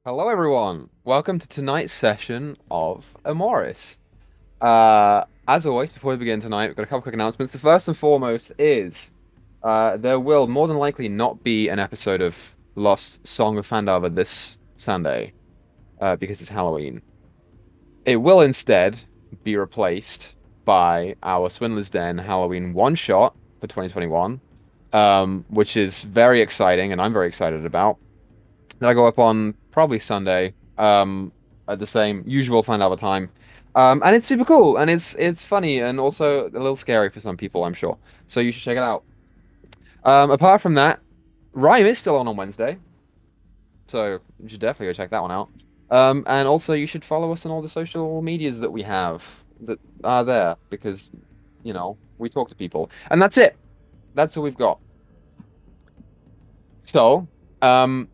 Hello, everyone. Welcome to tonight's session of Emoris. As always, before we begin tonight, we've got a couple quick announcements. The first and foremost is there will more than likely not be an episode of Lost Song of Fandava this Sunday because it's Halloween. It will instead be replaced by our Swindler's Den Halloween one shot for 2021, which is very exciting and I'm very excited about. That'll go up on probably Sunday, at the same usual Fandava time. And it's super cool, and it's funny, and also a little scary for some people, I'm sure. So you should check it out. Apart from that, Rhyme is still on Wednesday, so you should definitely go check that one out. And also you should follow us on all the social medias that we have that are there, because, we talk to people. And that's it. That's all we've got. So, um,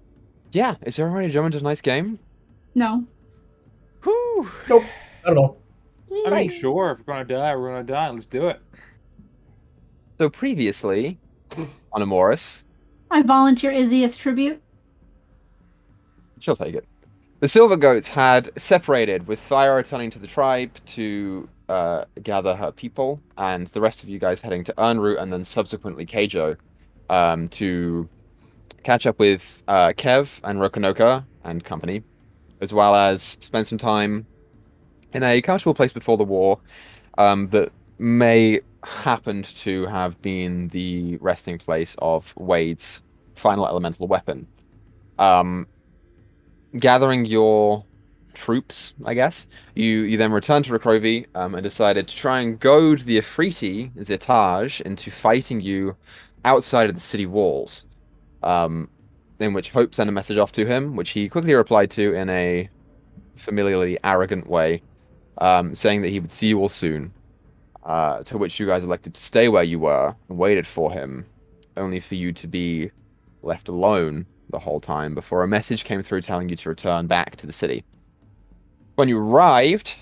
yeah, is everyone ready to jump into tonight's game? No. Whew. Nope, not at all. I mean, sure, if we're gonna die, we're gonna die. Let's do it. So previously on Emoris, I volunteer Izzy as tribute. she'll take it. The Silver Goats had separated, with Thyra returning to the tribe to gather her people, and the rest of you guys heading to Urnroot and then subsequently Keijo to catch up with Kev and Rokonoka and company, as well as spend some time in a comfortable place before the war that may happened to have been the resting place of Wade's final elemental weapon. Um, Gathering your troops, I guess, you then returned to Rokrovi and decided to try and goad the Afriti Zetage into fighting you outside of the city walls. In which Hope sent a message off to him, which he quickly replied to in a familiarly arrogant way, saying that he would see you all soon. To which you guys elected to stay where you were and waited for him, only for you to be left alone the whole time before a message came through telling you to return back to the city. When you arrived,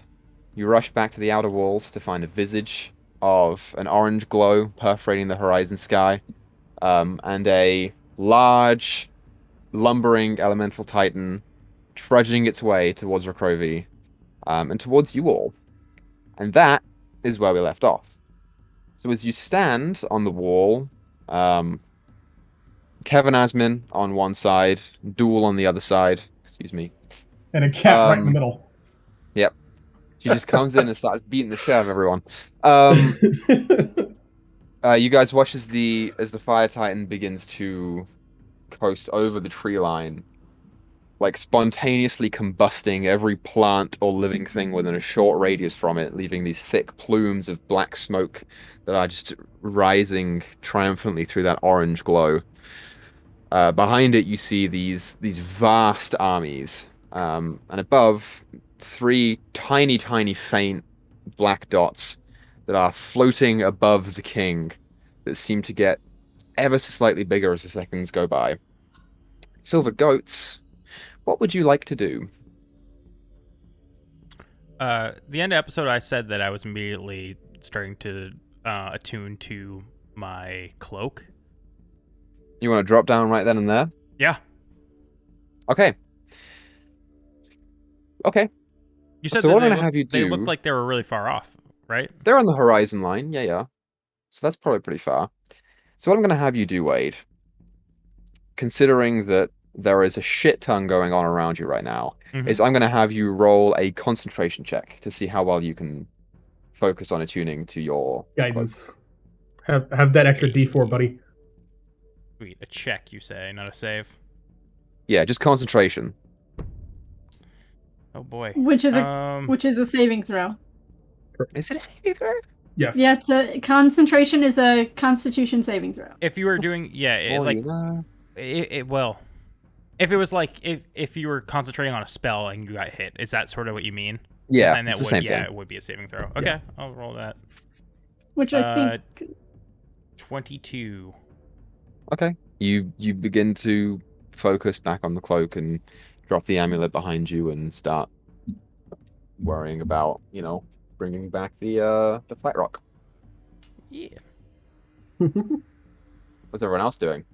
you rushed back to the outer walls to find a visage of an orange glow perforating the horizon sky, and a large, lumbering elemental titan trudging its way towards Rokrovi, and towards you all. And that is where we left off. So as you stand on the wall, Kevin Asmin on one side, Duel on the other side. Excuse me. And a cat right in the Um, middle. Yep. She just comes in and starts beating the shit out of everyone. You guys watch as the Fire Titan begins to coast over the tree line, like spontaneously combusting every plant or living thing within a short radius from it, leaving these thick plumes of black smoke that are just rising triumphantly through that orange glow. Behind it, you see these vast armies, and above, three tiny, tiny, faint black dots that are floating above the king, that seem to get ever so slightly bigger as the seconds go by. Silver goats, what would you like to do? The end of the episode, I said that I was immediately starting to attune to my cloak. You want to drop down right then and there? Yeah. Okay. Okay. You said So that what I'm gonna have you they do? looked like they were really far off, right? They're on the horizon line. Yeah, yeah. So that's probably pretty far. So what I'm gonna have you do, Wade, considering that there is a shit ton going on around you right now, is I'm gonna have you roll a concentration check to see how well you can focus on attuning to your cloak. Guidance. Have that extra D4, buddy. Sweet, a check, you say, not a save. Yeah, just concentration. Oh boy. Which is a saving throw. Is it a saving throw? Yes. Yeah, it's a concentration is a Constitution saving throw. If you were doing, well, if it was like if you were concentrating on a spell and you got hit, is that sort of what you mean? Yeah, then it's the same thing. it would be a saving throw. Okay, Yeah. I'll roll that. Which I think 22. Okay. You begin to focus back on the cloak and drop the amulet behind you and start worrying about, bringing back the flat rock. Yeah. What's everyone else doing?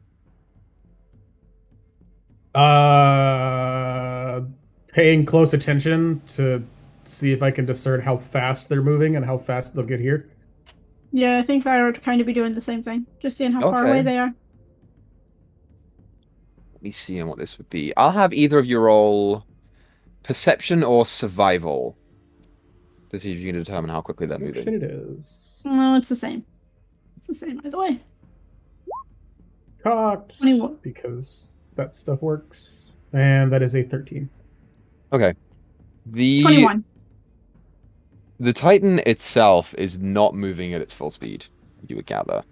paying close attention to see if I can discern how fast they're moving and how fast they'll get here? Yeah, I think I would kind of be doing the same thing. Just seeing how far away Okay. they are. Let me see on what this would be. I'll have either of you roll perception or survival to see if you can determine how quickly they're moving. Motion it is. No, it's the same. It's the same either way. Cocked. 21. Because that stuff works. And that is a 13. Okay. 21. The Titan itself is not moving at its full speed, you would gather.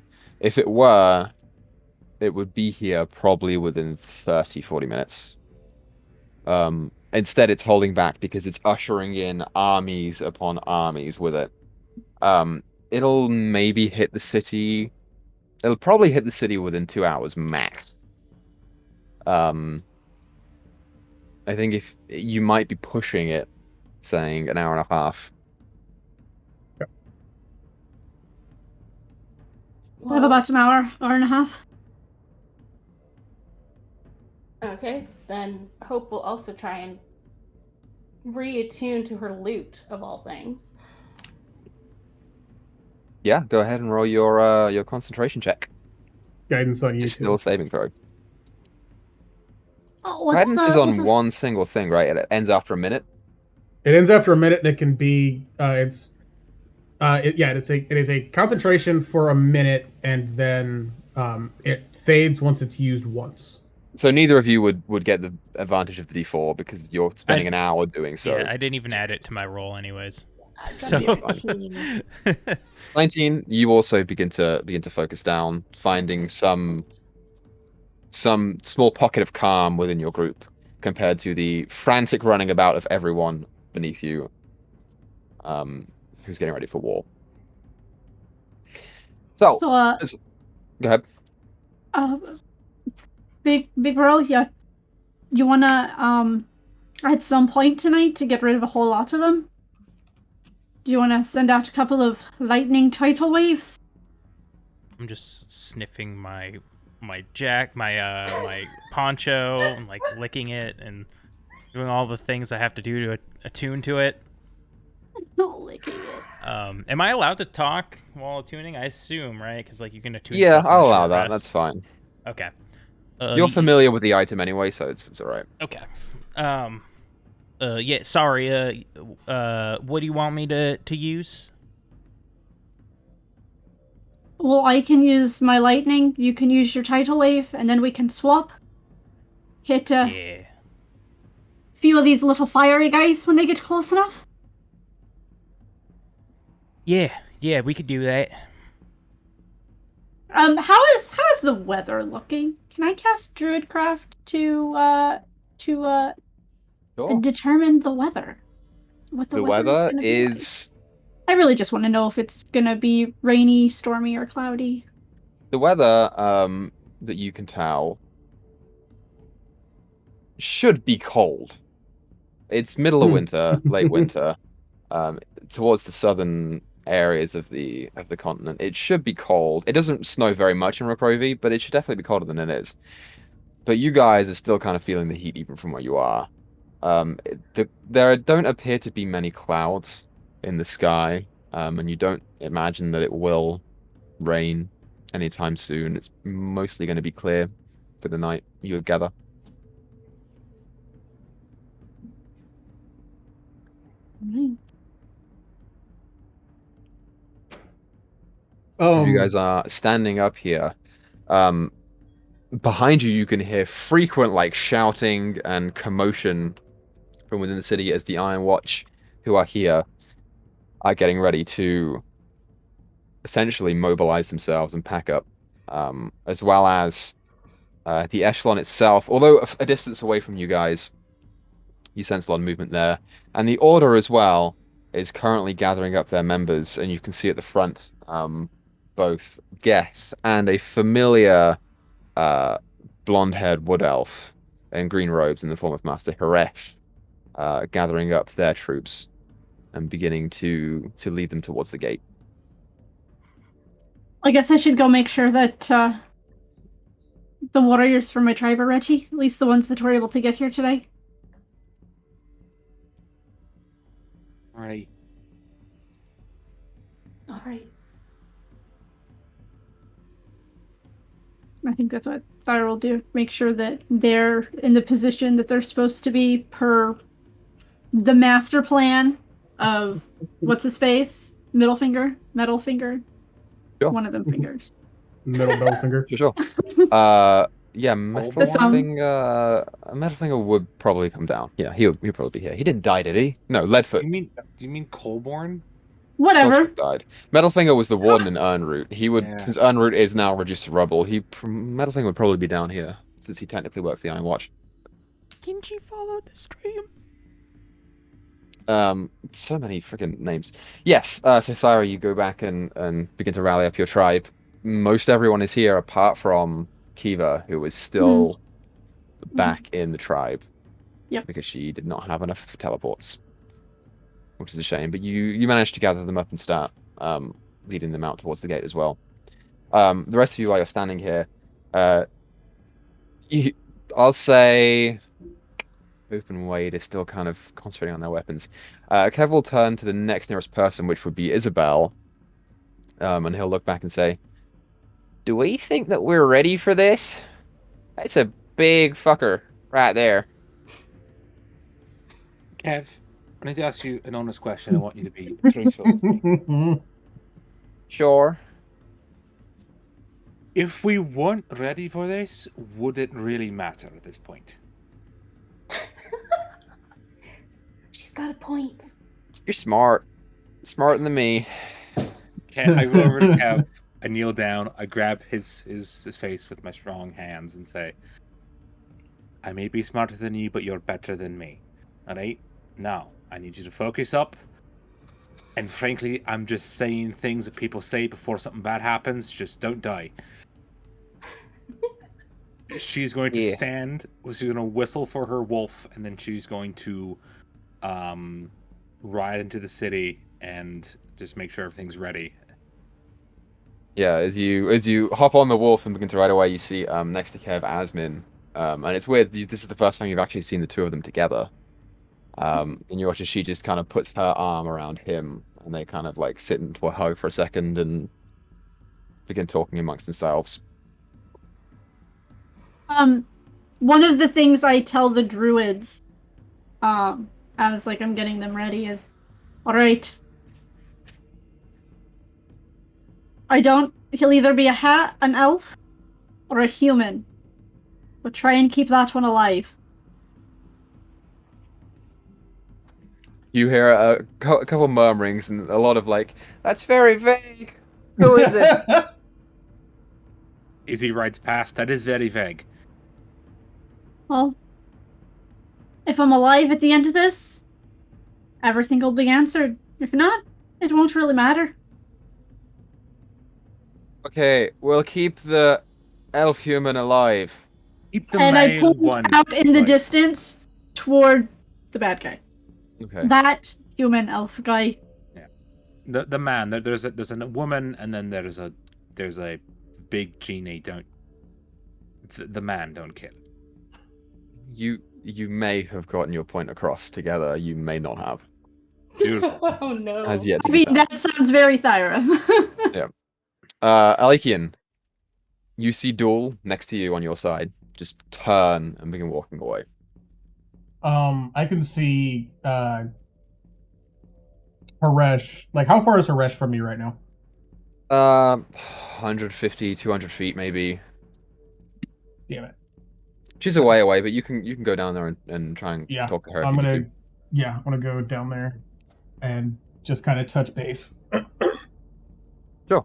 If it were, it would be here probably within 30, 40 minutes. Instead, it's holding back because it's ushering in armies upon armies with it. It'll maybe hit the city. It'll probably hit the city within 2 hours max. I think if you might be pushing it, saying an hour and a half. I have about an hour and a half. Okay, then Hope will also try and reattune to her lute, of all things. Yeah, go ahead and roll your concentration check. Guidance on you It's too. still a saving throw. Oh, what's Guidance the, is on what's the- one single thing, right? It ends after a minute. It ends after a minute, and it can be. It is a concentration for a minute, and then it fades once it's used once. So neither of you would get the advantage of the D4 because you're spending an hour doing so. Yeah, I didn't even add it to my roll anyways. I got So 19. 19, you also begin to focus down, finding some small pocket of calm within your group compared to the frantic running about of everyone beneath you, who's getting ready for war. So, go ahead. Big bro, yeah. You wanna at some point tonight to get rid of a whole lot of them? Do you wanna send out a couple of lightning tidal waves? I'm just sniffing my poncho and like licking it and doing all the things I have to do to attune to it. Not licking it. Am I allowed to talk while attuning? I assume, right? Because like you can attune. Yeah, stuff in a I'll allow short that. rest. That's fine. Okay. You're familiar with the item anyway, so it's all right. Okay. Yeah. Sorry. What do you want me to use? Well, I can use my lightning, you can use your tidal wave, and then we can swap. Hit a Yeah. few of these little fiery guys when they get close enough. Yeah. We could do that. How is the weather looking? Can I cast Druidcraft to Sure. determine the weather? What The weather weather gonna be like? is I really just want to know if it's gonna be rainy, stormy, or cloudy. the weather that you can tell should be cold. It's middle of winter, late winter, towards the southern areas of the continent. It should be cold. It doesn't snow very much in Rokrovi, but it should definitely be colder than it is. But you guys are still kind of feeling the heat even from where you are. There don't appear to be many clouds in the sky, and you don't imagine that it will rain anytime soon. It's mostly going to be clear for the night, you would gather. If you guys are standing up here, behind you can hear frequent like shouting and commotion from within the city as the Iron Watch, who are here, are getting ready to essentially mobilize themselves and pack up, as well as the echelon itself. Although a distance away from you guys, you sense a lot of movement there, and the Order as well is currently gathering up their members, and you can see at the front both Geth and a familiar blonde-haired wood elf in green robes in the form of Master Haresh, gathering up their troops and beginning to lead them towards the gate. I guess I should go make sure that the warriors from my tribe are ready. At least the ones that were able to get here today. All right. All right. I think that's what Thyra will do. Make sure that they're in the position that they're supposed to be per the master plan of what's his face? Middle finger? Metal finger? Sure. One of them fingers. Middle finger. Sure. Yeah, The thumb. Metalfinger would probably come down. Yeah, he'll probably be here. He didn't die, did he? No, Leadfoot. Do you mean Colborn? Whatever. Died. Metalfinger was the warden in Urnroot. He would, Yeah. since Urnroot is now reduced to rubble, Metalfinger would probably be down here, since he technically worked the Iron Watch. Genji followed the stream. So many freaking names. Yes, so Thyra, you go back and begin to rally up your tribe. Most everyone is here apart from Kiva, who is still back in the tribe. Yep. Because she did not have enough teleports. Which is a shame, but you managed to gather them up and start leading them out towards the gate as well. The rest of you, while you're standing here, I'll say Hoop and Wade is still kind of concentrating on their weapons. Kev will turn to the next nearest person, which would be Isabel, and he'll look back and say, "Do we think that we're ready for this? It's a big fucker right there." Kev, I need to ask you an honest question. I want you to be truthful with me. Sure. If we weren't ready for this, would it really matter at this point? She's got a point. You're smart. Smarter than me. I go over to Kev, I kneel down, I grab his face with my strong hands and say, I may be smarter than you, but you're better than me. Alright? Now, I need you to focus up. And frankly, I'm just saying things that people say before something bad happens. Just don't die. She's going to stand, she's going to whistle for her wolf, and then she's going to ride into the city and just make sure everything's ready. Yeah, as you hop on the wolf and begin to ride away, you see next to Kev, Asmin. And it's weird, this is the first time you've actually seen the two of them together. And you watch as she just kind of puts her arm around him, and they kind of like sit into a hug for a second and begin talking amongst themselves. One of the things I tell the druids, as like I'm getting them ready is, alright. He'll either be an elf, or a human. But try and keep that one alive. You hear a couple murmurings and a lot of like, "That's very vague. Who is it?" Izzy rides past. That is very vague. Well, if I'm alive at the end of this, everything will be answered. If not, it won't really matter. Okay, we'll keep the elf human alive. Keep the And I male point one out in the alive. distance toward the bad guy. Okay. That human elf guy. Yeah. The man. There's a woman, and then there's a big genie. The man don't kill. You may have gotten your point across together. You may not have. Beautiful. Oh no. As yet to I be mean, found. that sounds very Thyra. Alikian, you see Duel next to you on your side. Just turn and begin walking away. I can see Haresh. Like, how far is Haresh from me right now? 150, 200 feet maybe. Damn it. She's a way away, but you can go down there and try and Yeah, talk to her. I'm gonna go down there and just kind of touch base. Sure.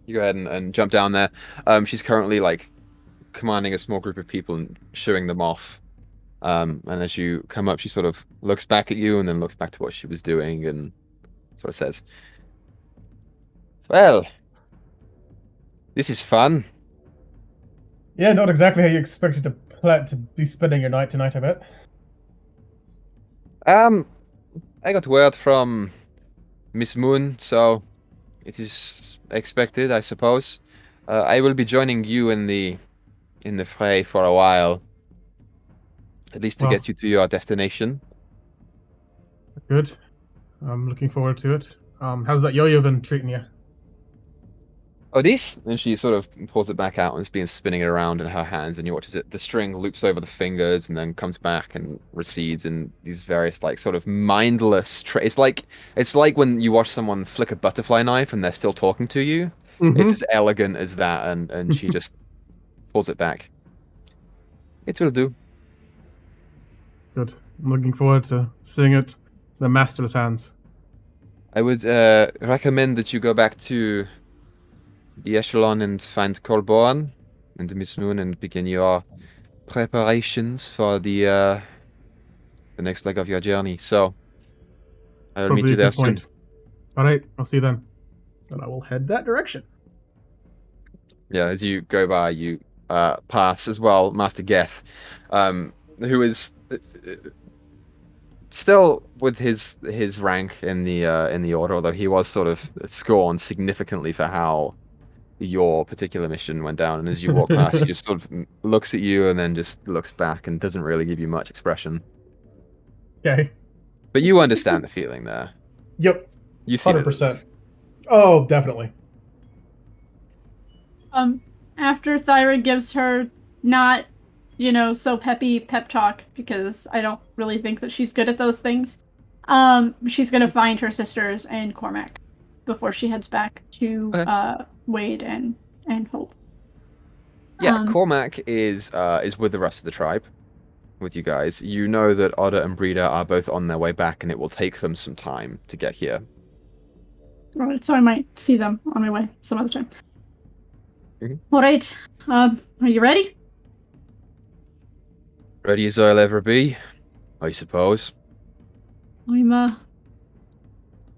You go ahead and jump down there. She's currently like commanding a small group of people and shooing them off. And as you come up, she sort of looks back at you and then looks back to what she was doing and sort of says, "Well, this is fun." Yeah, not exactly how you expected to be spending your night tonight, I bet. I got word from Miss Moon, so it is expected, I suppose. I will be joining you in the fray for a while, at least to Well, get you to your destination. Good. I'm looking forward to it. How's that yo-yo been treating you? Oh, this? And she sort of pulls it back out and is being spinning it around in her hands, and you watch as the string loops over the fingers and then comes back and recedes in these various like sort of mindless. It's like when you watch someone flick a butterfly knife and they're still talking to you. It's as elegant as that, and she just pulls it back. It will do. Good. I'm looking forward to seeing it in the master's hands. I would recommend that you go back to the echelon and find Colborne and Miss Moon and begin your preparations for the next leg of your journey. So I will meet Probably you a there good soon. point. All right, I'll see you then. And I will head that direction. Yeah, as you go by, you pass as well Master Geth, who is still with his rank in the order, although he was sort of scorned significantly for how your particular mission went down. And as you walk past, he just sort of looks at you and then just looks back and doesn't really give you much expression. Okay. But you understand the feeling there. Yep. You see 100%. Oh, definitely. After Thyra gives her not, so peppy pep talk, because I don't really think that she's good at those things, she's gonna find her sisters and Cormac before she heads back to Wade and Hope. Yeah, Cormac is with the rest of the tribe, with you guys. You know that Otter and Breeder are both on their way back, and it will take them some time to get here. Alright, so I might see them on my way some other time. Mm-hmm. Alright, are you ready? Ready as I'll ever be, I suppose. I'm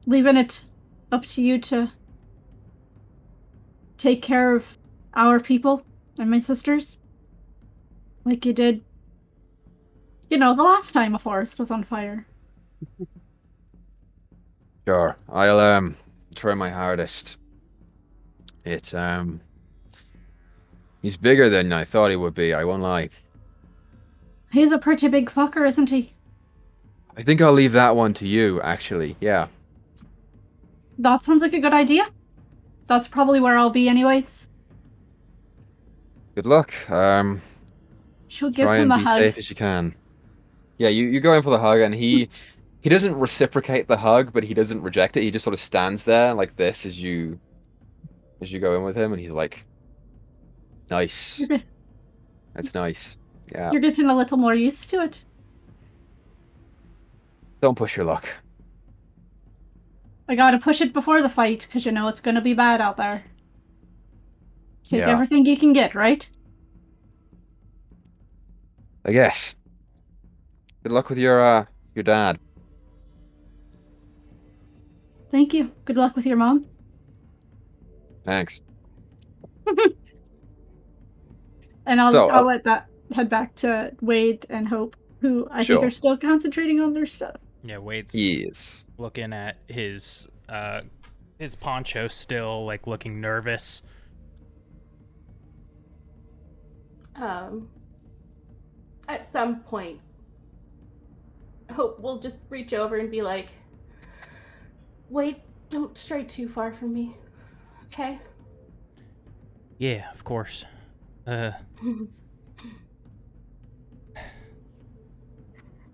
leaving it up to you to take care of our people and my sisters. Like you did, the last time a forest was on fire. Sure, I'll try my hardest. He's bigger than I thought he would be, I won't lie. He's a pretty big fucker, isn't he? I think I'll leave that one to you, actually, yeah. That sounds like a good idea. That's probably where I'll be anyways. Good luck. She'll give try him and a be hug. safe as you can. Yeah, you go in for the hug, and he doesn't reciprocate the hug, but he doesn't reject it. He just sort of stands there like this as you go in with him, and he's like, nice. That's nice. Yeah. You're getting a little more used to it. Don't push your luck. I gotta push it before the fight, because it's gonna be bad out there. Take everything you can get, right? I guess. Good luck with your dad. Thank you. Good luck with your mom. Thanks. And I'll let that head back to Wade and Hope, who I think are still concentrating on their stuff. Yeah, Wade's looking at his poncho still, like, looking nervous. At some point, Hope will just reach over and be like, wait, don't stray too far from me, okay? Yeah, of course.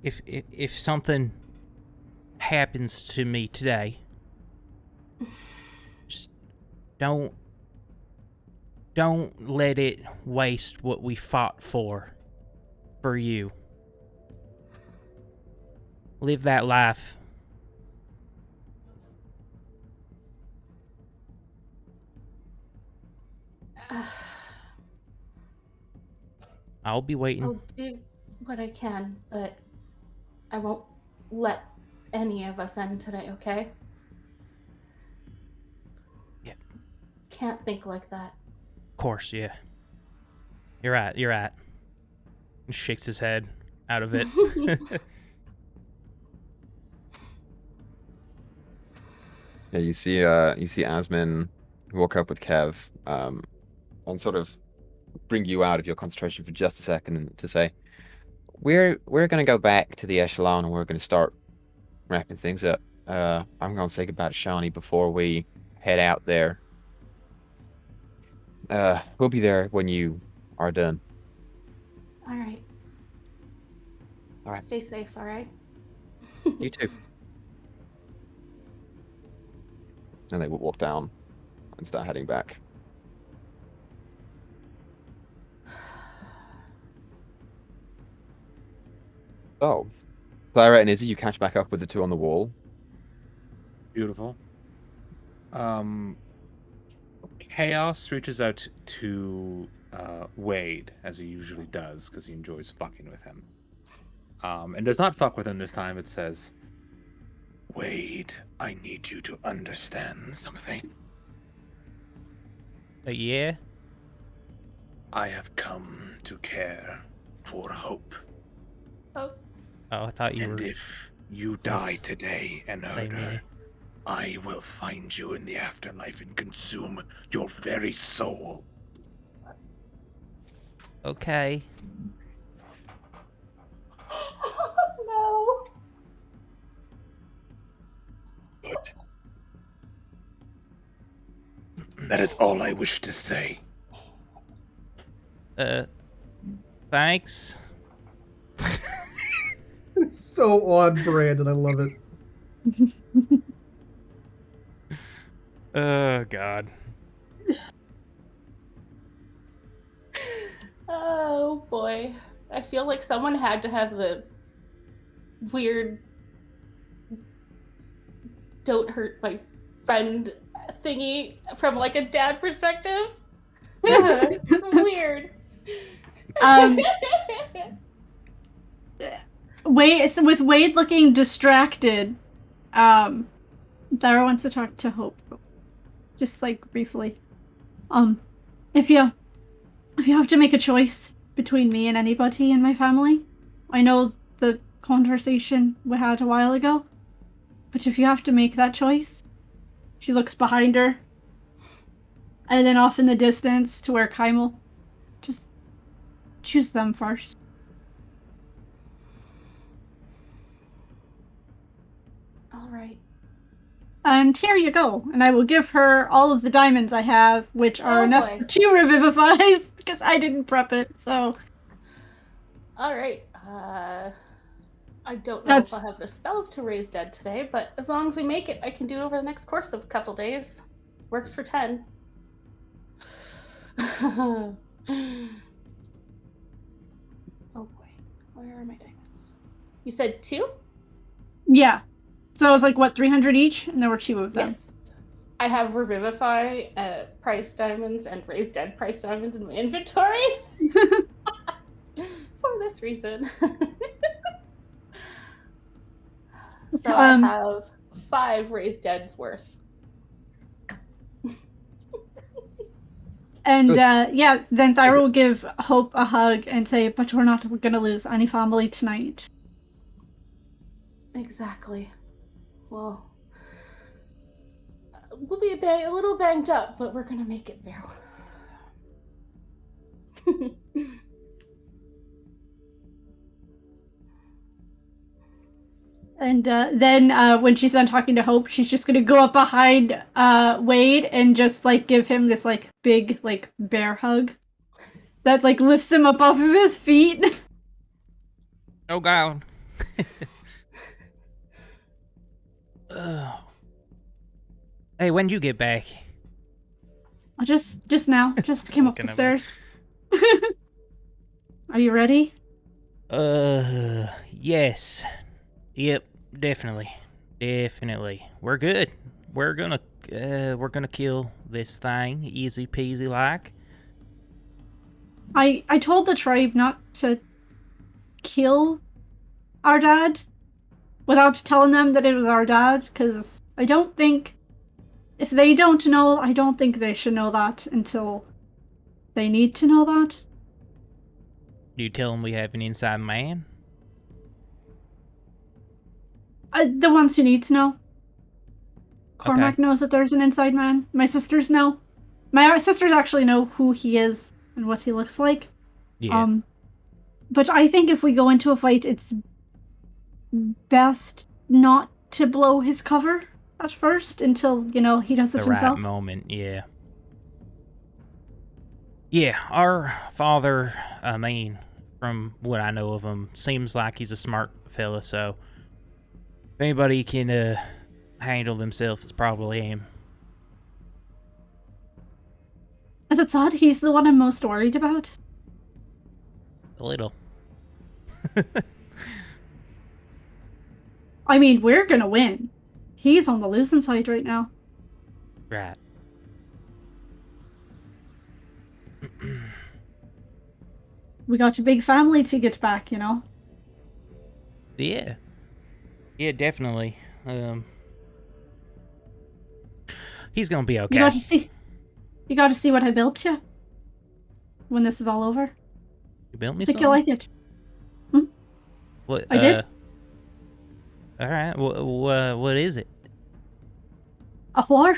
If something happens to me today, just don't let it waste what we fought for you. Live that life. I'll be waiting. I'll do what I can, but I won't let any of us end today, okay? Yeah. Can't think like that. Of course, yeah. You're right. He shakes his head out of it. Yeah, you see Asmin walk up with Kev, and sort of bring you out of your concentration for just a second to say, we're gonna go back to the echelon and we're gonna start wrapping things up. I'm gonna say goodbye to Shawnee before we head out there. We'll be there when you are done. All right. All right. Stay safe, all right? You too. And they will walk down and start heading back. Oh, Thyra and Izzy, you catch back up with the two on the wall. Beautiful. Chaos reaches out to Wade, as he usually does, because he enjoys fucking with him. And does not fuck with him this time. It says, Wade, I need you to understand something. Yeah? I have come to care for Hope. Oh, Oh, I thought you And were... if you die today and hurt Blame her, me. I will find you in the afterlife and consume your very soul. Okay. no. Good. That is all I wish to say. Thanks. It's so on brand, and I love it. Oh, God. Oh boy. I feel like someone had to have the weird don't hurt my friend thingy from like a dad perspective. Weird. Wade, so with Wade looking distracted, Thyra wants to talk to Hope. Just like briefly. If you have to make a choice between me and anybody in my family, I know the conversation we had a while ago, but if you have to make that choice, she looks behind her, and then off in the distance to where Kymel, just choose them first. All right. And here you go. And I will give her all of the diamonds I have, which are Oh, enough boy. for 2 revivifies, because I didn't prep it, so... All right. I don't know if That's- I'll have the spells to raise dead today, but as long as we make it, I can do it over the next course of a couple days. Works for 10. Oh boy. Where are my diamonds? You said 2? Yeah. So it was like, what, 300 each? And there were 2 of them. Yes. I have Revivify, price diamonds, and Raise Dead price diamonds in my inventory. For this reason. So I have 5 Raise Deads worth. And yeah, then Thyra will give Hope a hug and say, but we're not going to lose any family tonight. Exactly. Well, we'll be a little banged up, but we're gonna make it there. And then when she's done talking to Hope, she's just gonna go up behind Wade and just like give him this like big like bear hug that like lifts him up off of his feet. Oh, God. Hey, when'd you get back? Just now, just came up the Looking at me. stairs. Are you ready? Yes. Yep, definitely. Definitely. We're good. We're gonna kill this thing easy peasy like. I told the tribe not to kill our dad without telling them that it was our dad, because I don't think, if they don't know, I don't think they should know that until they need to know that. Do you tell them we have an inside man? The ones who need to know. Cormac Okay. knows that there's an inside man. My sisters know. My sisters actually know who he is and what he looks like. Yeah. But I think if we go into a fight, it's best not to blow his cover at first until, he does it The himself. right moment, yeah. Yeah, our father, from what I know of him, seems like he's a smart fella, so if anybody can handle themselves, it's probably him. Is it sad he's the one I'm most worried about? A little. I mean, we're gonna win. He's on the losing side right now. Right. We got a big family to get back, Yeah. Yeah, definitely. He's gonna be okay. You got to see what I built you when this is all over. You built me I think something? you like it. What, I did. All right. What is it? A floor.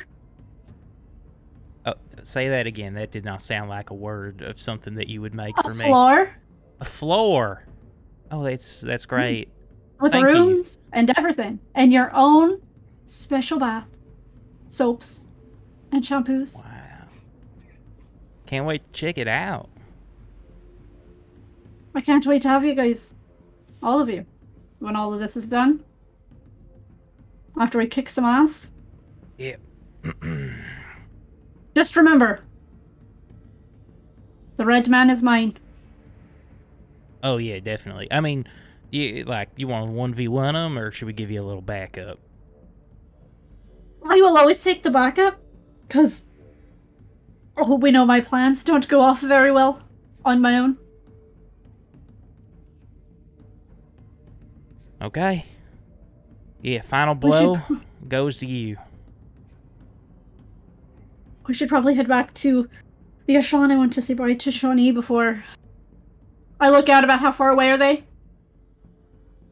Oh, say that again. That did not sound like a word of something that you would make A for me. floor A floor. Oh, that's great. with Thank rooms and everything, and your own special bath, soaps, and shampoos. Wow. Can't wait to check it out. I can't wait to have you guys, all of you, when all of this is done. After we kick some ass. Yep. Just remember, the red man is mine. Oh yeah, definitely. I mean, you want to 1v1 them, or should we give you a little backup? I will always take the backup, because we know my plans don't go off very well on my own. Okay. Yeah, final blow goes to you. We should probably head back to the echelon. I want to say bye to Shawnee before I look out. About how far away are they? Do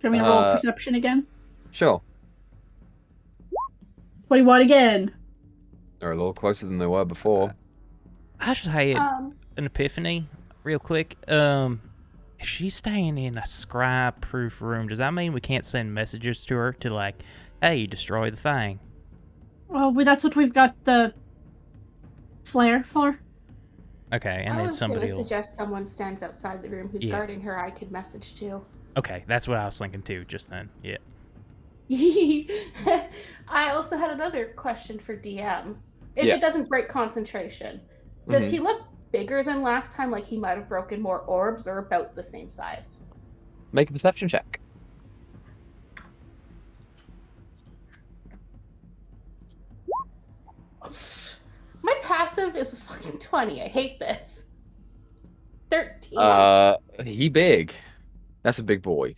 you want me to roll perception again? Sure. 21 again. They're a little closer than they were before. I just had an epiphany real quick. If she's staying in a scribe-proof room, does that mean we can't send messages to her to like, hey, destroy the thing? Well, that's what we've got the flare for. Okay, and I then was somebody gonna will... suggest someone stands outside the room who's guarding her. I could message to. Okay, that's what I was thinking too, just then. Yeah. I also had another question for DM. If Yes. it doesn't break concentration, does he look bigger than last time? Like he might have broken more orbs, or about the same size? Make a perception check. My passive is a fucking 20. I hate this. 13. He big. That's a big boy.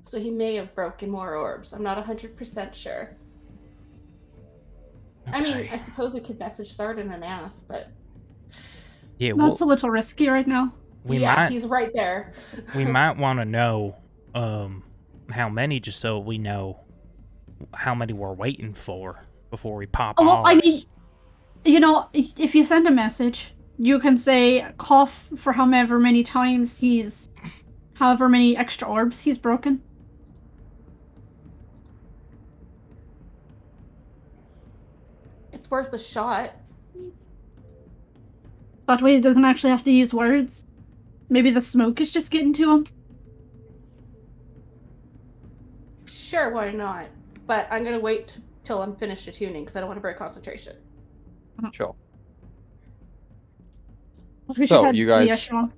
So he may have broken more orbs. I'm not 100% sure. Okay. I mean, I suppose it could message Thard in an ass, but... Yeah, That's a little risky right now. He's right there. We might want to know how many, just so we know how many we're waiting for before we pop ours. Well, I mean, if you send a message, you can say cough for however many extra orbs he's broken. It's worth a shot. That way he doesn't actually have to use words. Maybe the smoke is just getting to him. Sure, why not? But I'm gonna wait till I'm finished attuning because I don't want to break concentration. Sure. We So, should head you to the guys- echelon.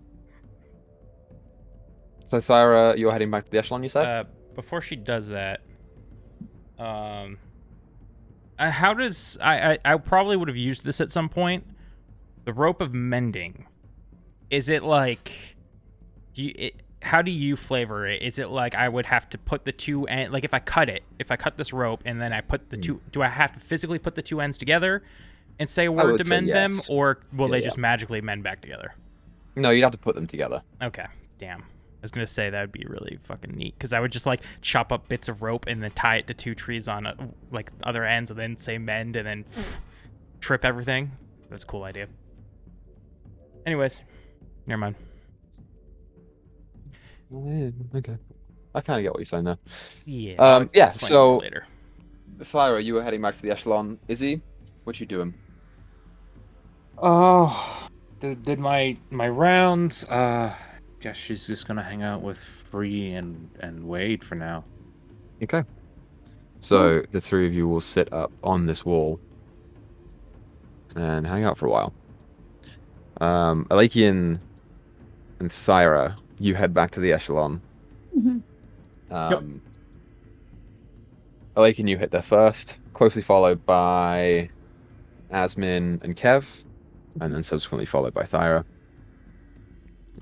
So, Thyra, you're heading back to the echelon, you said? Before she does that, how does... I probably would have used this at some point. The rope of mending. Is it like... how do you flavor it? Is it like I would have to put the two ends... Like, if I cut this rope and then I put the two... Do I have to physically put the two ends together and say a word to mend them? Or will they just magically mend back together? No, you'd have to put them together. Okay. Damn. I was going to say that would be really fucking neat. Because I would just, like, chop up bits of rope and then tie it to two trees on, like, other ends and then say mend and then trip everything. That's a cool idea. Anyways. Never mind. Okay. I kind of get what you're saying there. Yeah. I'll Yeah. explain more So, later. Thyra, you were heading back to the echelon. Izzy, what you doing? Oh, did my rounds. Guess she's just gonna hang out with Free and Wade for now. Okay. So the three of you will sit up on this wall and hang out for a while. Alakian and Thyra, you head back to the echelon. Mhm. Alakian, you hit there first, closely followed by Asmin and Kev, and then subsequently followed by Thyra.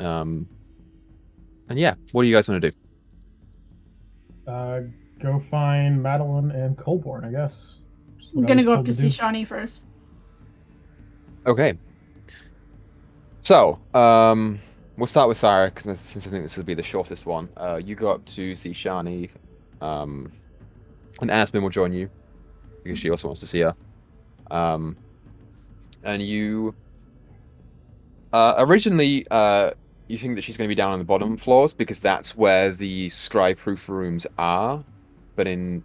And yeah, what do you guys want to do? Go find Madeline and Colborne, I guess. Just I'm what I gonna was go up told to see do. Shawnee first. Okay. So, we'll start with Thyra, because since I think this will be the shortest one. You go up to see Shani, and Asmin will join you, because she also wants to see her. And you originally you think that she's going to be down on the bottom floors because that's where the scry-proof rooms are, but in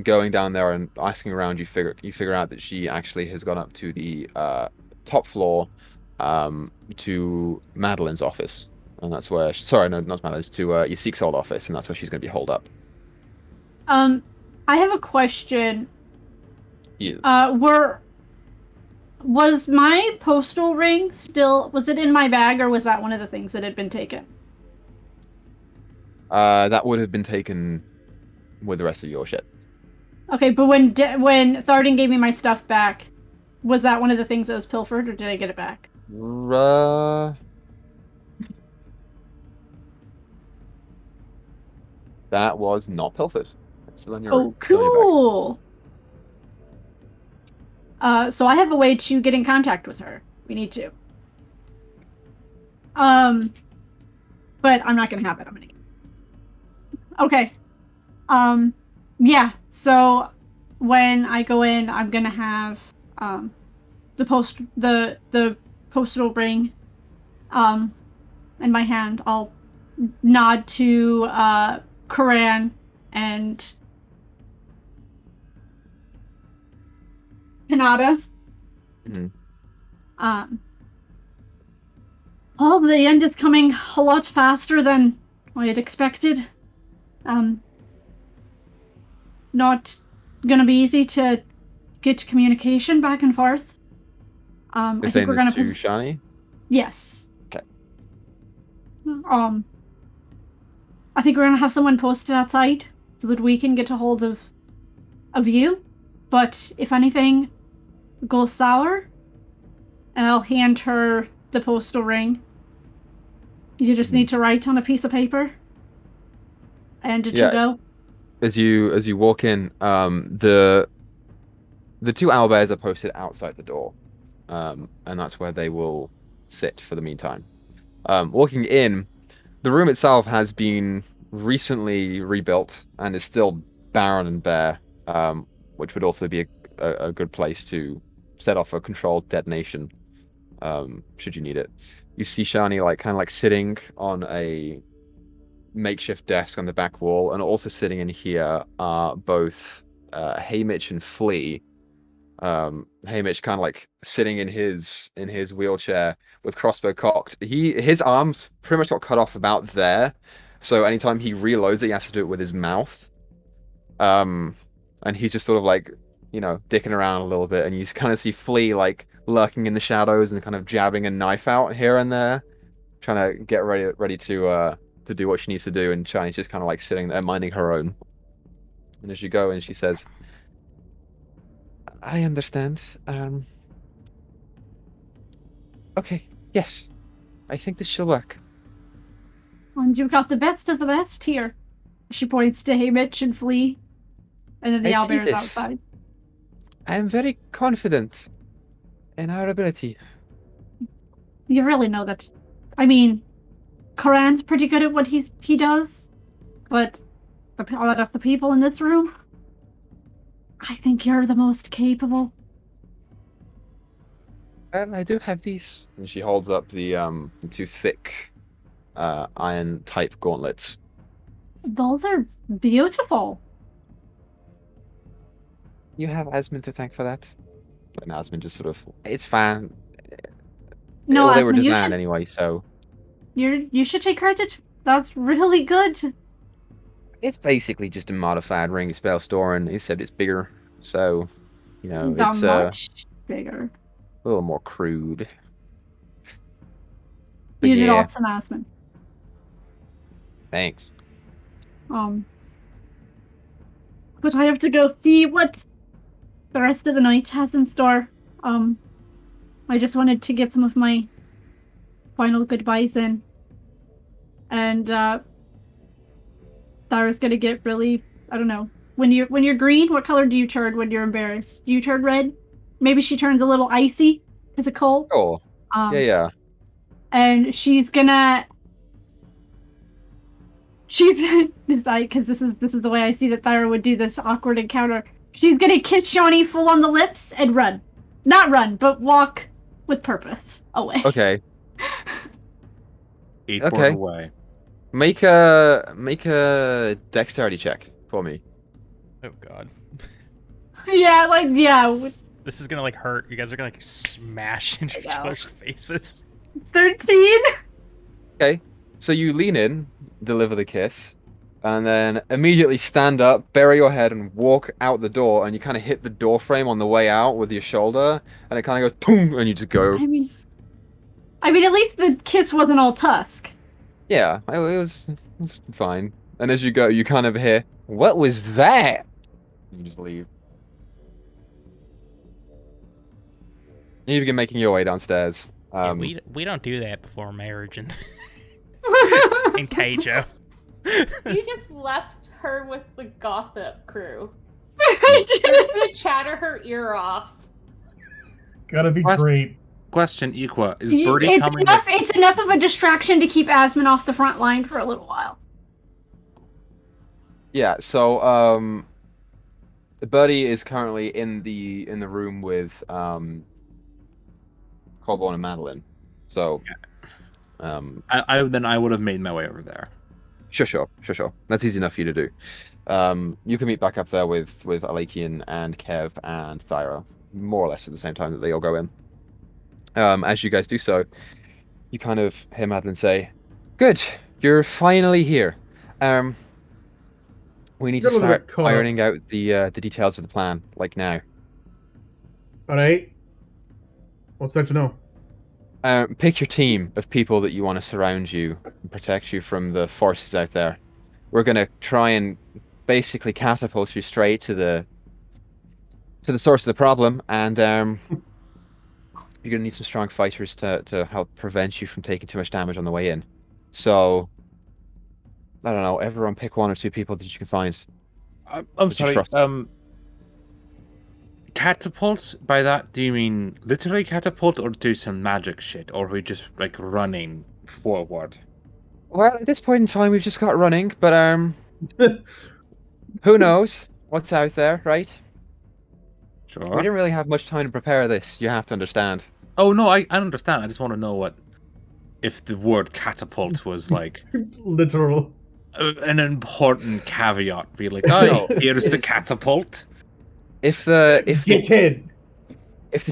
going down there and asking around, you figure out that she actually has gone up to the top floor, to Madeline's office, and that's where sorry, no, not Madeline's, to Yasik's old office, and that's where she's going to be holed up. I have a question. Yes. Was my postal ring was it in my bag, or was that one of the things that had been taken? That would have been taken with the rest of your shit. Okay, but when Tharden gave me my stuff back, was that one of the things that was pilfered, or did I get it back? That was not pilfered. It's still in your Oh, still in your bag. cool. So I have a way to get in contact with her. We need to. But I'm not gonna have it. I'm gonna. Okay. Yeah. So when I go in, I'm gonna have the postal ring in my hand. I'll nod to Karan and Hinata. Mm-hmm. Well, the end is coming a lot faster than I had expected. Not gonna be easy to get communication back and forth. You're I think saying we're this gonna to Shani? Yes. Okay. I think we're gonna have someone posted outside so that we can get a hold of you. But if anything goes sour, and I'll hand her the postal ring. You just need to write on a piece of paper, and it will go. As you walk in, the two owlbears are posted outside the door, and that's where they will sit for the meantime. Walking in, the room itself has been recently rebuilt and is still barren and bare, which would also be a good place to set off a controlled detonation, should you need it. You see Shani kind of sitting on a makeshift desk on the back wall, and also sitting in here are both Haymitch and Flea. Haymitch kind of sitting in his wheelchair with crossbow cocked. His arms pretty much got cut off about there, so anytime he reloads it, he has to do it with his mouth. And he's just sort of dicking around a little bit, and you kind of see Flea lurking in the shadows and kind of jabbing a knife out here and there, trying to get ready to do what she needs to do, and Shani's just kind of sitting there minding her own. And as you go in, she says, I understand. Okay, yes. I think this shall work. And you've got the best of the best here. She points to Haymitch and Flea, and then the owlbears outside. I am very confident in our ability. You really know that. I mean, Karan's pretty good at what he does, but out of the people in this room, I think you're the most capable. Well, I do have these. And she holds up the two thick iron type gauntlets. Those are beautiful. You have Asmund to thank for that. But Asmund just sort of, it's fine. No, Well, they were Asmund, designed anyway, so you should take credit. That's really good. it's basically just a modified ring of spell storing, except it's bigger. So, That it's much bigger. a little more crude. But You did yeah, awesome, Asmund. thanks. But I have to go see what the rest of the night has in store. I just wanted to get some of my final goodbyes in. And Thyra's gonna get really, I don't know. When you're green, what color do you turn when you're embarrassed? Do you turn red? Maybe she turns a little icy because of cold. Oh, yeah. And she's this like because this is the way I see that Thyra would do this awkward encounter. She's gonna kiss Shawnee full on the lips and run. Not run, but walk with purpose away. Okay. 8 Okay. away. Make a dexterity check for me. Oh god. Yeah. This is gonna hurt. You guys are gonna smash into each other's faces. 13. Okay. So you lean in, deliver the kiss, and then immediately stand up, bury your head, and walk out the door. And you kind of hit the door frame on the way out with your shoulder, and it kind of goes boom, and you just go. I mean, at least the kiss wasn't all tusk. Yeah, it was fine. And as you go, you kind of hear, "What was that?" You just leave. You begin making your way downstairs. Yeah, we don't do that before marriage in Keijo. You just left her with the gossip crew. I You're just gonna chatter her ear off. Gotta be great. Question, Equa, is Birdie it's coming? enough. It's enough of a distraction to keep Asmund off the front line for a little while. Yeah. So, Buddy is currently in the room with Colborne and Madeline. So, I would have made my way over there. Sure. That's easy enough for you to do. You can meet back up there with Alakian and Kev and Thyra, more or less at the same time that they all go in. As you guys do so, you kind of hear Madeline say, "Good, you're finally here. We need to start ironing out the details of the plan, like now." All right. What's there to know? Pick your team of people that you want to surround you and protect you from the forces out there. We're gonna try and basically catapult you straight to the source of the problem, and you're gonna need some strong fighters to help prevent you from taking too much damage on the way in. So, I don't know. Everyone pick 1 or 2 people that you can find. I'm sorry. Catapult? By that, do you mean literally catapult, or do some magic shit, or are we just running forward? Well, at this point in time, we've just got running, but who knows what's out there, right? Sure. We didn't really have much time to prepare this. You have to understand. Oh no, I understand. I just want to know if the word catapult was literal. An important caveat. Be like, oh, here's the catapult. If the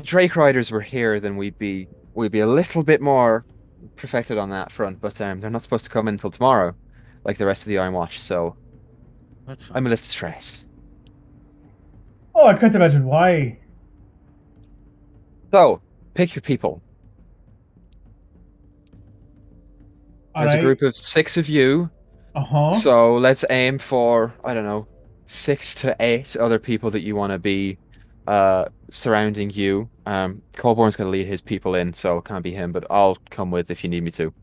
Drake Riders were here, then we'd be a little bit more perfected on that front. But they're not supposed to come in until tomorrow, like the rest of the Iron Watch. So that's fine. I'm a little stressed. Oh, I can't imagine why. So pick your people. There's a group of 6 of you. So let's aim for, I don't know, 6 to 8 other people that you want to be surrounding you. Colborne's going to lead his people in, so it can't be him, but I'll come with if you need me to.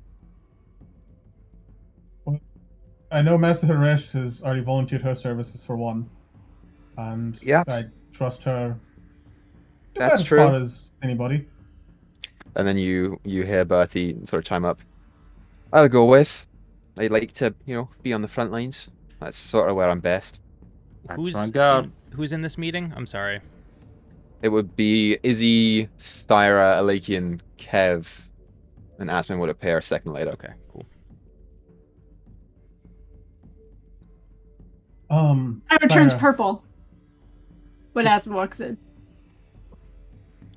I know Master Haresh has already volunteered her services for 1. And I trust her. That's true. As far as anybody. And then you hear Bertie sort of chime up. I'll go with. I like to, be on the front lines. That's sort of where I'm best. Who's in this meeting? I'm sorry. It would be Izzy, Thyra, Alakian, Kev, and Asmund would appear a second later. Okay, cool. It turns purple. When Aspen walks in.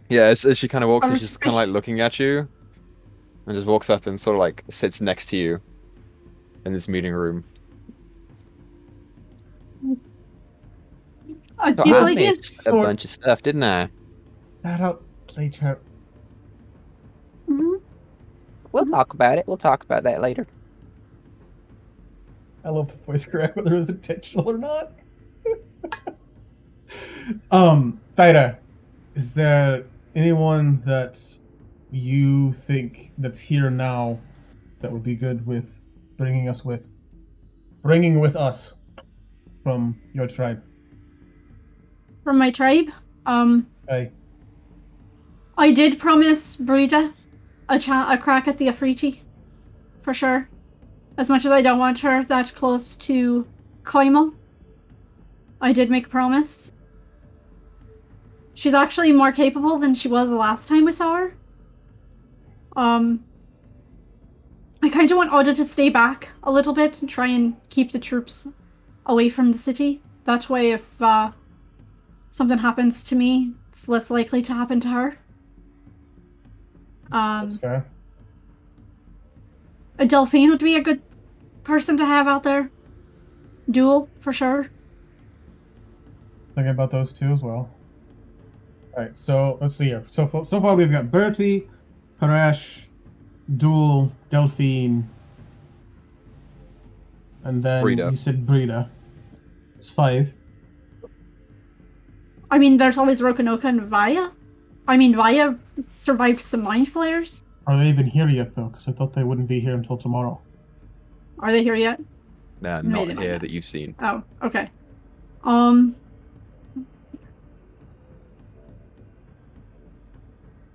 Yeah, as she kind of walks in, she's just kind of like looking at you, and just walks up and sort of like sits next to you in this meeting room. I missed a bunch of stuff, didn't I? That out later. Mm-hmm. We'll talk about it. We'll talk about that later. I love the voice crack, whether it was intentional or not. Dyto, is there anyone that you think that's here now that would be good with bringing with us from your tribe? From my tribe? Hey. I did promise Brita a crack at the Esprit, for sure. As much as I don't want her that close to Koimel, I did make a promise. She's actually more capable than she was the last time we saw her. I kind of want Oda to stay back a little bit and try and keep the troops away from the city. That way, if something happens to me, it's less likely to happen to her. That's fair. A Delphine would be a good person to have out there. Duel, for sure. Thinking about those two as well. Alright, so let's see here. So far we've got Bertie, Harash, Duel, Delphine, and then Brita. You said Brita. It's 5. I mean, there's always Rokanoka and Vaya. I mean, Vaya survived some mind flares. Are they even here yet, though? Because I thought they wouldn't be here until tomorrow. Are they here yet? Nah, not here that you've seen. Oh, okay.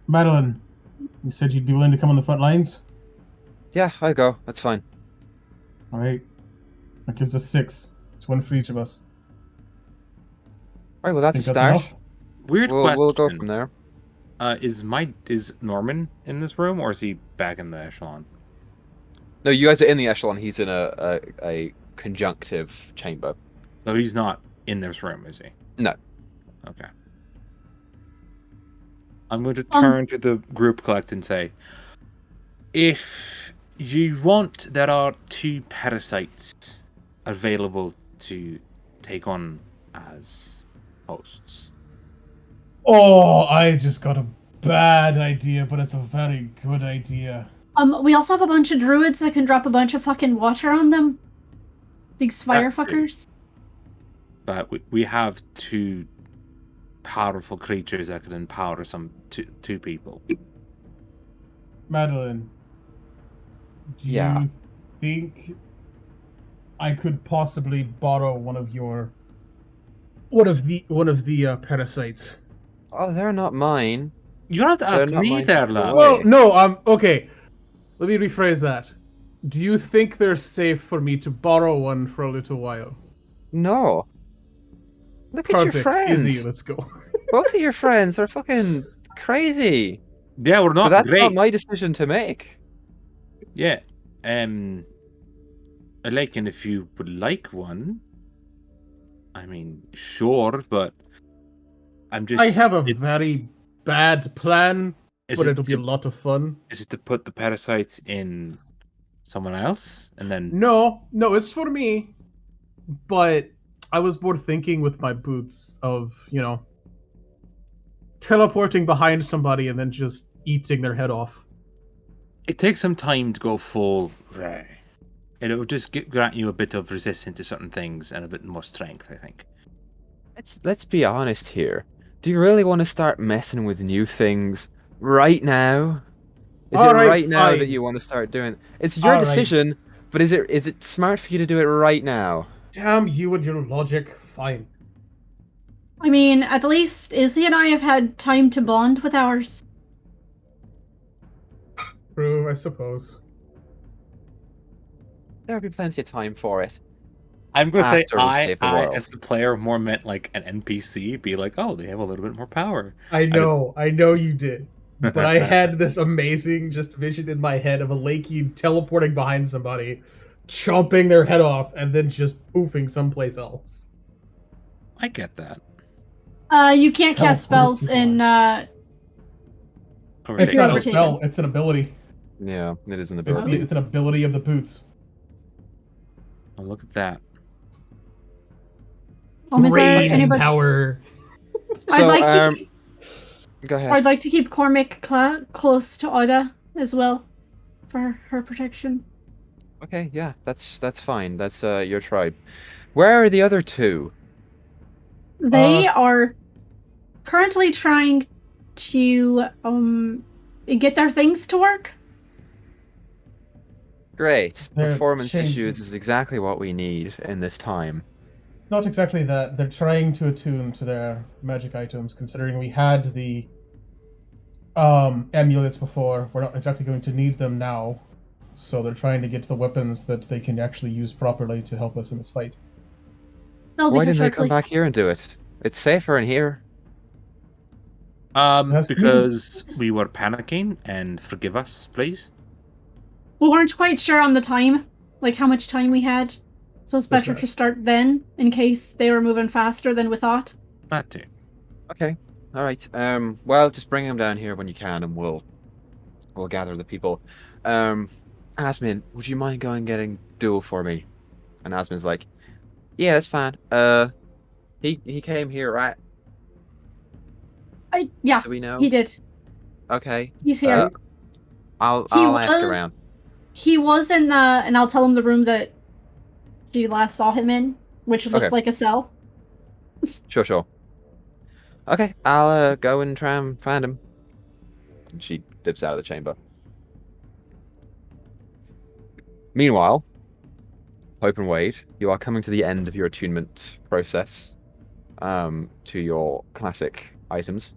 Madeline, you said you'd be willing to come on the front lines? Yeah, I go. That's fine. Alright. That gives us 6. It's 1 for each of us. Alright, well that's a Think start. that's enough? Weird question. We'll go from there. Is Norman in this room, or is he back in the echelon? No, you guys are in the echelon. He's in a conjunctive chamber. No, he's not in this room, is he? No. Okay. I'm going to turn to the group collect and say, if you want, there are 2 parasites available to take on as hosts. Oh, I just got a bad idea, but it's a very good idea. We also have a bunch of druids that can drop a bunch of fucking water on them. These fire fuckers. But we have 2 powerful creatures that could empower two people. Madeline, do you think I could possibly borrow one of the parasites? Oh, they're not mine. You don't have to ask me there, love. Well, no, okay. Let me rephrase that. Do you think they're safe for me to borrow one for a little while? No. Look Perfect. at your friends. Easy, let's go. Both of your friends are fucking crazy. Yeah, we're not But that's great. not my decision to make. Yeah. I like, and if you would like one, I mean, sure, but I'm just... I have a very bad plan, but it'll be a lot of fun. Is it to put the parasites in someone else, and then... No, it's for me. But I was more thinking with my boots of, teleporting behind somebody and then just eating their head off. It takes some time to go full Ray. It will just grant you a bit of resistance to certain things and a bit more strength, I think. Let's be honest here. Do you really want to start messing with new things right now? Is it right now that you want to start doing? It's your decision, but is it smart for you to do it right now? Damn you and your logic. Fine. I mean, at least Izzy and I have had time to bond with ours. True, I suppose. There'll be plenty of time for it. I'm going to say I, world. as the player, more meant like an NPC, be like, oh, they have a little bit more power. I know you did. But I had this amazing just vision in my head of a Lakey teleporting behind somebody, chomping their head off and then just poofing someplace else. I get that. You can't cast Teleport spells people in Or It's you not ever a take spell, it's an ability. Yeah, it is an It's, ability. it's an ability of the boots. Oh, look at that. Is there Rain anybody? power. I'd So, like to. go ahead. I'd like to keep Cormac close to Oda as well, for her protection. Okay, yeah, that's fine. That's your tribe. Where are the other two? They are currently trying to get their things to work. Great. They're Performance changing- issues is exactly what we need in this time. Not exactly that. They're trying to attune to their magic items, considering we had the amulets before. We're not exactly going to need them now. So they're trying to get the weapons that they can actually use properly to help us in this fight. They'll be Why here didn't they come shortly. back here and do it? It's safer in here. That's- Because we were panicking, and forgive us, please. We weren't quite sure on the time, like how much time we had. So it's better to That's- start then, in case they were moving faster than we thought. That too. Okay. All right. Well, just bring them down here when you can, and we'll gather the people. Asmin, would you mind going and getting Duel for me? And Asmin's like, yeah, that's fine. He came here, right? Yeah, Do we know? he did. Okay. He's here. I'll He ask was- around. He was in the, and I'll tell him the room that she last saw him in, which looked Okay. like a cell. Sure. Okay, I'll go and try and find him. And she dips out of the chamber. Meanwhile, Hope and Wade, you are coming to the end of your attunement process to your classic items.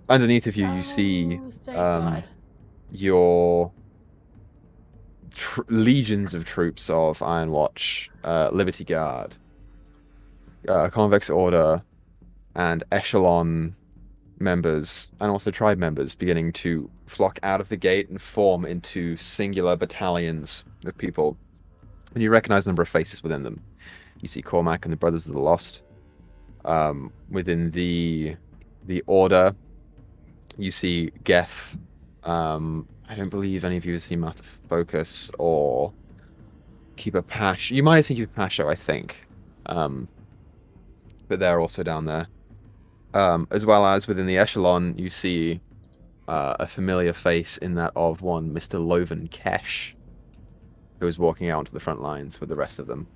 Underneath of you, you see Oh, thank God. your legions of troops of Iron Watch, Liberty Guard, Convex Order, and Echelon members, and also tribe members beginning to flock out of the gate and form into singular battalions of people. And you recognize a number of faces within them. You see Cormac and the Brothers of the Lost. Within the Order, you see Geth. I don't believe any of you have seen Master Focus or Keeper Pash. You might have seen Keeper Pasho, I think. But they're also down there. As well as within the Echelon, you see a familiar face in that of one Mr. Loven Kesh, who is walking out onto the front lines with the rest of them.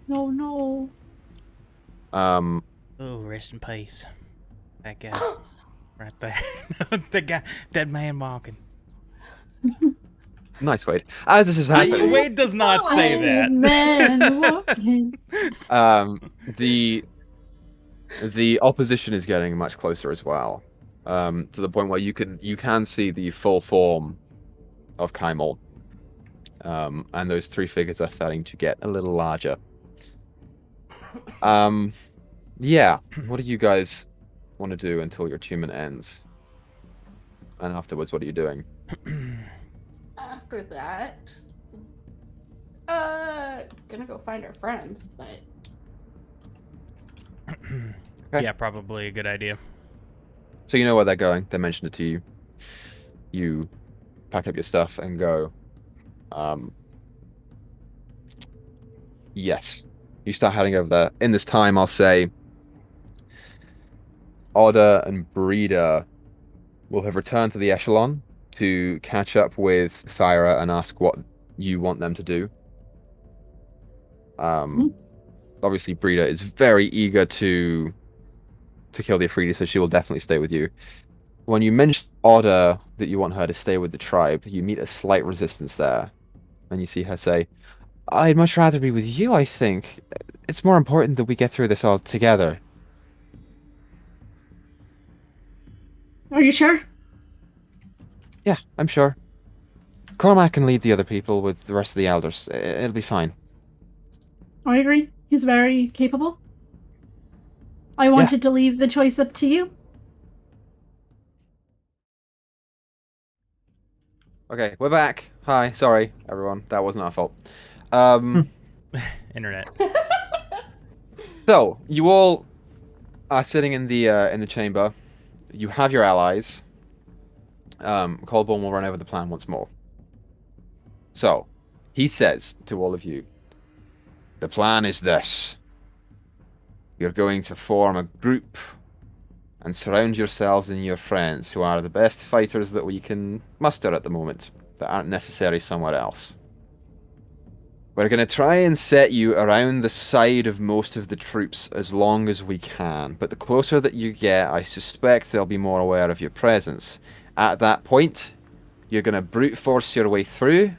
No. Um, Oh, rest in peace. That guy. Right there. The guy, dead man walking. nice, Wade. As this is happening, Wade does not say that. Man walking. the opposition is getting much closer as well, to the point where you can see the full form of Kaimol, and those three figures are starting to get a little larger. Yeah. What do you guys want to do until your attunement ends? And afterwards, what are you doing? After that, gonna go find our friends, but Okay. Yeah, probably a good idea. So you know where they're going. They mentioned it to you. You pack up your stuff and go. Yes. You start heading over there. In this time, I'll say Oda and Breeder will have returned to the Echelon to catch up with Thyra and ask what you want them to do. Obviously, Breeder is very eager to kill the Afridi, so she will definitely stay with you. When you mention Oda that you want her to stay with the tribe, you meet a slight resistance there. And you see her say, I'd much rather be with you, I think. It's more important that we get through this all together. Are you sure? Yeah, I'm sure. Cormac can lead the other people with the rest of the elders. It'll be fine. I agree. He's very capable. I wanted to leave the choice up to you. Okay, we're back. Hi, sorry everyone, that wasn't our fault. Um, Internet. so you all are sitting in the chamber. You have your allies. Colborne will run over the plan once more. So, he says to all of you, the plan is this. You're going to form a group and surround yourselves and your friends who are the best fighters that we can muster at the moment, that aren't necessary somewhere else. We're going to try and set you around the side of most of the troops as long as we can, but the closer that you get, I suspect they'll be more aware of your presence. At that point, you're going to brute force your way through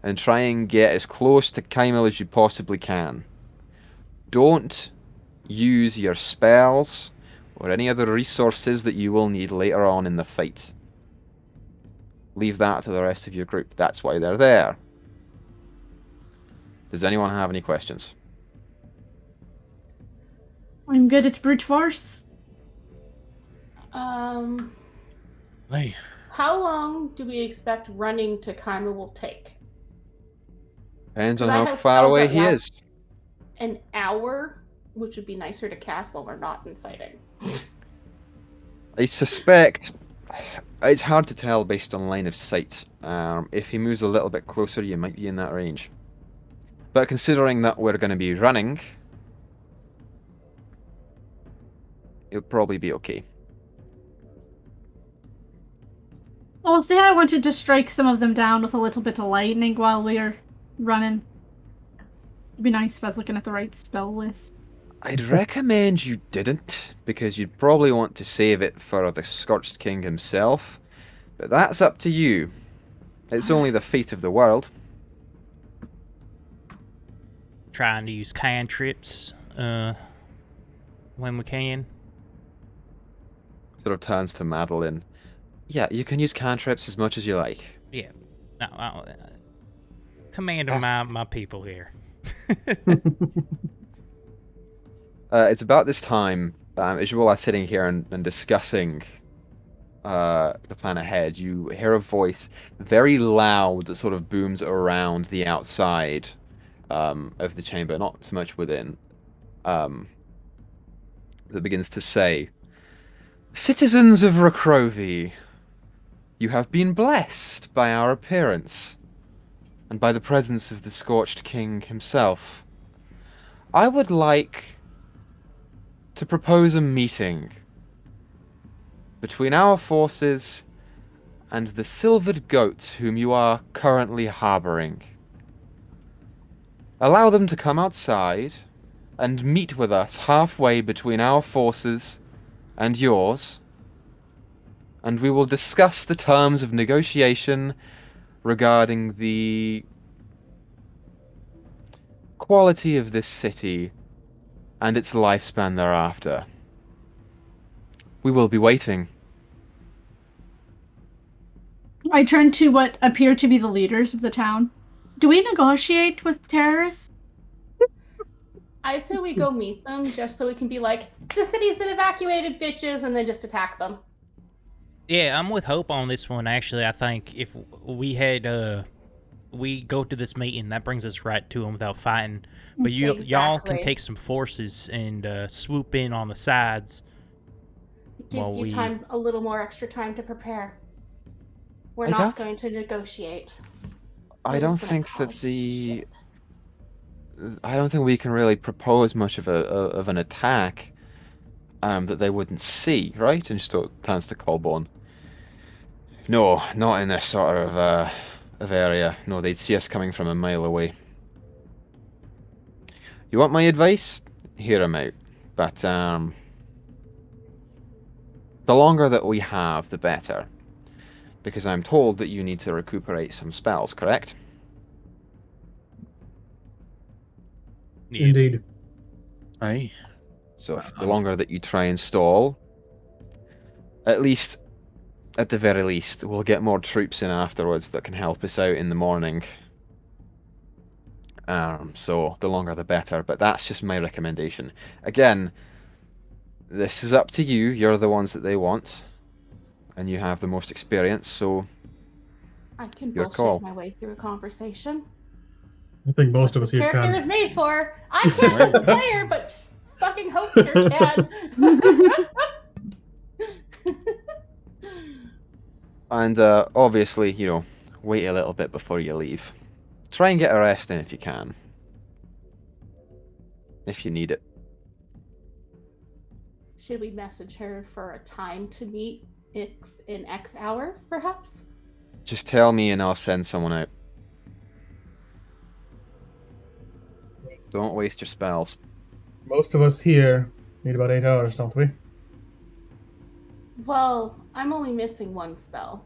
and try and get as close to Kymel as you possibly can. Don't use your spells or any other resources that you will need later on in the fight. Leave that to the rest of your group. That's why they're there. Does anyone have any questions? I'm good at brute force. Hey, How long do we expect running to Kaimu will take? Depends on 'Cause I how have far spells away that he is. last an hour, which would be nicer to cast while we're not in fighting. I suspect it's hard to tell based on line of sight. If he moves a little bit closer, you might be in that range. But considering that we're going to be running, it'll probably be okay. Well, say I wanted to strike some of them down with a little bit of lightning while we're running. It'd be nice if I was looking at the right spell list. I'd recommend you didn't, because you'd probably want to save it for the Scorched King himself. But that's up to you. It's only the fate of the world. Trying to use cantrips when we can. Sort of turns to Madeline. Yeah, you can use cantrips as much as you like. Yeah. No, commanding my people here. It's about this time, as you all are sitting here and discussing the plan ahead, you hear a voice very loud that sort of booms around the outside of the chamber, not so much within, that begins to say, "Citizens of Rakrovi, you have been blessed by our appearance, and by the presence of the Scorched King himself. I would like to propose a meeting between our forces and the silvered goats whom you are currently harboring. Allow them to come outside and meet with us halfway between our forces and yours, and we will discuss the terms of negotiation regarding the quality of this city and its lifespan thereafter. We will be waiting." I turn to what appear to be the leaders of the town. Do we negotiate with terrorists? I say we go meet them just so we can be like, the city's been evacuated, bitches, and then just attack them. Yeah, I'm with Hope on this one. Actually, I think if we had we go to this meeting, that brings us right to them without fighting. But y'all can Exactly. take some forces and swoop in on the sides. It gives Well, you time, a little more extra time to prepare. We're I not don't- going to negotiate. I We're don't just gonna think that cause the shit. I don't think we can really propose much of an attack that they wouldn't see, right? And just turns to Colborne. No, not in this sort of area. No, they'd see us coming from a mile away. You want my advice? Hear 'em out. But the longer that we have, the better. Because I'm told that you need to recuperate some spells, correct? Yeah. Indeed. aye. So if the longer that you try and stall, at the very least, we'll get more troops in afterwards that can help us out in the morning. So the longer the better, but that's just my recommendation. Again, this is up to you. You're the ones that they want, and you have the most experience, so I can Your bullshit call. my way through a conversation. I think That's most what of us the here character can. is made for. I can't as a player, but fucking hope sure can. And obviously, wait a little bit before you leave. Try and get a rest in if you can. If you need it. Should we message her for a time to meet in X hours, perhaps? Just tell me and I'll send someone out. Don't waste your spells. Most of us here need about 8 hours, don't we? Well, I'm only missing one spell.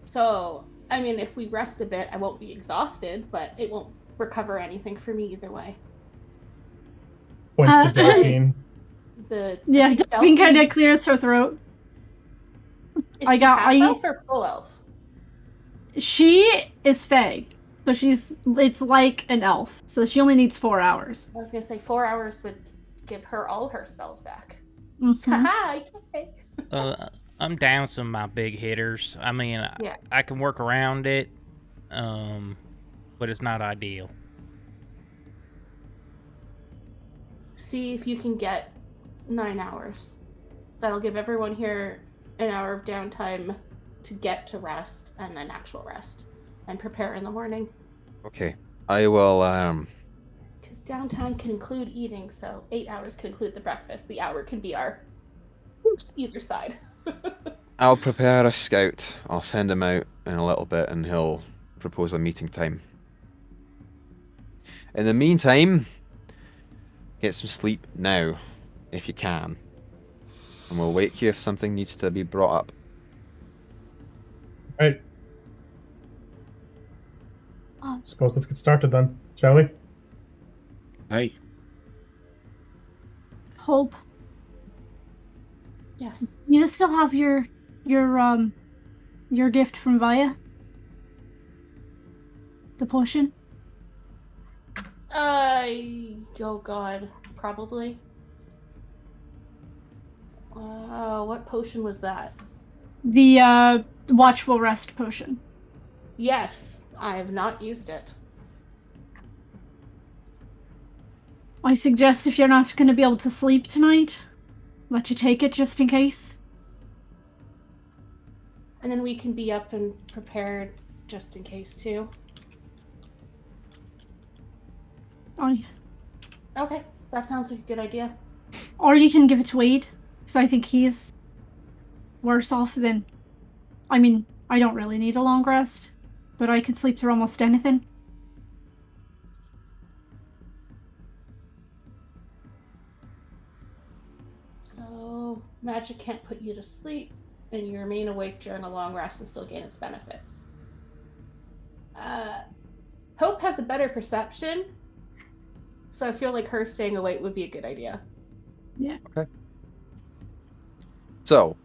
So, I mean, if we rest a bit, I won't be exhausted, but it won't recover anything for me either way. Points to Uh, Delphine. Yeah, I think Delphine kind of Delphine's- clears her throat. Is I she got- half I- elf or full elf? She is Fae, so it's like an elf, so she only needs 4 hours. I was gonna say 4 hours would give her all her spells back. Mhm. Haha, okay. I'm down some of my big hitters. I mean, Yeah. I can work around it, but it's not ideal. See if you can get 9 hours. That'll give everyone here an hour of downtime to get to rest and then actual rest and prepare in the morning. Okay. I will, Because downtime can include eating, so 8 hours can include the breakfast. The hour can be our either side. I'll prepare a scout. I'll send him out in a little bit and he'll propose a meeting time. In the meantime, get some sleep now, if you can. And we'll wake you if something needs to be brought up. Right. Suppose let's get started then, shall we? Hey, Hope, Yes. you still have your gift from Vaya? The potion? Oh god, probably. What potion was that? The watchful rest potion. Yes, I have not used it. I suggest if you're not going to be able to sleep tonight, let you take it just in case. And then we can be up and prepared just in case too. Okay, that sounds like a good idea. Or you can give it to Wade, because I think he's worse off than... I mean, I don't really need a long rest, but I could sleep through almost anything. So, magic can't put you to sleep, and you remain awake during a long rest and still gain its benefits. Hope has a better perception, so I feel like her staying awake would be a good idea. Yeah. Okay. So,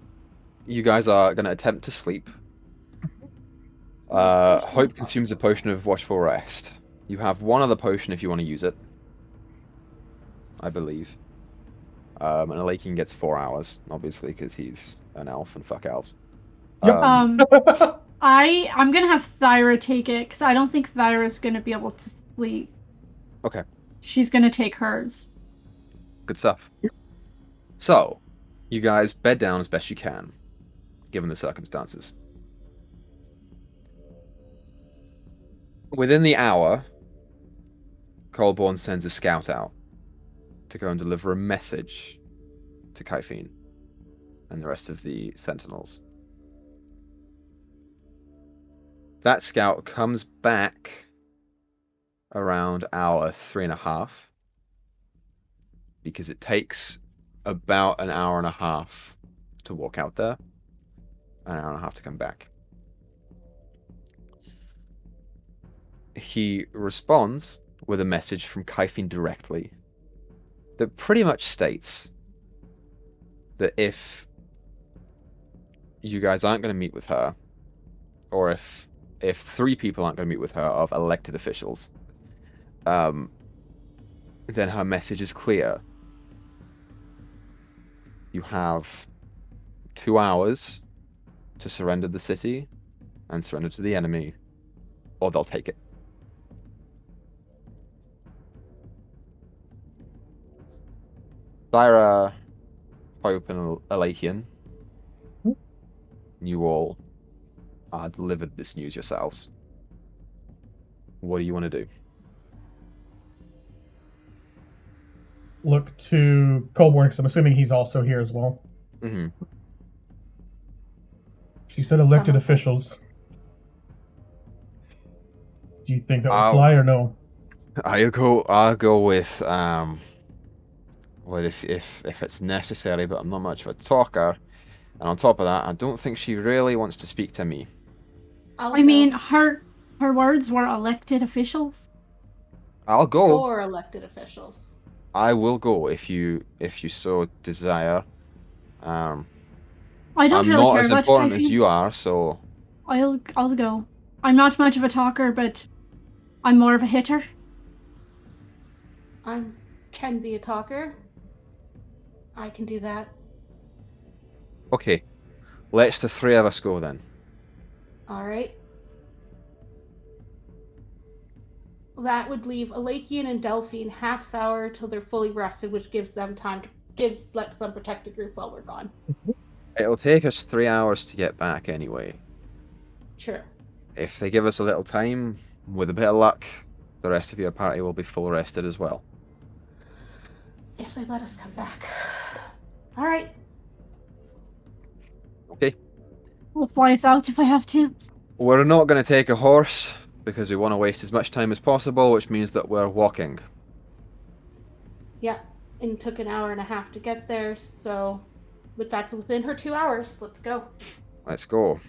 you guys are going to attempt to sleep. Hope consumes a potion of watchful rest. You have one other potion if you want to use it. I believe. And Alakin gets 4 hours, obviously, because he's an elf and fuck elves. Yep. I'm gonna have Thyra take it, because I don't think Thyra's gonna be able to sleep. Okay. She's gonna take hers. Good stuff. So, you guys bed down as best you can, given the circumstances. Within the hour, Colborne sends a scout out to go and deliver a message to Kaifine and the rest of the Sentinels. That scout comes back around hour 3.5 because it takes about an hour and a half to walk out there, an hour and a half to come back. He responds with a message from Kaifine directly that pretty much states that if you guys aren't going to meet with her, or if 3 people aren't going to meet with her of elected officials, then her message is clear. You have 2 hours to surrender the city, and surrender to the enemy, or they'll take it. Thyra, Pope, and Elachian, you all delivered this news yourselves. What do you want to do? Look to Colborne, because I'm assuming he's also here as well. Mm-hmm. She said elected officials. Do you think that will I'll- fly or no? I'll go with well, if it's necessary, but I'm not much of a talker. And on top of that, I don't think she really wants to speak to me. I mean, her words were elected officials. I'll go. Or elected officials. I will go if you so desire. I don't I'm really not care as much. important as you are, so I'll go. I'm not much of a talker, but I'm more of a hitter. I can be a talker. I can do that. okay. Let's the three of us go then. Alright. That would leave Elachian and Delphine half hour till they're fully rested, which gives them time to lets them protect the group while we're gone. It'll take us 3 hours to get back anyway. Sure. If they give us a little time, with a bit of luck, the rest of your party will be full rested as well. If they let us come back. Alright. Okay. We'll fly us out if I have to. We're not going to take a horse, because we want to waste as much time as possible, which means that we're walking. Yeah. And it took an hour and a half to get there, so... But that's within her 2 hours. Let's go. Let's go.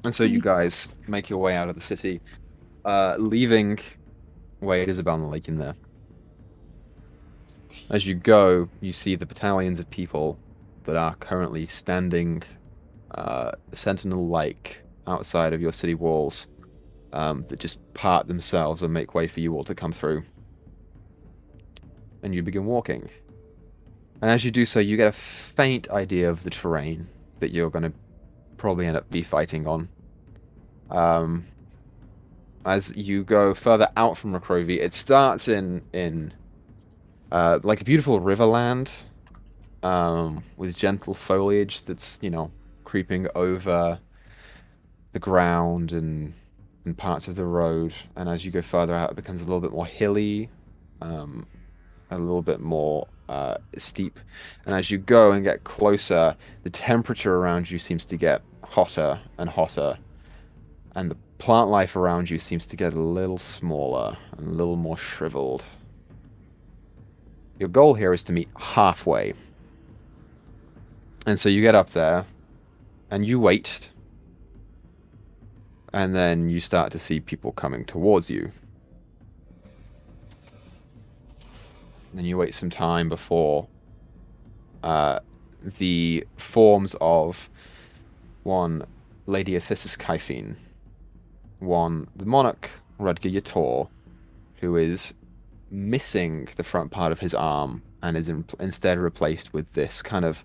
And so you guys make your way out of the city, leaving Wade, Isabel, and Lake in there. As you go, you see the battalions of people that are currently standing sentinel-like outside of your city walls that just part themselves and make way for you all to come through. And you begin walking. And as you do so, you get a faint idea of the terrain that you're going to probably end up be fighting on. As you go further out from Rakrovi, it starts in like a beautiful riverland with gentle foliage that's, creeping over the ground and parts of the road. And as you go further out, it becomes a little bit more hilly, a little bit more steep. And as you go and get closer, the temperature around you seems to get hotter and hotter. And the plant life around you seems to get a little smaller and a little more shriveled. Your goal here is to meet halfway. And so you get up there, and you wait. And then you start to see people coming towards you. And you wait some time before the forms of one Lady Athisis Kaifin, one the monarch Rudger Yator, who is missing the front part of his arm and is instead replaced with this kind of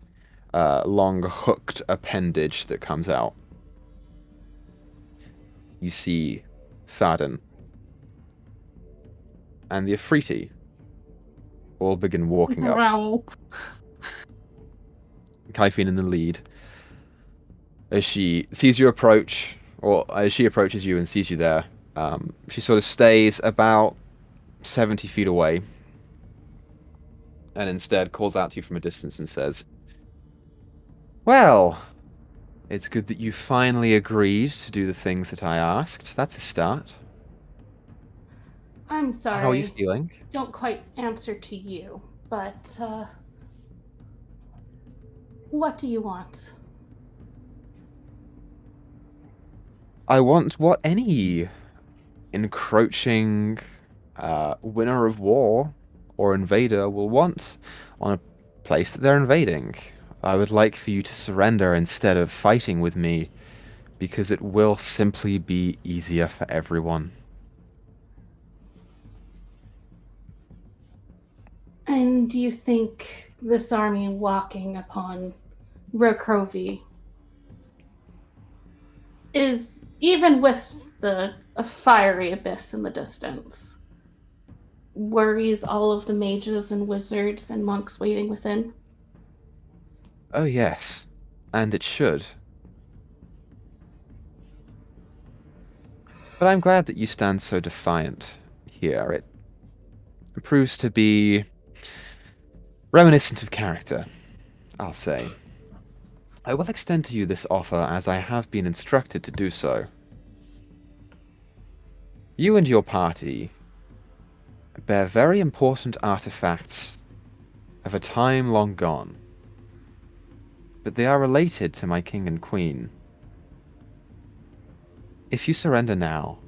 long hooked appendage that comes out. You see Thardan and the Afriti all begin walking up. Growl. Kaifin in the lead. As she sees you approach, or as she approaches you and sees you there, she sort of stays about 70 feet away and instead calls out to you from a distance and says, "Well, it's good that you finally agreed to do the things that I asked. That's a start." I'm sorry. How are you feeling? Don't quite answer to you, but what do you want? I want what any encroaching winner of war or invader will want on a place that they're invading. I would like for you to surrender instead of fighting with me, because it will simply be easier for everyone. And do you think this army walking upon Rakrovi Is even with a fiery abyss in the distance, worries all of the mages and wizards and monks waiting within? Oh, yes. And it should. But I'm glad that you stand so defiant here. It proves to be reminiscent of character, I'll say. I will extend to you this offer as I have been instructed to do so. You and your party bear very important artifacts of a time long gone, but they are related to my king and queen. If you surrender now,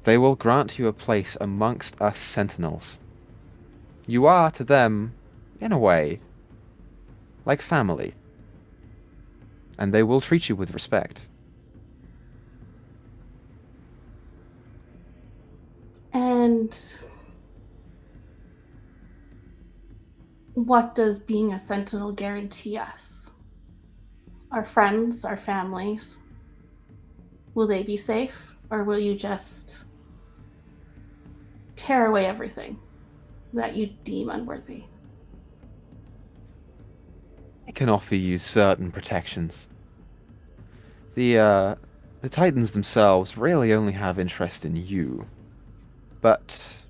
they will grant you a place amongst us sentinels. You are to them, in a way, like family, and they will treat you with respect. And what does being a sentinel guarantee us? Our friends, our families? Will they be safe, or will you just tear away everything that you deem unworthy? I can offer you certain protections. The Titans themselves really only have interest in you, but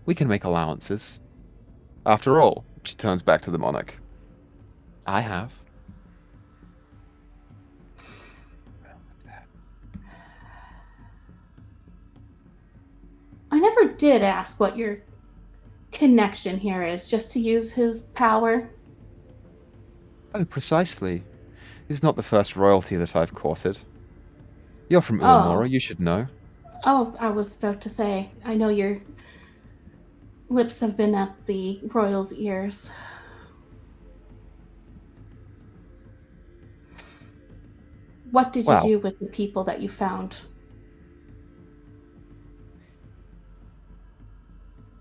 we can make allowances. After all, she turns back to the monarch. I have. I never did ask what your connection here is, just to use his power. Oh, precisely. He's not the first royalty that I've courted. You're from Oh. Ilmora, you should know. Oh, I was about to say, I know your lips have been at the royal's ears. What did you Well, do with the people that you found?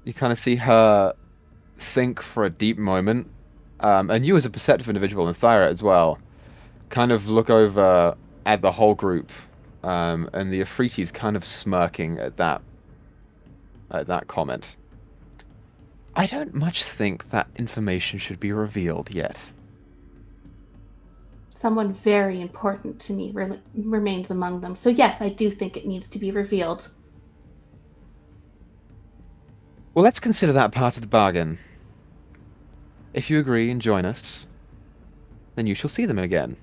you kind of see her think for a deep moment, and you as a perceptive individual, and Thyra as well, kind of look over at the whole group, and the Afriti's kind of smirking at that comment. I don't much think that information should be revealed yet. Someone very important to me remains among them. So yes, I do think it needs to be revealed. Well, let's consider that part of the bargain. If you agree and join us, then you shall see them again.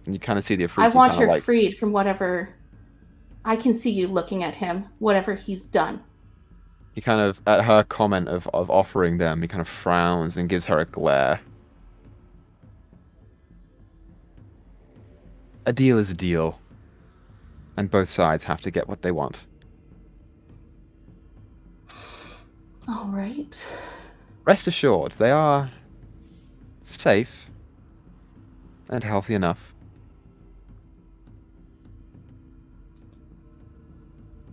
And you kind of see the I Afriti want kind her of like... freed from whatever... I can see you looking at him, whatever he's done. He kind of, at her comment of offering them, he kind of frowns and gives her a glare. A deal is a deal. And both sides have to get what they want. All right. Rest assured, they are safe and healthy enough.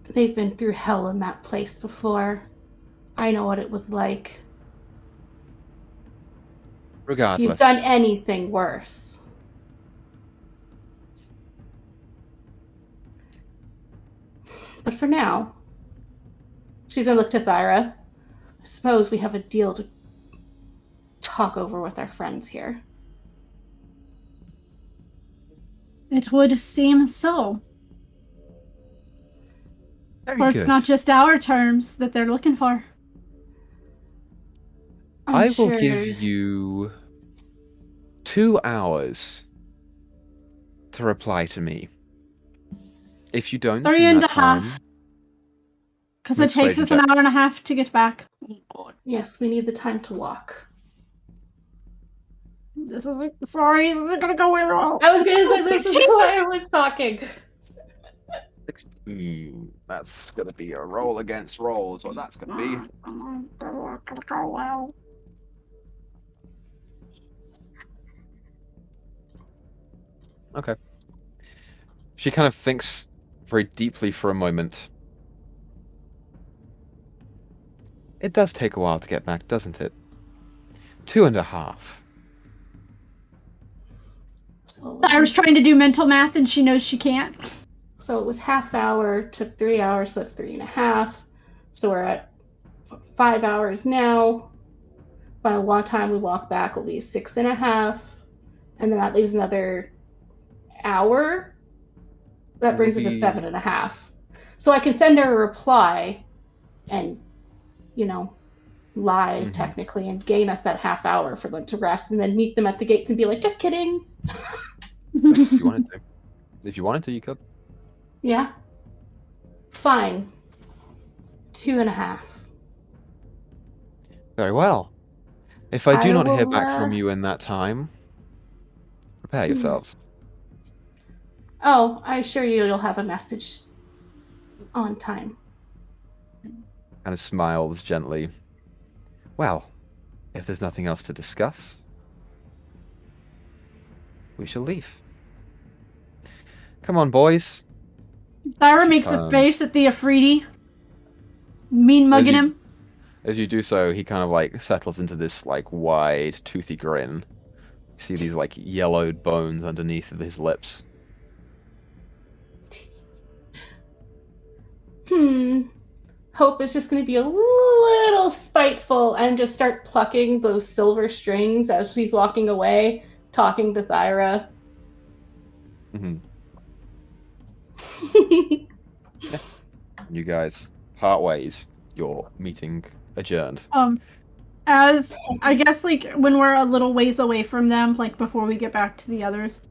They've been through hell in that place before. I know what it was like. If you've Regardless. done anything worse. But for now, she's gonna look to Thyra. I suppose we have a deal to talk over with our friends here. It would seem so. Very Or good. it's not just our terms that they're looking for. I will give you 2 hours to reply to me. If you don't, 3 in and that a half. time... Because it takes us an hour and a half to get back. Oh, God. Yes, we need the time to walk. This isn't gonna go well. I was gonna say this is why I was talking. 16. That's gonna be a roll against roll, is what that's gonna be. Okay. She kind of thinks very deeply for a moment. It does take a while to get back, doesn't it? 2.5. So Iris trying to do mental math and she knows she can't. So it was half hour, took 3 hours, so it's 3.5. So we're at 5 hours now. By what time we walk back will be 6.5. And then that leaves another hour. That brings us to 7.5. So I can send her a reply and, lie technically and gain us that half hour for them to rest and then meet them at the gates and be like, just kidding. If you wanted to, you could. Yeah. Fine. 2.5. Very well. If I do not hear will, back from you in that time, prepare yourselves. Oh, I assure you you'll have a message on time. Kind of smiles gently. Well, if there's nothing else to discuss, we shall leave. Come on, boys. Thyra She makes a turns. face at the Afridi. Mean mugging you- him. As you do so, he kind of like settles into this like wide, toothy grin. You see these like yellowed bones underneath of his lips. Hope is just going to be a little spiteful and just start plucking those silver strings as she's walking away, talking to Thyra. Mm-hmm. You guys part ways. Your meeting adjourned. As I guess like when we're a little ways away from them, like before we get back to the others.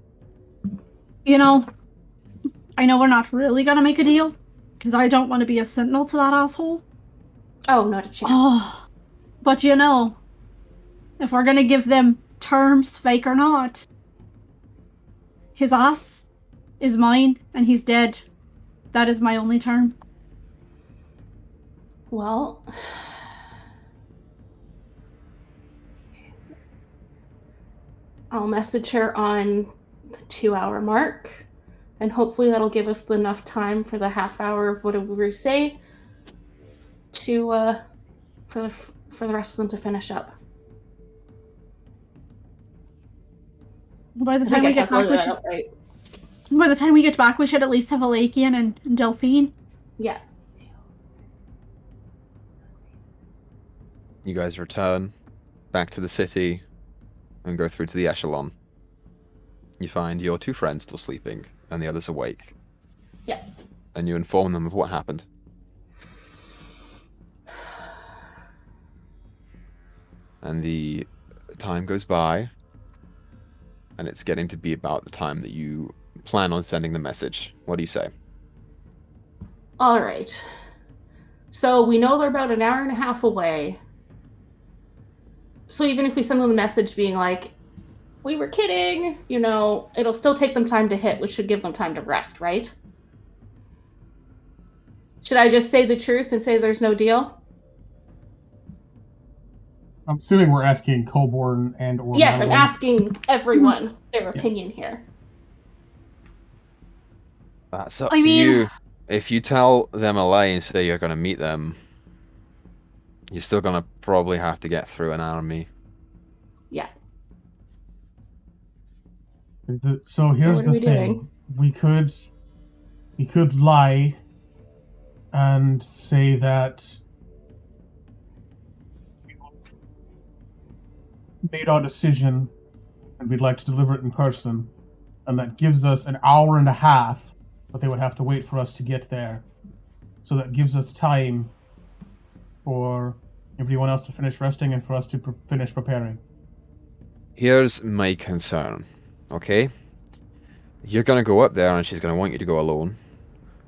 I know we're not really gonna make a deal, because I don't want to be a sentinel to that asshole. Oh, not a chance. Oh, but if we're gonna give them terms, fake or not, his ass is mine and he's dead. That is my only term. Well, I'll message her on the 2-hour mark, and hopefully that'll give us enough time for the half hour of whatever we say to for the rest of them to finish up. By the time we get back, we should at least have Alakian and Delphine. Yeah. You guys return back to the city and go through to the echelon. You find your two friends still sleeping and the others awake. Yeah. And you inform them of what happened. And the time goes by, and it's getting to be about the time that you plan on sending the message. What do you say? All right. So we know they're about an hour and a half away. So even if we send them a message being like, we were kidding, it'll still take them time to hit, which should give them time to rest, right? Should I just say the truth and say there's no deal? I'm assuming we're asking Colborn and or Yes, I'm Madeline. asking everyone their opinion here. That's up I to mean- you. If you tell them a lie and say you're going to meet them, you're still going to probably have to get through an army. Yeah. So here's what are the we thing. doing? We could lie and say that we made our decision and we'd like to deliver it in person, and that gives us an hour and a half, but they would have to wait for us to get there. So that gives us time for everyone else to finish resting and for us to finish preparing. Here's my concern, okay? You're going to go up there and she's going to want you to go alone.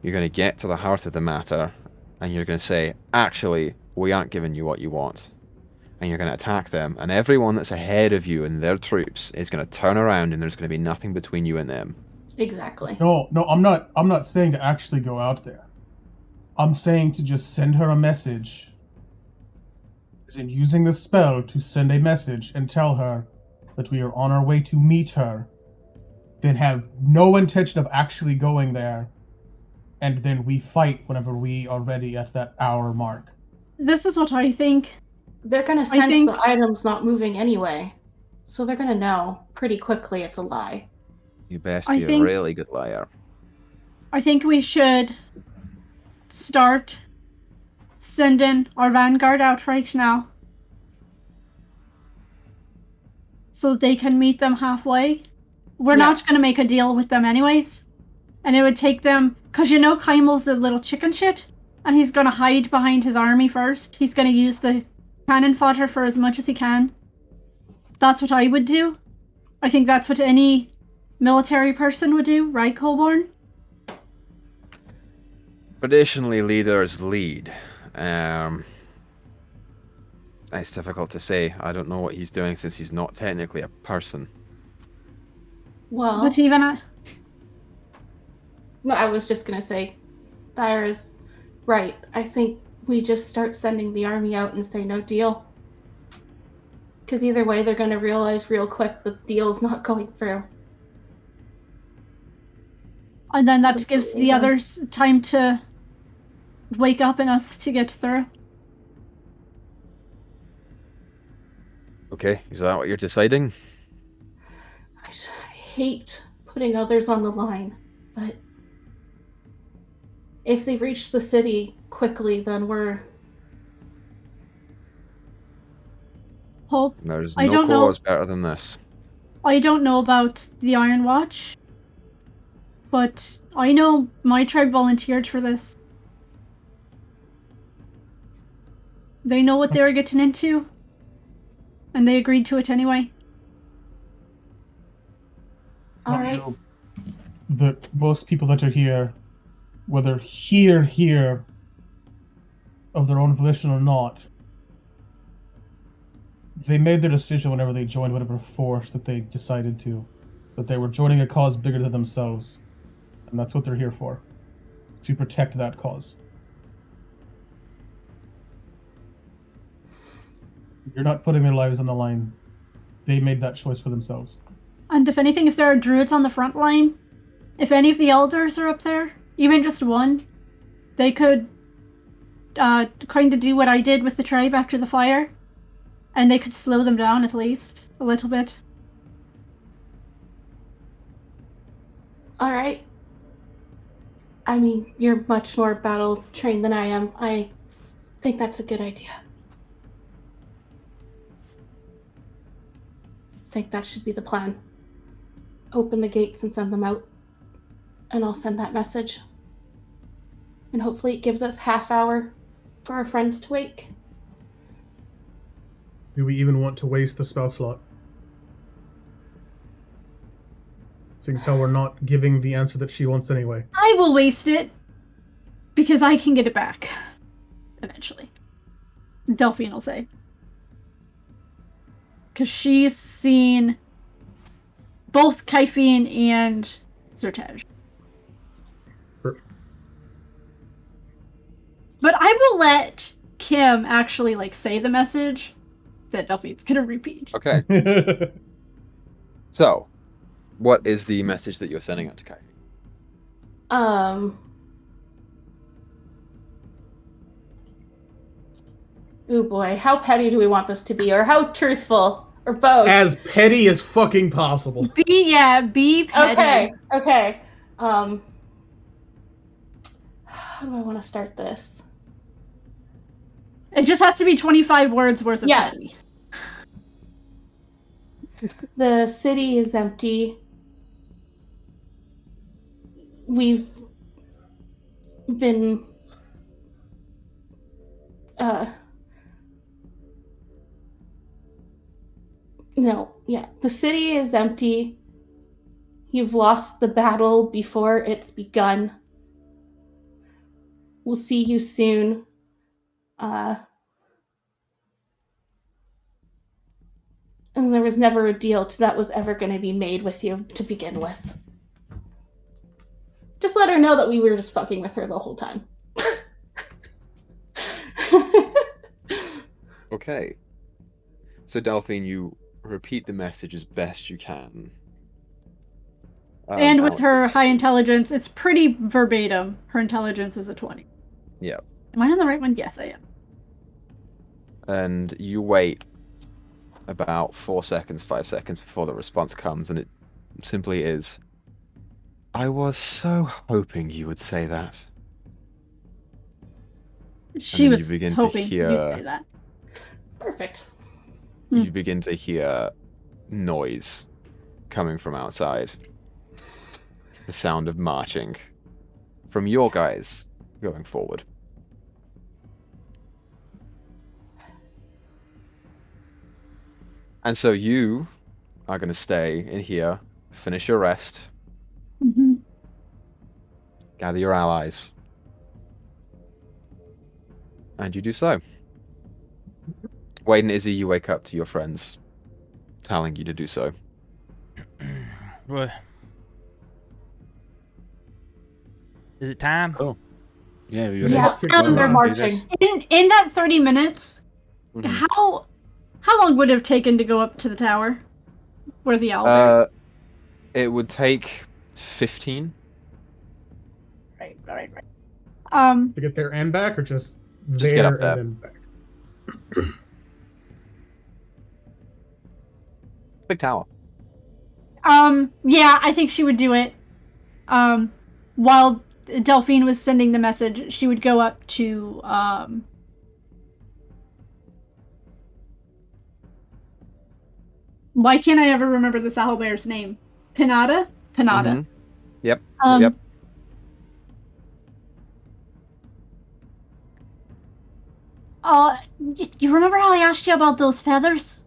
You're going to get to the heart of the matter and you're going to say, actually, we aren't giving you what you want. And you're going to attack them, and everyone that's ahead of you and their troops is going to turn around and there's going to be nothing between you and them. Exactly. No, I'm not saying to actually go out there. I'm saying to just send her a message. As in using the spell to send a message and tell her that we are on our way to meet her. Then have no intention of actually going there. And then we fight whenever we are ready at that hour mark. This is what I think. They're going to I sense think- the item's not moving anyway. So they're going to know pretty quickly it's a lie. You best I be a think- really good liar. I think we should start sending our vanguard out right now. So they can meet them halfway. We're Yeah. not going to make a deal with them anyways. And it would take them... Because you know Kaimel's a little chicken shit? And he's going to hide behind his army first. He's going to use the cannon fodder for as much as he can. That's what I would do. I think that's what any military person would do, right, Colborne? Traditionally, leaders lead. It's difficult to say. I don't know what he's doing since he's not technically a person. Well, But even... no, I was just gonna say, Thyra is right. I think we just start sending the army out and say no deal. Because either way, they're gonna realize real quick the deal's not going through. And then that gives the others time to wake up and us to get through. Okay, is that what you're deciding? I hate putting others on the line, but if they reach the city quickly, then we're... Hope. There's I no don't know. cause better than this. I don't know about the Iron Watch, but I know my tribe volunteered for this. They know what they were getting into, and they agreed to it anyway. All right. The most people that are here, whether here, of their own volition or not, they made their decision whenever they joined whatever force that they decided to, that they were joining a cause bigger than themselves, and that's what they're here for, to protect that cause. You're not putting their lives on the line. They made that choice for themselves. And if anything, if there are druids on the front line, if any of the elders are up there, even just one, they could kind of do what I did with the tribe after the fire, and they could slow them down at least a little bit. All right. I mean, you're much more battle trained than I am. I think that's a good idea. I think that should be the plan. Open the gates and send them out. And I'll send that message. And hopefully it gives us half hour for our friends to wake. Do we even want to waste the spell slot? Seeing as how we're not giving the answer that she wants anyway. I will waste it, because I can get it back. Eventually. Delphine will say. Because she's seen both Kyphine and Zertaj. But I will let Kim actually, say the message that Delphine's gonna repeat. Okay, so what is the message that you're sending out to Kai? Oh boy, how petty do we want this to be? Or how truthful? Or both? As petty as fucking possible. Be petty. Okay. How do I want to start this? It just has to be 25 words worth of Yeah. petty. The city is empty. We've been the city is empty. You've lost the battle before it's begun. We'll see you soon. And there was never a deal that was ever going to be made with you to begin with. Just let her know that we were just fucking with her the whole time. Okay. So Delphine, you repeat the message as best you can. And with her high intelligence, it's pretty verbatim. Her intelligence is a 20. Yeah. Am I on the right one? Yes, I am. And you wait about 4 seconds, 5 seconds before the response comes, and it simply is, I was so hoping you would say that. She then you was begin to hoping you'd hear- say that. Perfect. You begin to hear noise coming from outside. The sound of marching from your guys going forward. And so you are going to stay in here, finish your rest, Mm-hmm. gather your allies. And you do so. Wade and Izzy, you wake up to your friends telling you to do so. What? Is it time? Oh. Yeah, we Yeah, take they're some rest. marching. In that 30 minutes, Mhm. how long would it have taken to go up to the tower where the owlbears? It would take 15. Right. To get there and back, or just there get up and there. then back? Big tower. Yeah, I think she would do it. While Delphine was sending the message, she would go up to why can't I ever remember this owlbear's name? Pinata? Pinata. Mhm. Yep. Um, you remember how I asked you about those feathers?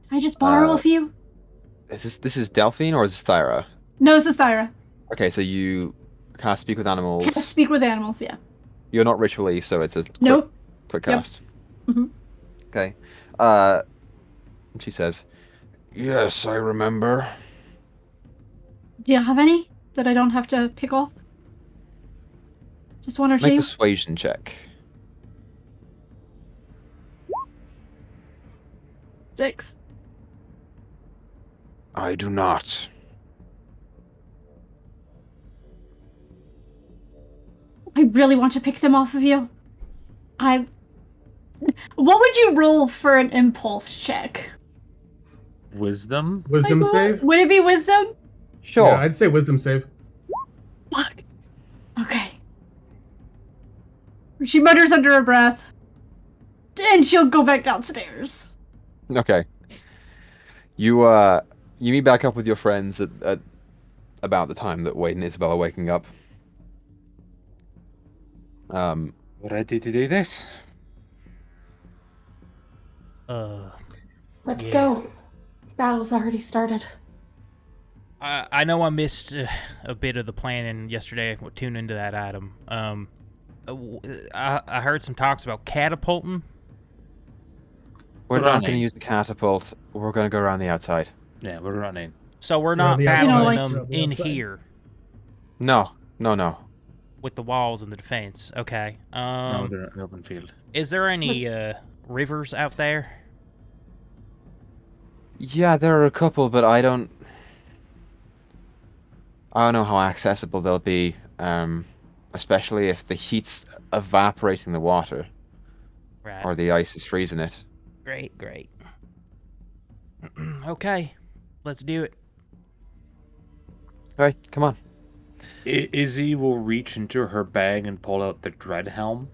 Can I just borrow a few? This is Delphine or is this Thyra? No, this is Thyra. Okay, so you can't speak with animals. Can't speak with animals, yeah. You're not ritually, so it's a Nope. quick Yep. cast. Mhm. Okay. She says, "Yes, I remember." Do you have any that I don't have to pick off? Just one or Make a two? persuasion check. 6. I do not. I really want to pick them off of you. What would you roll for an impulse check? Wisdom? Wisdom save? Would it be wisdom? Sure. Yeah, I'd say wisdom save. Fuck. Okay. She mutters under her breath. And she'll go back downstairs. Okay. You meet back up with your friends at about the time that Wade and Isabel are waking up. Ready to do this? Let's Yeah. go. Battle's already started. I know I missed a bit of the planning yesterday. We'll tune into that item. I heard some talks about catapulting. We're not going to Running. use the catapult. We're going to go around the outside. Yeah, we're running. So we're on not the battling outside. them You're on the in outside. here No. with the walls and the defense. Okay. No, they're in the open field. Is there any rivers out there? Yeah, there are a couple, but I don't know how accessible they'll be, especially if the heat's evaporating the water Right. or the ice is freezing it. Great. Okay. Let's do it. Okay, come on. Izzy will reach into her bag and pull out the dread helm.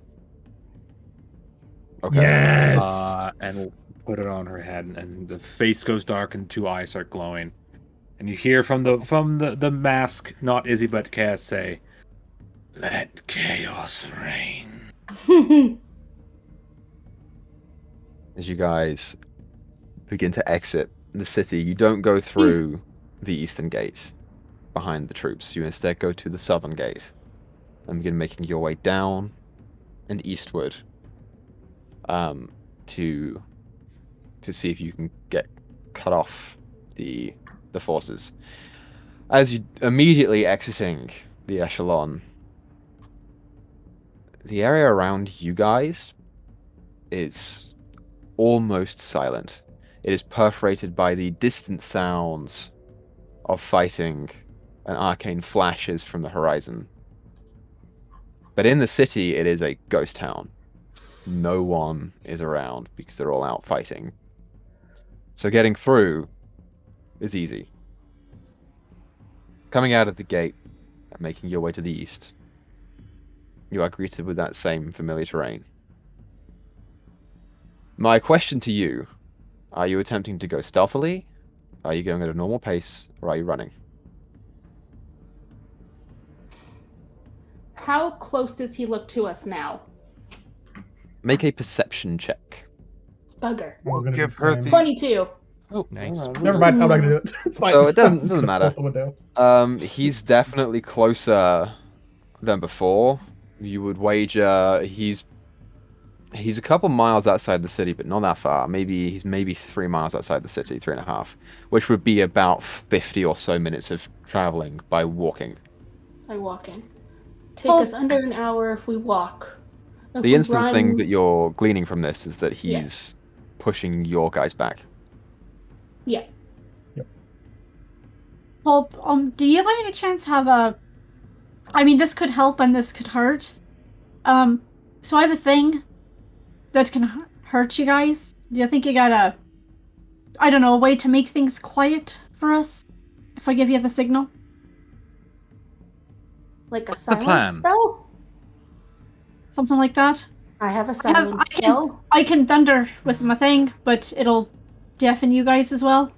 Okay. Yes! And put it on her head, and the face goes dark and 2 eyes start glowing. And you hear from the mask, not Izzy but Cass, say, "Let chaos reign." As you guys begin to exit the city, you don't go through the eastern gate behind the troops. You instead go to the southern gate and begin making your way down and eastward to see if you can get cut off the forces. As you immediately exiting the echelon, the area around you guys is almost silent. It is perforated by the distant sounds of fighting and arcane flashes from the horizon. But in the city, it is a ghost town. No one is around because they're all out fighting. So getting through is easy. Coming out of the gate and making your way to the east, you are greeted with that same familiar terrain. My question to you, are you attempting to go stealthily? Are you going at a normal pace, or are you running? How close does he look to us now? Make a perception check. Bugger. I was gonna Give do her the the- same. 22. Oh, Nice. Never mind. I'm not gonna do it. It's fine. So it doesn't- Just doesn't go matter. out the window. He's definitely closer than before. You would wager he's a couple miles outside the city, but not that far. He's maybe 3 miles outside the city, 3.5, which would be about 50 or so minutes of traveling by walking. By walking. Take us under an hour if we walk. If The we instant thing run- that you're gleaning from this is that he's Yes. pushing your guys back. Yeah. Well, do you by any chance have a... I mean, this could help and this could hurt. So I have a thing that can hurt you guys. Do you think you got I don't know, a way to make things quiet for us? If I give you the signal? Like a What's the silence plan? spell? Something like that? I have a silence spell. I can thunder with my thing, but it'll deafen you guys as well.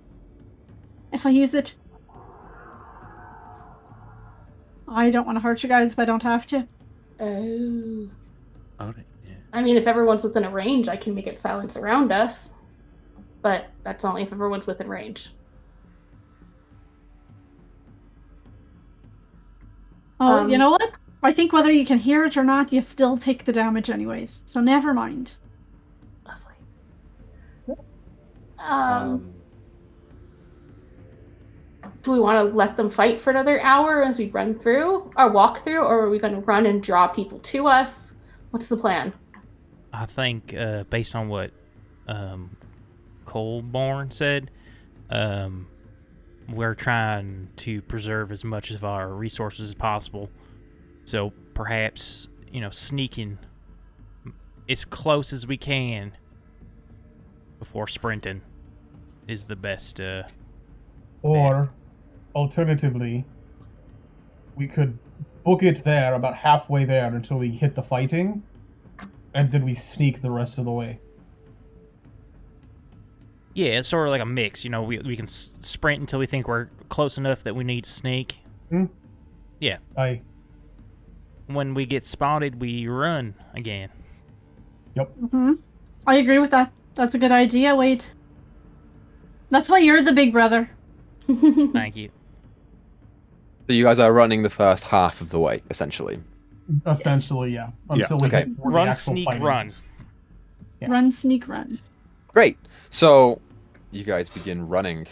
If I use it. I don't want to hurt you guys if I don't have to. Oh. Alright, yeah. I mean, if everyone's within a range, I can make it silence around us. But that's only if everyone's within range. Oh, you know what? I think whether you can hear it or not, you still take the damage anyways. So never mind. Lovely. Do we want to let them fight for another hour as we run through or walk through, or are we going to run and draw people to us? What's the plan? I think, based on what Colborn said, we're trying to preserve as much of our resources as possible. So perhaps, sneaking as close as we can before sprinting is the best. Or, alternatively, we could book it there, about halfway there, until we hit the fighting, and then we sneak the rest of the way. Yeah, it's sort of like a mix. We can sprint until we think we're close enough that we need to sneak. Yeah. When we get spotted, we run again. Yep. I agree with that. That's a good idea, Wade. That's why you're the big brother. Thank you. So you guys are running the first half of the way, essentially. Essentially, yeah. Until we Okay. hit where the Run, actual sneak, fighting run. is. Yeah. Run, sneak, run. Great. So you guys begin running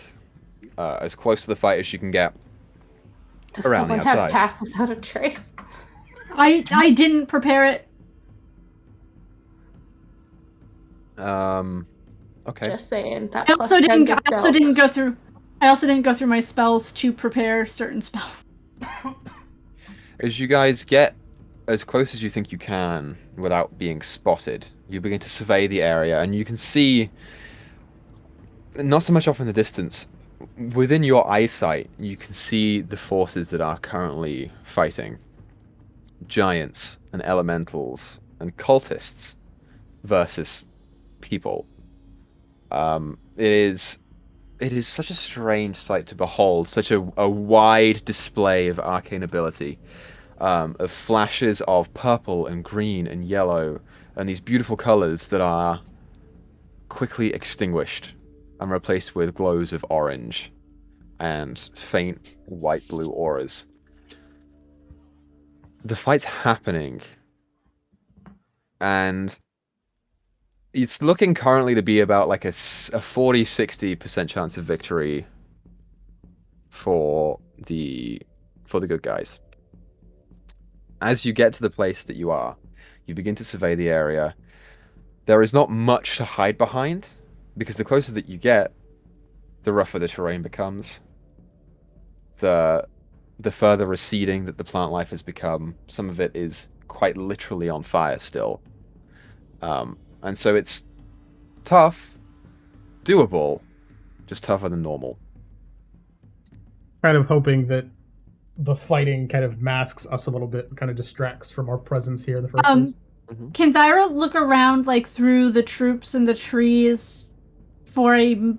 as close to the fight as you can get. Does Around the someone have outside. pass without a trace? I didn't prepare it. Okay. Just saying. That I plus also 10 didn't. to I also stealth. didn't go through. I also didn't go through my spells to prepare certain spells. As you guys get as close as you think you can without being spotted, you begin to survey the area, and you can see, not so much off in the distance, within your eyesight, you can see the forces that are currently fighting. Giants and elementals and cultists versus people. It is such a strange sight to behold, such a wide display of arcane ability, of flashes of purple and green and yellow, and these beautiful colors that are quickly extinguished and replaced with glows of orange and faint white-blue auras. The fight's happening, and it's looking currently to be about like a 40-60% chance of victory for the good guys. As you get to the place that you are, you begin to survey the area. There is not much to hide behind, because the closer that you get, the rougher the terrain becomes. The further receding that the plant life has become. Some of it is quite literally on fire still. And so it's tough, doable, just tougher than normal. Kind of hoping that the fighting kind of masks us a little bit, kind of distracts from our presence here in the first place. Can Thyra look around like through the troops and the trees for a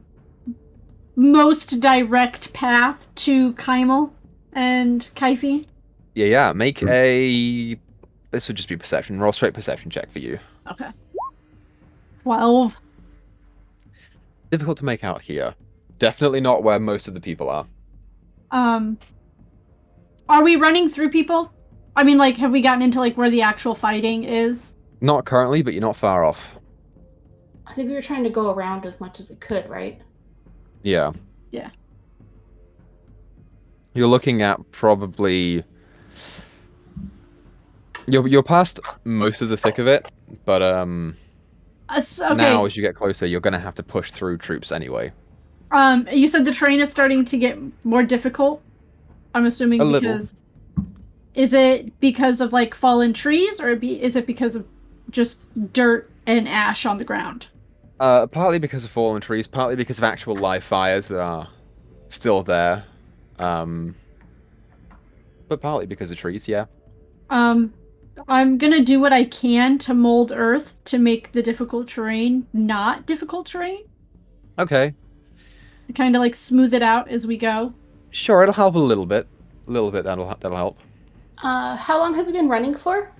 most direct path to Kymel and Kaifi? Yeah. Make a. This would just be perception. Roll straight perception check for you. Okay. 12. Difficult to make out here. Definitely not where most of the people are. Are we running through people? I mean, like, have we gotten into like where the actual fighting is? Not currently, but you're not far off. I think we were trying to go around as much as we could, right? Yeah. Yeah. You're looking at probably. You're past most of the thick of it, but Okay. now as you get closer, you're gonna have to push through troops anyway. You said the terrain is starting to get more difficult. I'm assuming A little. because. Is it because of like fallen trees, or is it because of just dirt and ash on the ground? Partly because of fallen trees, partly because of actual live fires that are still there. But partly because of trees, yeah. I'm gonna do what I can to mold earth to make the difficult terrain not difficult terrain. Okay. Kind of like smooth it out as we go. Sure, it'll help a little bit. A little bit, that'll help. How long have you been running for?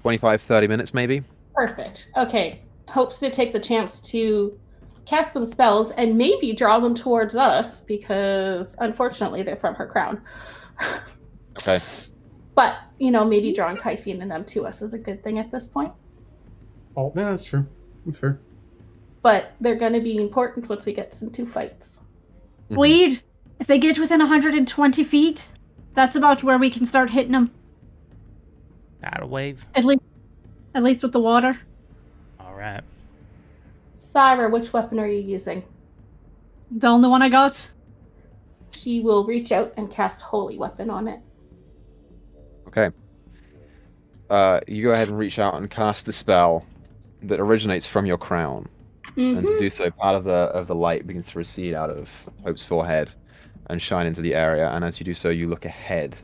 25, 30 minutes, maybe? Perfect. Okay. Hopes to take the chance to cast some spells and maybe draw them towards us because unfortunately they're from her crown. Okay. But, maybe drawing Kaifi and them to us is a good thing at this point. Oh, yeah, that's true. That's fair. But they're going to be important once we get into fights. Bleed. If they get within 120 feet, that's about where we can start hitting them. Battle wave. At least with the water. All right. Thyra, which weapon are you using? The only one I got. She will reach out and cast Holy Weapon on it. Okay. You go ahead and reach out and cast the spell that originates from your crown. Mm-hmm. And to do so, part of the light begins to recede out of Hope's forehead and shine into the area. And as you do so, you look ahead,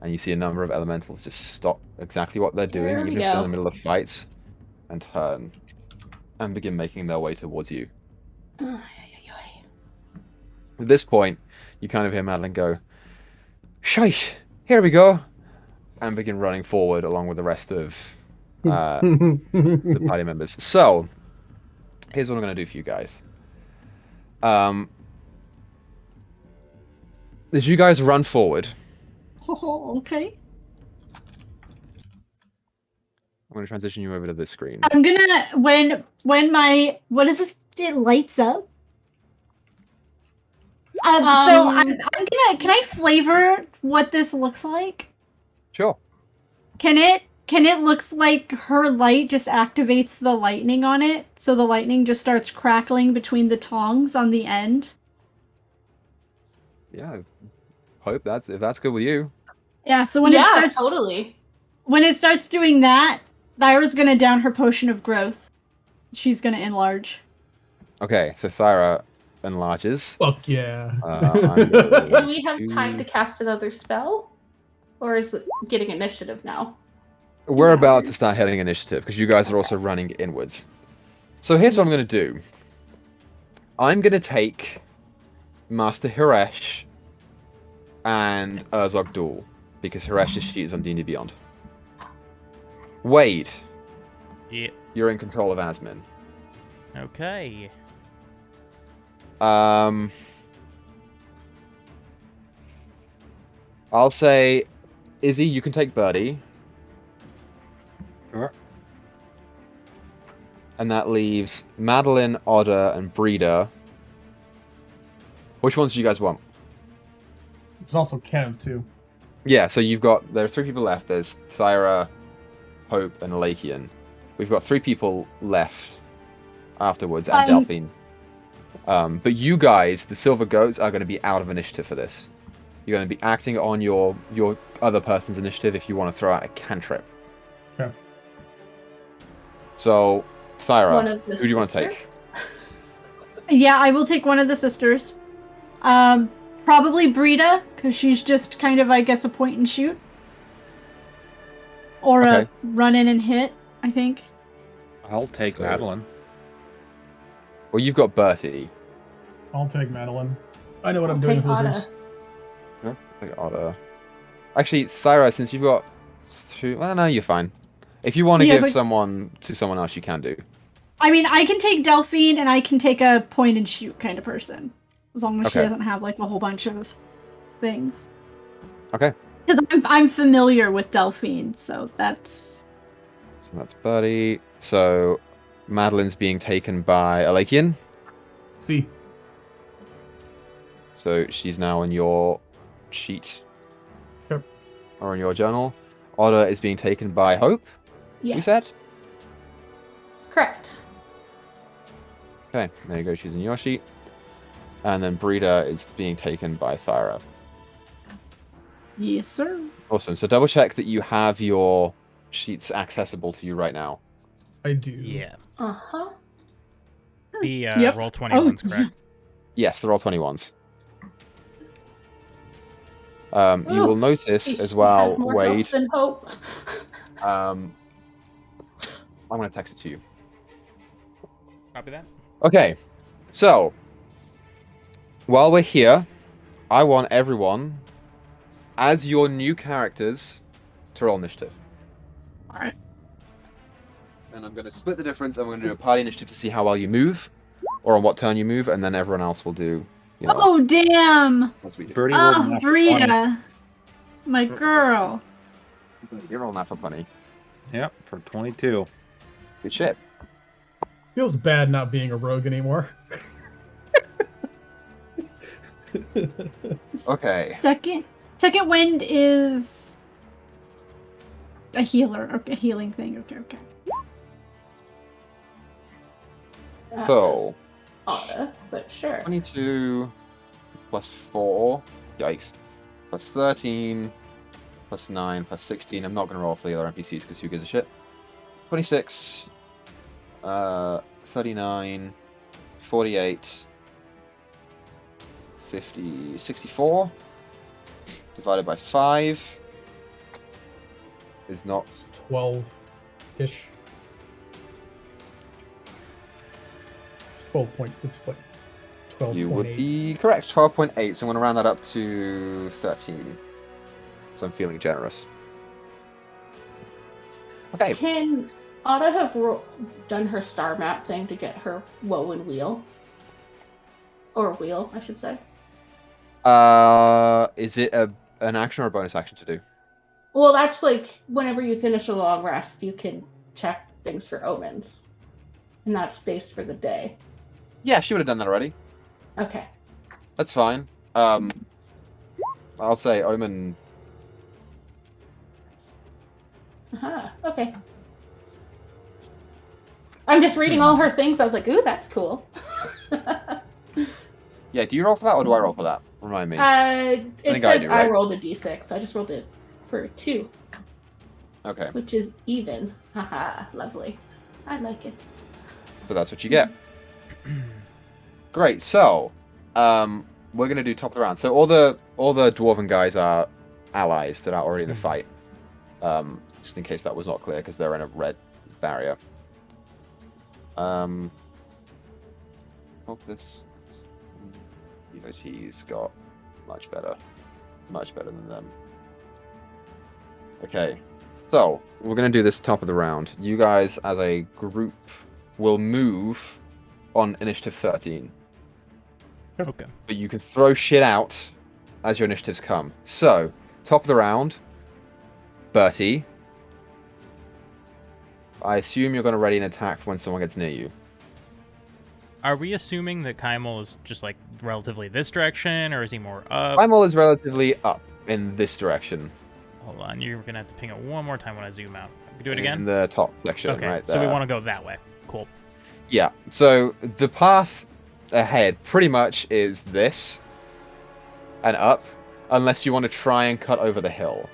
and you see a number of elementals just stop exactly what they're doing, even if they're in the middle of fights, and turn and begin making their way towards you. At this point, you kind of hear Madeline go, "Shite, here we go," and begin running forward along with the rest of the party members. So, here's what I'm going to do for you guys. As you guys run forward... Oh, okay. I'm going to transition you over to this screen. I'm gonna... When my... What is this? It lights up? So I'm gonna... Can I flavor what this looks like? Sure. Can it looks like her light just activates the lightning on it, so the lightning just starts crackling between the tongs on the end? Yeah, Hope if that's good with you. Yeah, so when it starts totally. When it starts doing that, Thyra's gonna down her potion of growth. She's gonna enlarge. Okay, so Thyra enlarges. Fuck yeah. Do we have time to cast another spell? Or is it getting initiative now? We're about to start heading initiative, because you guys are also running inwards. So here's what I'm going to do. I'm going to take Master Hiresh and Urzog Duel, because Hiresh's sheet is on D&D Beyond. Wade. Yeah. You're in control of Asmin. Okay. I'll say, Izzy, you can take Birdie. Sure. And that leaves Madeline, Otter, and Breeder. Which ones do you guys want? There's also Chem, too. Yeah, so there are 3 people left. There's Thyra, Hope, and Lakian. We've got 3 people left afterwards, and Delphine. But you guys, the Silver Goats, are going to be out of initiative for this. You're going to be acting on your other person's initiative if you want to throw out a cantrip. Okay. So, Thyra, Who do you want to take? Yeah, I will take one of the sisters. Probably Brita, because she's just kind of, I guess, a point and shoot. Or Okay. a run in and hit, I think. I'll take So- Madeline. Well, you've got Bertie. I'll take Madeline. I know what I'll I'm doing take with Ada. lizards. Yeah, I think Otter. Actually, Thyra, since you've got two, well, no, you're fine. If you want to Yeah, give it's like- someone to someone else, you can do. I mean, I can take Delphine, and I can take a point and shoot kind of person. As long as she Okay. doesn't have, like, a whole bunch of things. Okay. Because I'm familiar with Delphine, so that's... So that's Bertie. So Madeline's being taken by Alakian. See. So she's now in your sheet. Yep. Or in your journal. Otter is being taken by Hope. Yes. You said? Correct. Okay, there you go. She's in your sheet. And then Brita is being taken by Thyra. Yes, sir. Awesome. So double check that you have your sheets accessible to you right now. I do. Yeah. Uh-huh. The Yep. roll 21's correct. Yes, they're all 21s. You Ooh, will notice She as well, has more Wade. health than hope. I'm going to text it to you. Copy that. Okay, so while we're here, I want everyone, as your new characters, to roll initiative. Alright. And I'm going to split the difference, and we're going to do a party initiative to see how well you move, or on what turn you move, and then everyone else will do, you know, Oh, damn! as we do. Birdie rolled Oh, an natural 20. Brita! My girl. You're rolling that for funny. Yep, for 22. Good shit. Feels bad not being a rogue anymore. Okay. Second wind is a healer, or a healing thing. Okay. That So, was Ada, but sure. 22 plus 4. Yikes. Plus 13. Plus 9. Plus 16. I'm not going to roll for the other NPCs because who gives a shit. 26. 39. 48. 50. 64. Divided by 5. Is not. It's 12-ish. It's 12 point. It's like 12.8. You would be correct. 12.8. So I'm going to round that up to 13. So I'm feeling generous. Okay. Can Ada have done her star map thing to get her woe and wheel? Or wheel, I should say. Is it an action or a bonus action to do? Well, that's like whenever you finish a long rest, you can check things for omens. And that's based for the day. Yeah, she would have done that already. Okay. That's fine. I'll say Omen. Uh-huh. Okay. I'm just reading all her things. I was like, ooh, that's cool. Yeah, do you roll for that or do I roll for that? Remind me. It think I said do, I right? rolled a d6. So I just rolled it for 2, Okay, which is even. Haha, lovely. I like it. so that's what you get. Great. So, we're gonna do top of the round. So all the dwarven guys are allies that are already in the fight. Just in case that was not clear, because they're in a red barrier. This. He's got much better than them. Okay, so we're gonna do this top of the round. You guys, as a group, will move on initiative 13, Okay. but you can throw shit out as your initiatives come. So, top of the round, Bertie. I assume you're gonna ready an attack for when someone gets near you. Are we assuming that Kymel is just like relatively this direction, or is he more up? Primal is relatively up in this direction. Hold on, you're gonna have to ping it one more time when I zoom out. Do it In again. the top section, Okay, right there. so we want to go that way. Cool. Yeah, so the path ahead pretty much is this and up, unless you want to try and cut over the hill,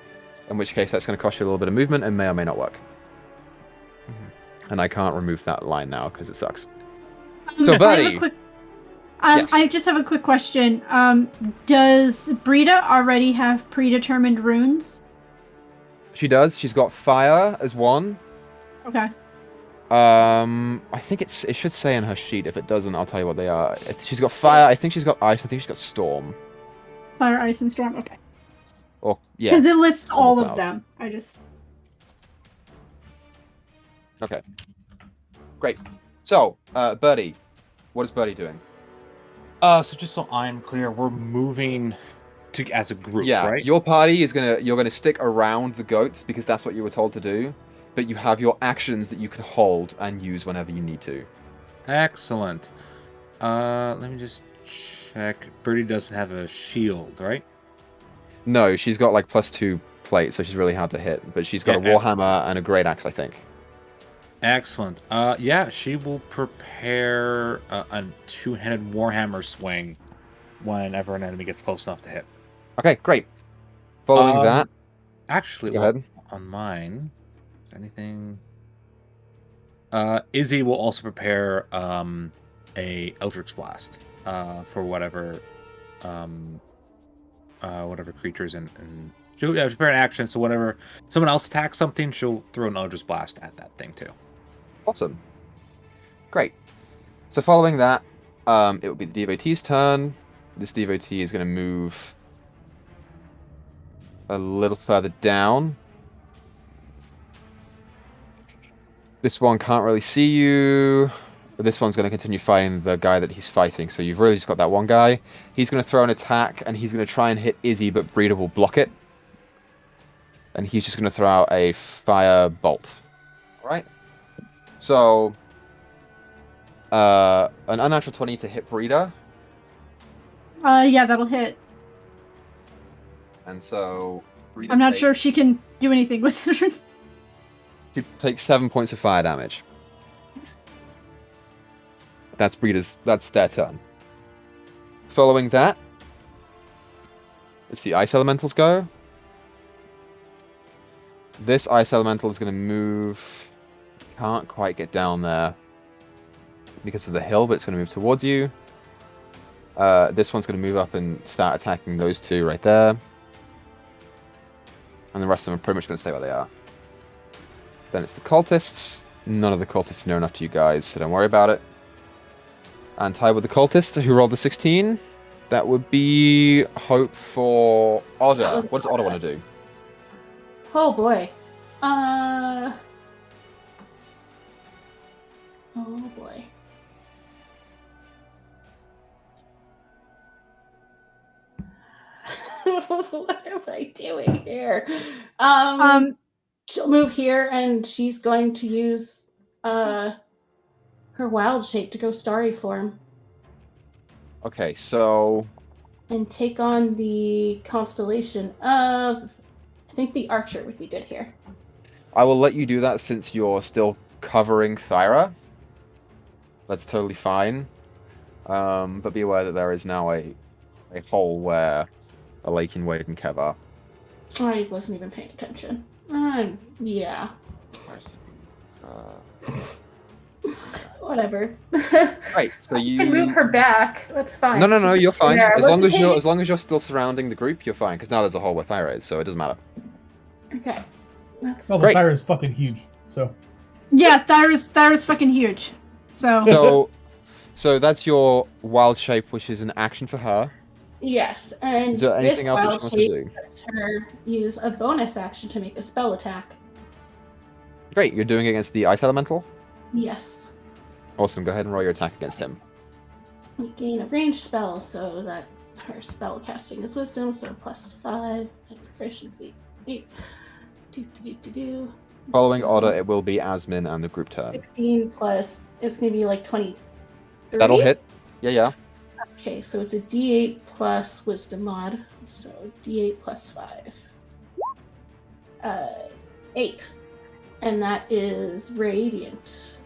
in which case that's going to cost you a little bit of movement and may or may not work. Mhm. And I can't remove that line now because it sucks. I So, have Bertie. Yes. I just have a quick question. Does Brita already have predetermined runes? She does. She's got fire as one. Okay. I think it should say in her sheet. If it doesn't, I'll tell you what they are. She's got fire. I think she's got ice. I think she's got storm. Fire, ice, and storm. Okay. Or yeah. Because it lists Storm or all of cloud. them. I just. Okay. Great. So, Birdie, what is Birdie doing? So just so I'm clear, we're moving as a group, Yeah, right? your party you're gonna stick around the goats because that's what you were told to do, but you have your actions that you can hold and use whenever you need to. Excellent. Let me just check. Birdie doesn't have a shield, right? No, she's got like +2 plate, so she's really hard to hit, but she's got a Yeah, warhammer and a great axe, I think. Excellent. Yeah, she will prepare a two-handed warhammer swing whenever an enemy gets close enough to hit. Okay, great. Following that, Actually, go well, ahead. on mine, anything? Izzy will also prepare a Eldritch Blast for whatever creatures and she'll prepare an action. So whenever someone else attacks something, she'll throw an Eldritch Blast at that thing too. Awesome. Great. So following that, it will be the devotee's turn. This devotee is going to move a little further down. This one can't really see you. But this one's going to continue fighting the guy that he's fighting. So you've really just got that one guy. He's going to throw an attack, and he's going to try and hit Izzy, but Breeder will block it. And he's just going to throw out a fire bolt. Alright? So, an unnatural 20 to hit Breeder. Yeah, that'll hit. And so, Breeder I'm not sure if takes- she can do anything with it. She takes 7 points of fire damage. That's their turn. Following that, it's the ice elementals go. This ice elemental is going to move. Can't quite get down there because of the hill, but it's going to move towards you. This one's going to move up and start attacking those two right there. And the rest of them are pretty much going to stay where they are. Then it's the cultists. None of the cultists know enough to you guys, so don't worry about it. And tied with the cultist who rolled the 16. That would be hope for Otter. What does Otter want to do? Oh boy. Oh boy. What am I doing here? She'll move here and she's going to use her wild shape to go starry form Okay, so and take on the constellation of, I think the archer would be good here. I will let you do that since you're still covering Thyra. That's totally fine. But be aware that there is now a hole where Alakin, Wade, and Kev are. I wasn't even paying attention. Yeah. Whatever. Right, so I you can move her back. That's fine. No, you're fine. There, As long wasn't as you're still surrounding the group, you're fine. Because now there's a hole where Thyra is, so it doesn't matter. Okay. That's Well, the Great. fire is fucking huge. So Yeah, Thyra's fucking huge. So So that's your wild shape, which is an action for her. yes, and Is there anything this else that she wild wants to shape do? lets her use a bonus action to make a spell attack. Great, you're doing it against the ice elemental. Yes. Awesome. Go ahead and roll your attack against him. We gain a ranged spell so that her spell casting is wisdom, so +5 and proficiency. 8. Do. Following order, it will be Asmin and the group turn. 16 plus, it's gonna be like 23. That'll hit. Yeah. Okay, so it's a D8 plus wisdom mod. So D8 plus 5. 8. And that is radiant.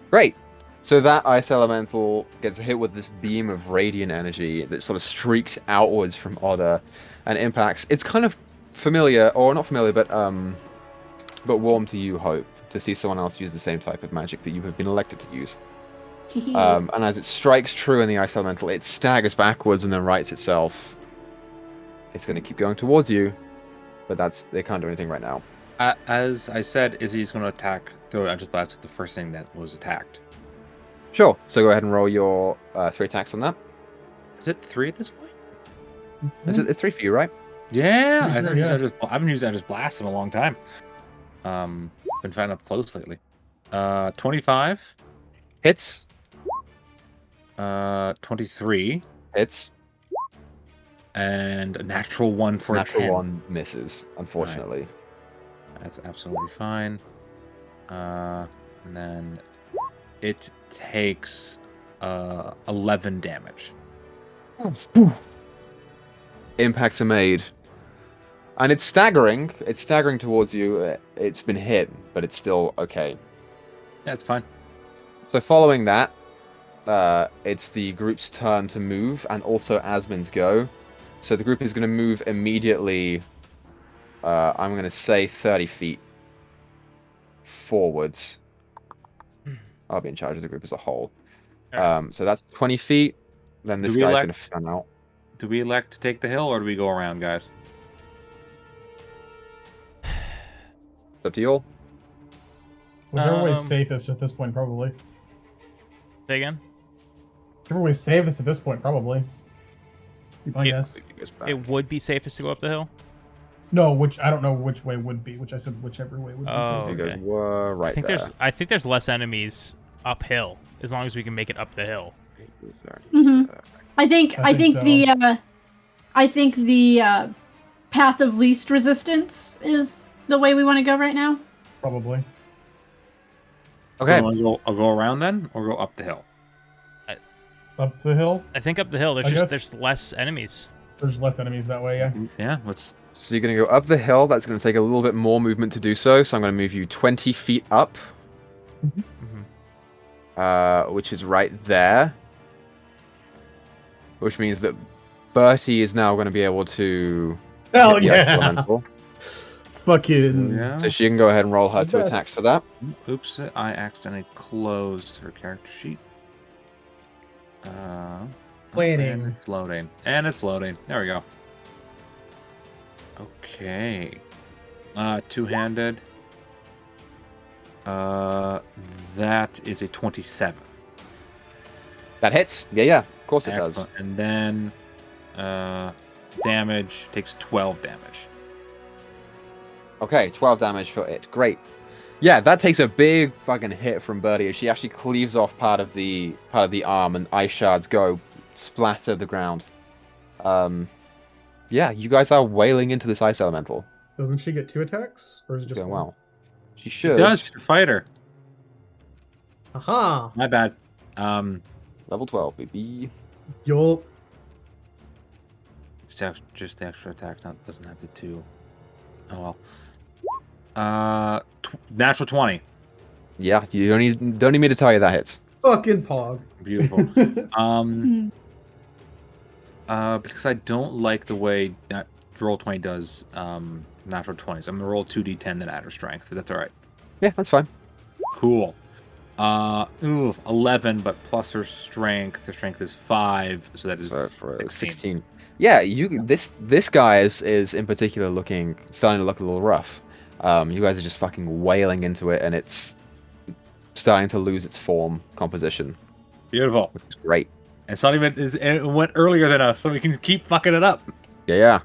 Great. So that ice elemental gets hit with this beam of radiant energy that sort of streaks outwards from Otter and impacts. It's kind of familiar, or not familiar, but warm to you, Hope, to see someone else use the same type of magic that you have been elected to use. And as it strikes true in the ice elemental, it staggers backwards and then rights itself. It's going to keep going towards you, but they can't do anything right now. As I said, Izzy's going to attack throw Eldritch Blast at the first thing that was attacked. Sure. So go ahead and roll your 3 attacks on that. Is it 3 at this point? It's 3 for you, right? Yeah, Pretty sure, yeah. I haven't used Eldritch Blast in a long time. Been finding up close lately. 25. Hits. 23. Hits. And a natural 1 for Natural 10. 1 misses, unfortunately. That's absolutely fine. And then it takes 11 damage. Impacts are made. And it's staggering. It's staggering towards you. It's been hit, but it's still okay. Yeah, it's fine. So following that, it's the group's turn to move, and also Asmin's go. So the group is going to move immediately, I'm going to say 30 feet forwards. I'll be in charge of the group as a whole. So that's 20 feet. Then this guy's going to fan out. Do we elect to take the hill, or do we go around, guys? It's up to you all. Whichever way's safest at this point, probably. Say again? Whichever way's safest at this point, probably. I guess. It would be safest to go up the hill? No, which I don't know which way would be. Which I said whichever way would be. Oh, You guys okay. were right there. I think there's less enemies uphill as long as we can make it up the hill. I think the path of least resistance is the way we want to go right now. Probably. Okay. I'll go around then, or go up the hill? Up the hill? I think up the hill there's less enemies. There's less enemies that way, yeah. Yeah, let's... So you're going to go up the hill. That's going to take a little bit more movement to do so. So I'm going to move you 20 feet up. Which is right there. Which means that Bertie is now going to be able to... Hell hit the ice elemental. Fucking... Yeah. So she can go ahead and roll her 2 Yes. attacks for that. Oops, I accidentally closed her character sheet. Planning. And it's loading. And it's loading. There we go. Okay. Two-handed. That is a 27. That hits. Yeah. Of course it Excellent. And then damage takes 12 damage. does. Okay, 12 damage for it. Great. Yeah, that takes a big fucking hit from Birdie as she actually cleaves off part of the arm, and ice shards go splatter the ground. Yeah, you guys are wailing into this ice elemental. Doesn't she get 2 attacks? Or is it It's just going one? well. She It should. does. She's a fighter. Aha! My bad. Level 12, baby. You'll... Just the extra attack. Doesn't have the 2. Oh well. Natural 20. Yeah, you don't need me to tell you that hits. Fucking pog. Beautiful. Because I don't like the way that roll 20 does natural 20s. I'm gonna roll 2d10 then add her strength. That's all right. Yeah, that's fine. Cool. 11, but plus her strength. Her strength is 5, so that is So for 16. 16. Yeah, this guy is in particular starting to look a little rough. You guys are just fucking wailing into it, and it's starting to lose its form composition, Beautiful. which is great. It's not even. It went earlier than us, so we can keep fucking it up. Yeah.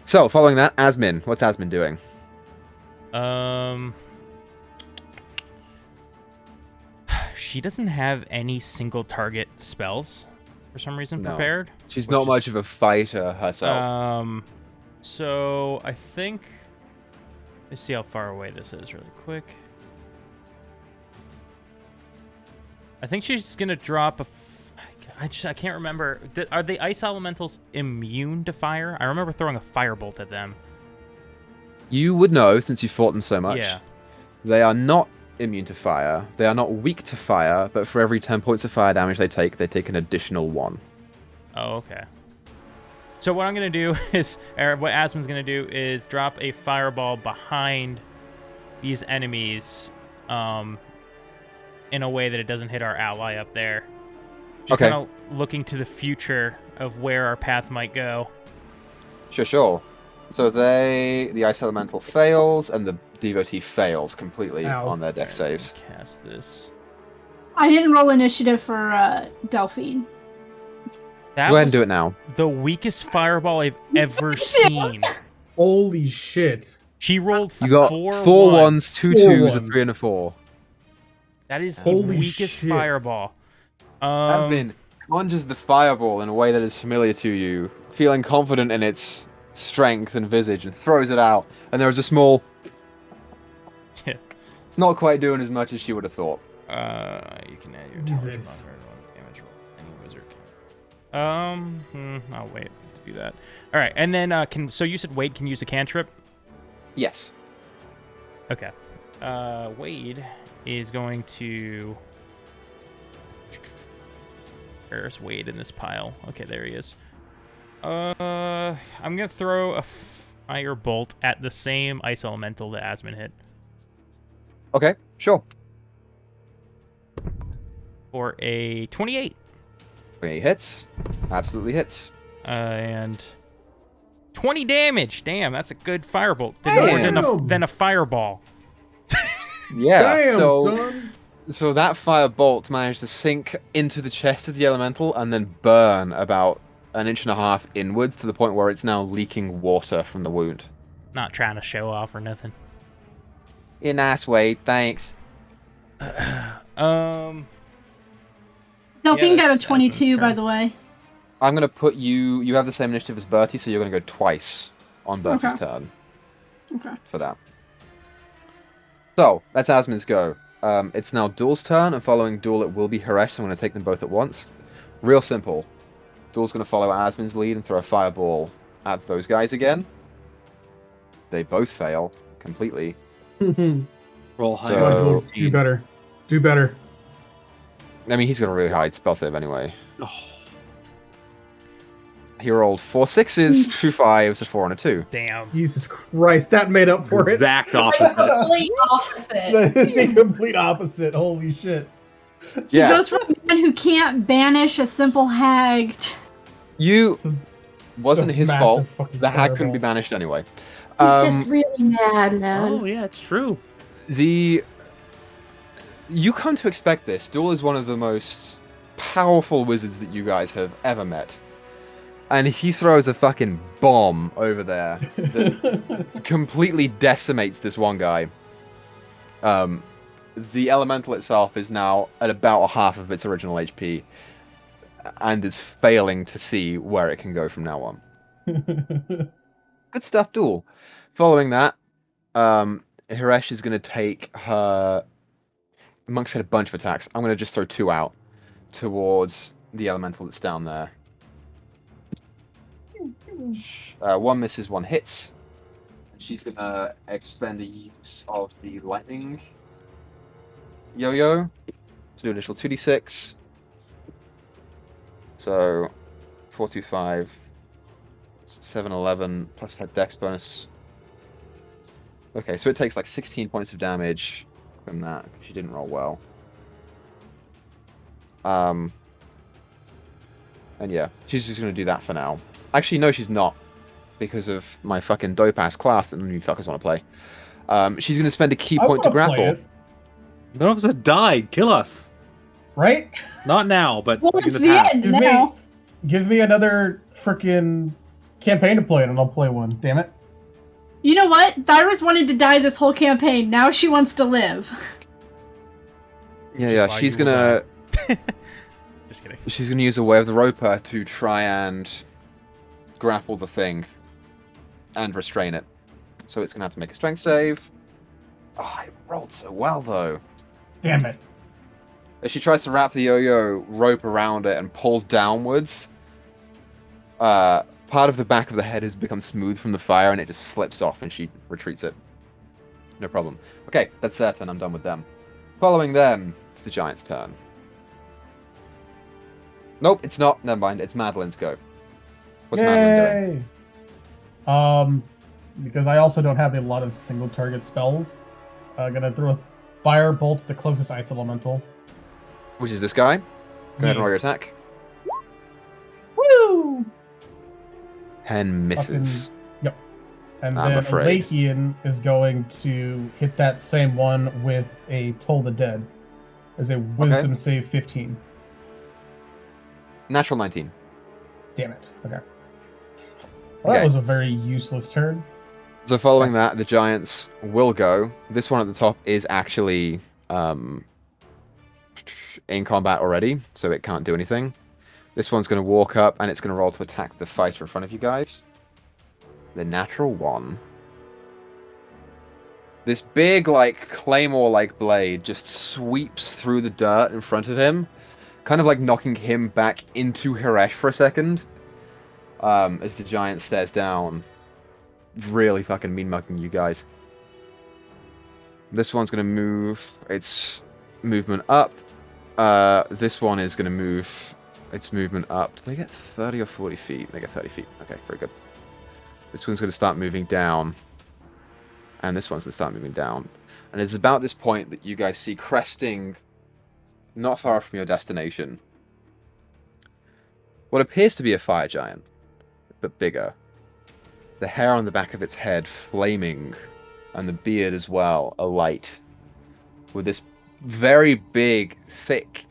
So following that, Asmin. What's Asmin doing? She doesn't have any single target spells for some reason No. prepared. She's which not is- much of a fighter herself. So I think let's see how far away this is really quick. I think she's gonna drop a. I can't remember. Are the ice elementals immune to fire? I remember throwing a firebolt at them. You would know since you fought them so much. Yeah. They are not immune to fire. They are not weak to fire, but for every 10 points of fire damage they take an additional 1. Oh, okay. So what I'm gonna do is, or what Asmin's gonna do is drop a fireball behind these enemies, in a way that it doesn't hit our ally up there. Just Okay. kind of looking to the future of where our path might go. Sure. So the ice elemental fails, and the devotee fails completely Ow. on their deck Alright, let me saves. Cast this. I didn't roll initiative for Delphine. That Go ahead and was do it now. the weakest fireball I've ever seen. Holy shit. She rolled You got four ones, two Four twos, a ones. 3 and a 4. That is the Holy weakest shit. fireball. Asmin conjures the fireball in a way that is familiar to you, feeling confident in its strength and visage, and throws it out. And there is a small. Yeah. It's not quite doing as much as she would have thought. You can add your Jesus. damage roll. Any wizard can. I'll wait to do that. All right, and then so you said Wade can use a cantrip. Yes. Okay. Wade is going to. Where's Wade in this pile? Okay, there he is. I'm gonna throw a fire bolt at the same ice elemental that Asmin hit Okay, sure. for a 28. 28 hits. Absolutely hits. And 20 damage. Damn, that's a good firebolt. Did more Damn. than a fireball. Yeah. Damn, so, son. so that fire bolt managed to sink into the chest of the elemental and then burn about an inch and a half inwards to the point where it's now leaking water from the wound. Not trying to show off or nothing. In a nice way, thanks. Delphine Yeah, got a that's 22, by turn. the way. I'm gonna put you. You have the same initiative as Bertie, so you're gonna go twice on Bertie's Okay. turn Okay. for that. So that's Asmin's go. It's now Duel's turn, and following Duel, it will be Haresh. So I'm gonna take them both at once. Real simple. Duel's gonna follow Asmin's lead and throw a fireball at those guys again. They both fail completely. Roll higher. So- Do better. Do better. I mean, he's got a really high spell save anyway. Oh, He rolled 4 6s, 2 5s, a 4, and a 2. Damn. Jesus Christ, that made up for it. exact Like opposite. complete opposite. That is the complete opposite. Holy shit. Yeah, He goes from a man who can't banish a simple hag. you It's a- wasn't a his massive fault. fucking The hag couldn't be fireball. banished anyway. He's just really mad, man. Oh yeah, it's true. You come to expect this. Duel is one of the most powerful wizards that you guys have ever met. And he throws a fucking bomb over there that completely decimates this one guy. The elemental itself is now at about a half of its original HP and is failing to see where it can go from now on. Good stuff, Duel. Following that, Hiresh is going to take her... Monk's had a bunch of attacks. I'm going to just throw 2 out towards the elemental that's down there. 1 misses, 1 hits. And she's going to expend a use of the lightning yo-yo to do an additional 2d6. So 4, 2, 5, 7, 11, plus her dex bonus. Okay, so it takes like 16 points of damage from that. She didn't roll well. And yeah, she's just going to do that for now. Actually, no, she's not. Because of my fucking dope-ass class that none of you fuckers want to play. She's going to spend a key I point to wanna play grapple. it, None of us have died. Kill us. right? Not now, but Well, in it's the the past. end Give me- now. Give me another freaking campaign to play it, and I'll play one. Damn it. You know what? Thyra's wanted to die this whole campaign. Now she wants to live. Yeah, why she's you will gonna Just kidding. she's gonna use a way of the roper to try and grapple the thing and restrain it. So it's gonna have to make a strength save. Oh, it rolled so well though. Damn it. As she tries to wrap the yo-yo rope around it and pull downwards, part of the back of the head has become smooth from the fire and it just slips off and she retreats it. No problem. Okay, that's their turn. I'm done with them. Following them, it's the giant's turn. Nope, it's not. Never mind. It's Madeline's go. What's Madeline doing? Yay! Because I also don't have a lot of single target spells, I'm gonna throw a fire bolt at the closest ice elemental. which is this guy. Go ahead and roll your attack. Woo! 10 misses. Yep. And I'm then afraid. Alakian is going to hit that same one with a Toll the Dead as a Wisdom save 15. Natural 19. Damn it. Okay. Well, that Okay. was a very useless turn. So following that, the giants will go. This one at the top is actually in combat already, so it can't do anything. This one's going to walk up, and it's going to roll to attack the fighter in front of you guys. The natural 1. This big, like, claymore-like blade just sweeps through the dirt in front of him, kind of like knocking him back into Hiresh for a second, as the giant stares down, really fucking mean-mugging you guys. This one's going to move its movement up. This one is going to move its movement up. Do they get 30 or 40 feet? They get 30 feet. Okay, very good. This one's going to start moving down. And this one's going to start moving down. And it's about this point that you guys see cresting not far from your destination what appears to be a fire giant, but bigger. The hair on the back of its head flaming, and the beard as well, alight. With this very big, thick,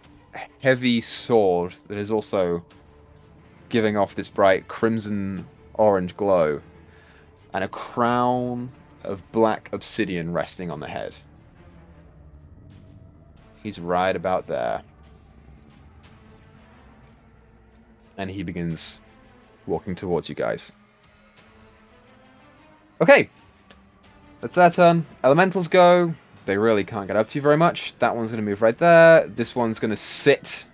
heavy sword that is also giving off this bright crimson-orange glow, and a crown of black obsidian resting on the head. He's right about there. And he begins walking towards you guys. Okay. That's their turn. Elementals go. They really can't get up to you very much. That one's going to move right there. This one's going to sit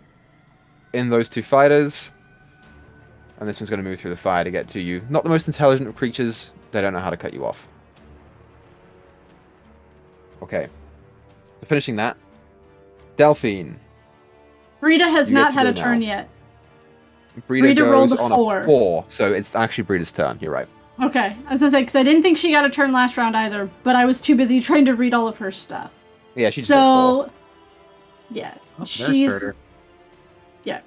in those two fighters. And this one's going to move through the fire to get to you. Not the most intelligent of creatures. They don't know how to cut you off. Okay. So finishing that. Delphine. Rita has You not get to had go a turn now. yet. Brita rolled goes a on 4. a 4. So it's actually Brita's turn. You're right. Okay, I was gonna say, because I didn't think she got a turn last round either, but I was too busy trying to read all of her stuff. Yeah, she just got a 4. Yeah, Oh, there's she's Turner.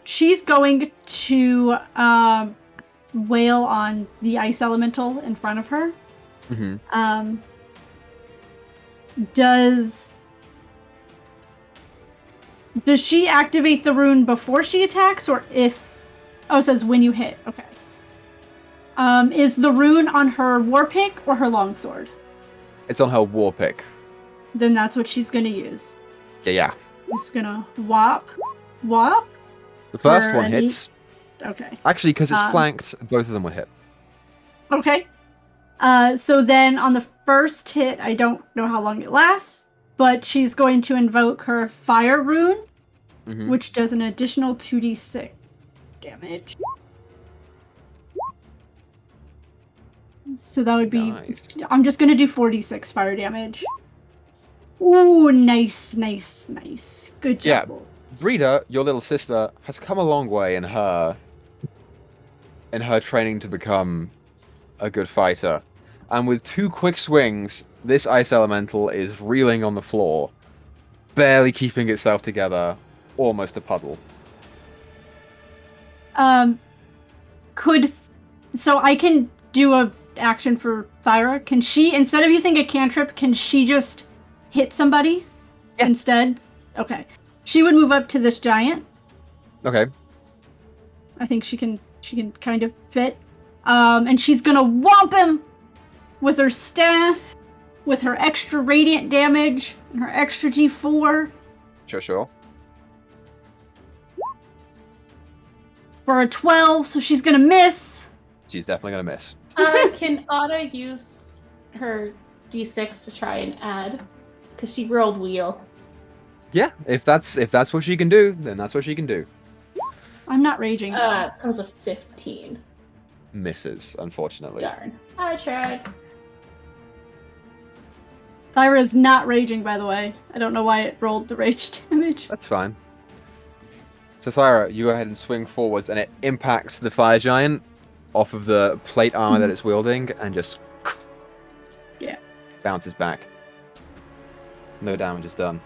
she's going to wail on the ice elemental in front of her. Mm-hmm. Does she activate the rune before she attacks, or if? Oh, it says when you hit. Okay. Is the rune on her war pick or her longsword? It's on her war pick. Then that's what she's gonna use. Yeah. She's gonna whop. The first For one any- hits. Okay. Actually, because it's flanked, both of them would hit. Okay. So then on the first hit, I don't know how long it lasts, but she's going to invoke her fire rune, Mm-hmm. which does an additional 2d6 damage. So that would be... Nice. I'm just going to do 4d6 fire damage. Ooh, nice. Good job, Yeah. Bulls. Brita, your little sister, has come a long way in her training to become a good fighter. And with 2 quick swings, this ice elemental is reeling on the floor, barely keeping itself together, almost a puddle. So I can do a action for Thyra. Can she, instead of using a cantrip, can she just hit somebody instead? Okay. She would move up to this giant. Okay. I think she can kind of fit. And she's gonna whomp him with her staff, with her extra radiant damage, and her extra G4 Sure. for a 12, so she's gonna miss. She's definitely going to miss. Can Ada use her d6 to try and add? Because she rolled wheel. Yeah, if that's what she can do, then that's what she can do. I'm not raging. That was a 15. Misses, unfortunately. Darn. I tried. Thyra is not raging, by the way. I don't know why it rolled the rage damage. That's fine. So Thyra, you go ahead and swing forwards, and it impacts the fire giant off of the plate armor that it's wielding, and just bounces back. No damage is done.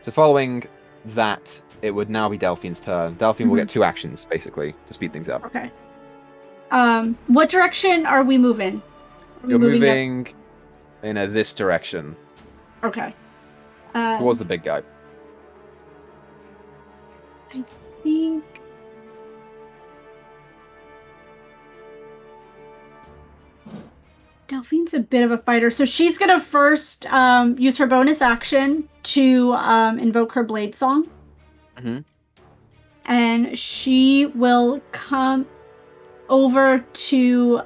So following that, it would now be Delphine's turn. Delphine will get 2 actions, basically, to speed things up. Okay. What direction are we moving? Are we You're moving moving in this direction, Okay. towards the big guy. I think. Delphine's a bit of a fighter, so she's gonna first use her bonus action to invoke her blade song. Mhm. And she will come over to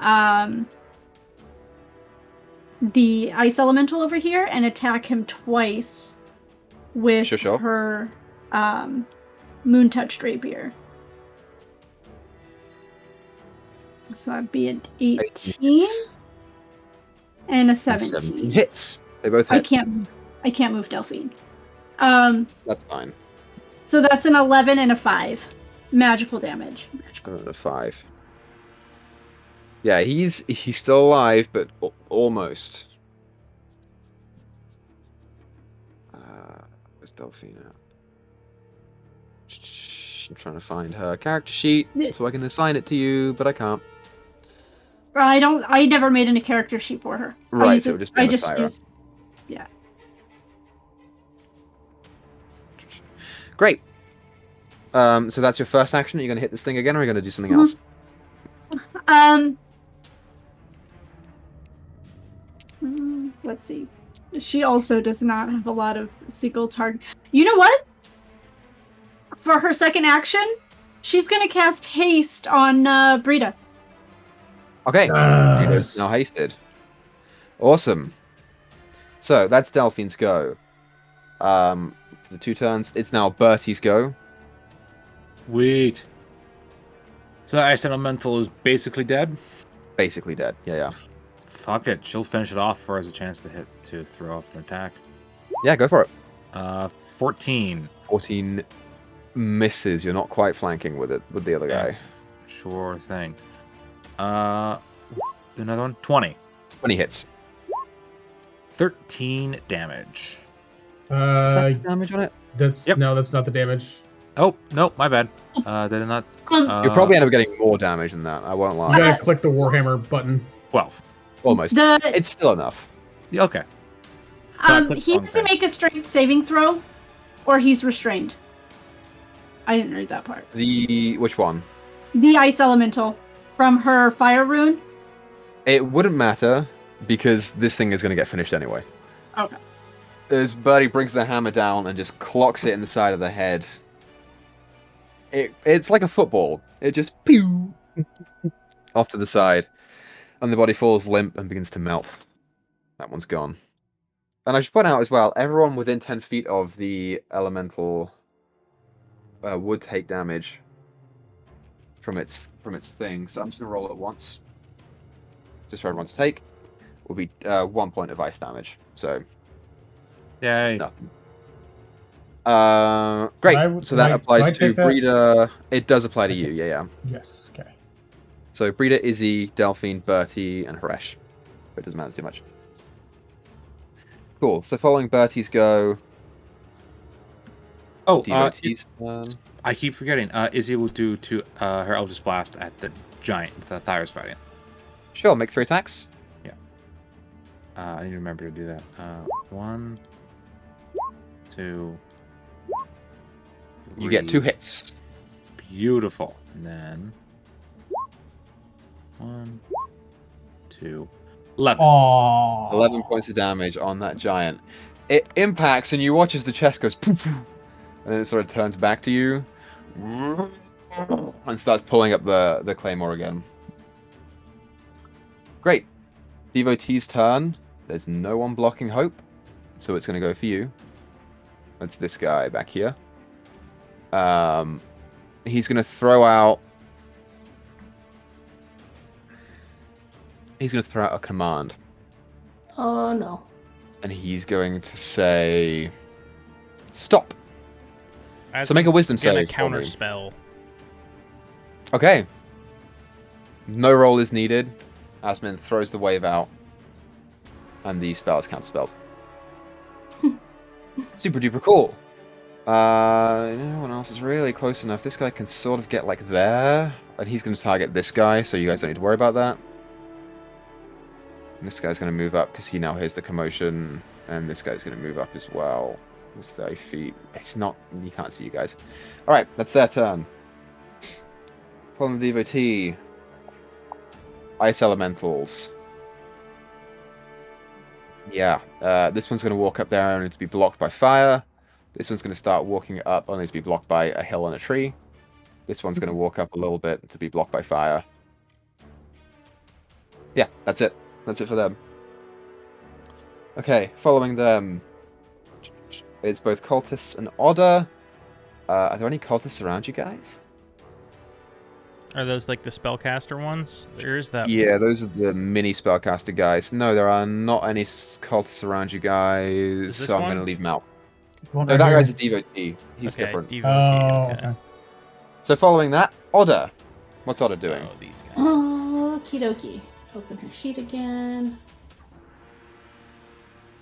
the ice elemental over here and attack him twice with Sure. her moon touch rapier. So that'd be an 18 and a 17. 17 hits. They both hit. I can't move Delphine. That's fine. So that's an 11 and a 5 magical damage. A 5. Yeah, he's still alive, but almost. Where's Delphine at? I'm trying to find her character sheet so I can assign it to you, but I can't. I never made any character sheet for her. Right, so it would just be on the Thyra. Yeah. Great. So that's your first action. Are you going to hit this thing again, or are you going to do something else? Let's see. She also does not have a lot of single target. You know what? For her second action, she's going to cast haste on Brita. Okay. Dyto's now hasted. Awesome. So that's Delphine's go. The 2 turns. It's now Bertie's go. Wait. So that ice elemental is basically dead? Basically dead. Yeah. Fuck it. She'll finish it off before has a chance to throw off an attack. Yeah, go for it. 14. 14 misses. You're not quite flanking with the other guy. Sure thing. Another one. 20. 20 hits. 13 damage. Is that the damage on it? No, that's not the damage. Oh, no, my bad. Did I not? You'll probably end up getting more damage than that. I won't lie. You gotta click the Warhammer button. 12. Almost. It's still enough. Yeah, okay. He has to make a strength saving throw, or he's restrained. I didn't read that part. Which one? The ice elemental from her fire rune. It wouldn't matter because this thing is going to get finished anyway. Okay. As Birdie brings the hammer down and just clocks it in the side of the head. It's like a football. It just pew off to the side, and the body falls limp and begins to melt. That one's gone. And I should point out as well, everyone within 10 feet of the elemental would take damage from its thing. So I'm just gonna roll it once, just for everyone to take. Will be 1 point of ice damage. So Yay. nothing. Great. So that applies to Brita. It does apply to you. Yeah. Yes. Okay. So Brita, Izzy, Delphine, Bertie, and Haresh. It doesn't matter too much. Cool. So following Bertie's go. Oh, Devotee's turn. I keep forgetting. Izzy will do to her Eldritch Blast at the giant, the Thyra's variant. Sure. Make 3 attacks. Yeah. I need to remember to do that. 1, 2. You get 2 hits. Beautiful. And then 1, 2, 11. Aww. 11 points of damage on that giant. It impacts, and you watch as the chest goes poof, and then it sort of turns back to you and starts pulling up the claymore again. Great. Devotee's turn. There's no one blocking Hope, so it's going to go for you. That's this guy back here. He's going to throw out... He's going to throw out a command. Oh, no. And he's going to say... Stop. As So make a wisdom gonna save for counter me. spell. Okay. No roll is needed. Asmin throws the wave out. And the spell is counterspelled. Super duper cool. No one else is really close enough. This guy can sort of get like there, and he's going to target this guy, so you guys don't need to worry about that. And this guy's going to move up because he now hears the commotion, and this guy's going to move up as well. It's 30 feet. It's not. He can't see you guys. All right, that's their turn. Fallen Devotee. Ice Elementals. Yeah, this one's going to walk up there only to be blocked by fire. This one's going to start walking up only to be blocked by a hill and a tree. This one's going to walk up a little bit to be blocked by fire. Yeah, that's it. That's it for them. Okay, following them, it's both cultists and Odder. Are there any cultists around you guys? Are those like the spellcaster ones? There is that. Yeah, those are the mini spellcaster guys. No, there are not any cultists around you guys, so I'm going to leave them out. No, that guy's a devotee. He's okay, different. Devotee, Oh, okay. okay. So following that, Odder. What's Odder doing? Oh, these guys. Okie dokie. Open her sheet again.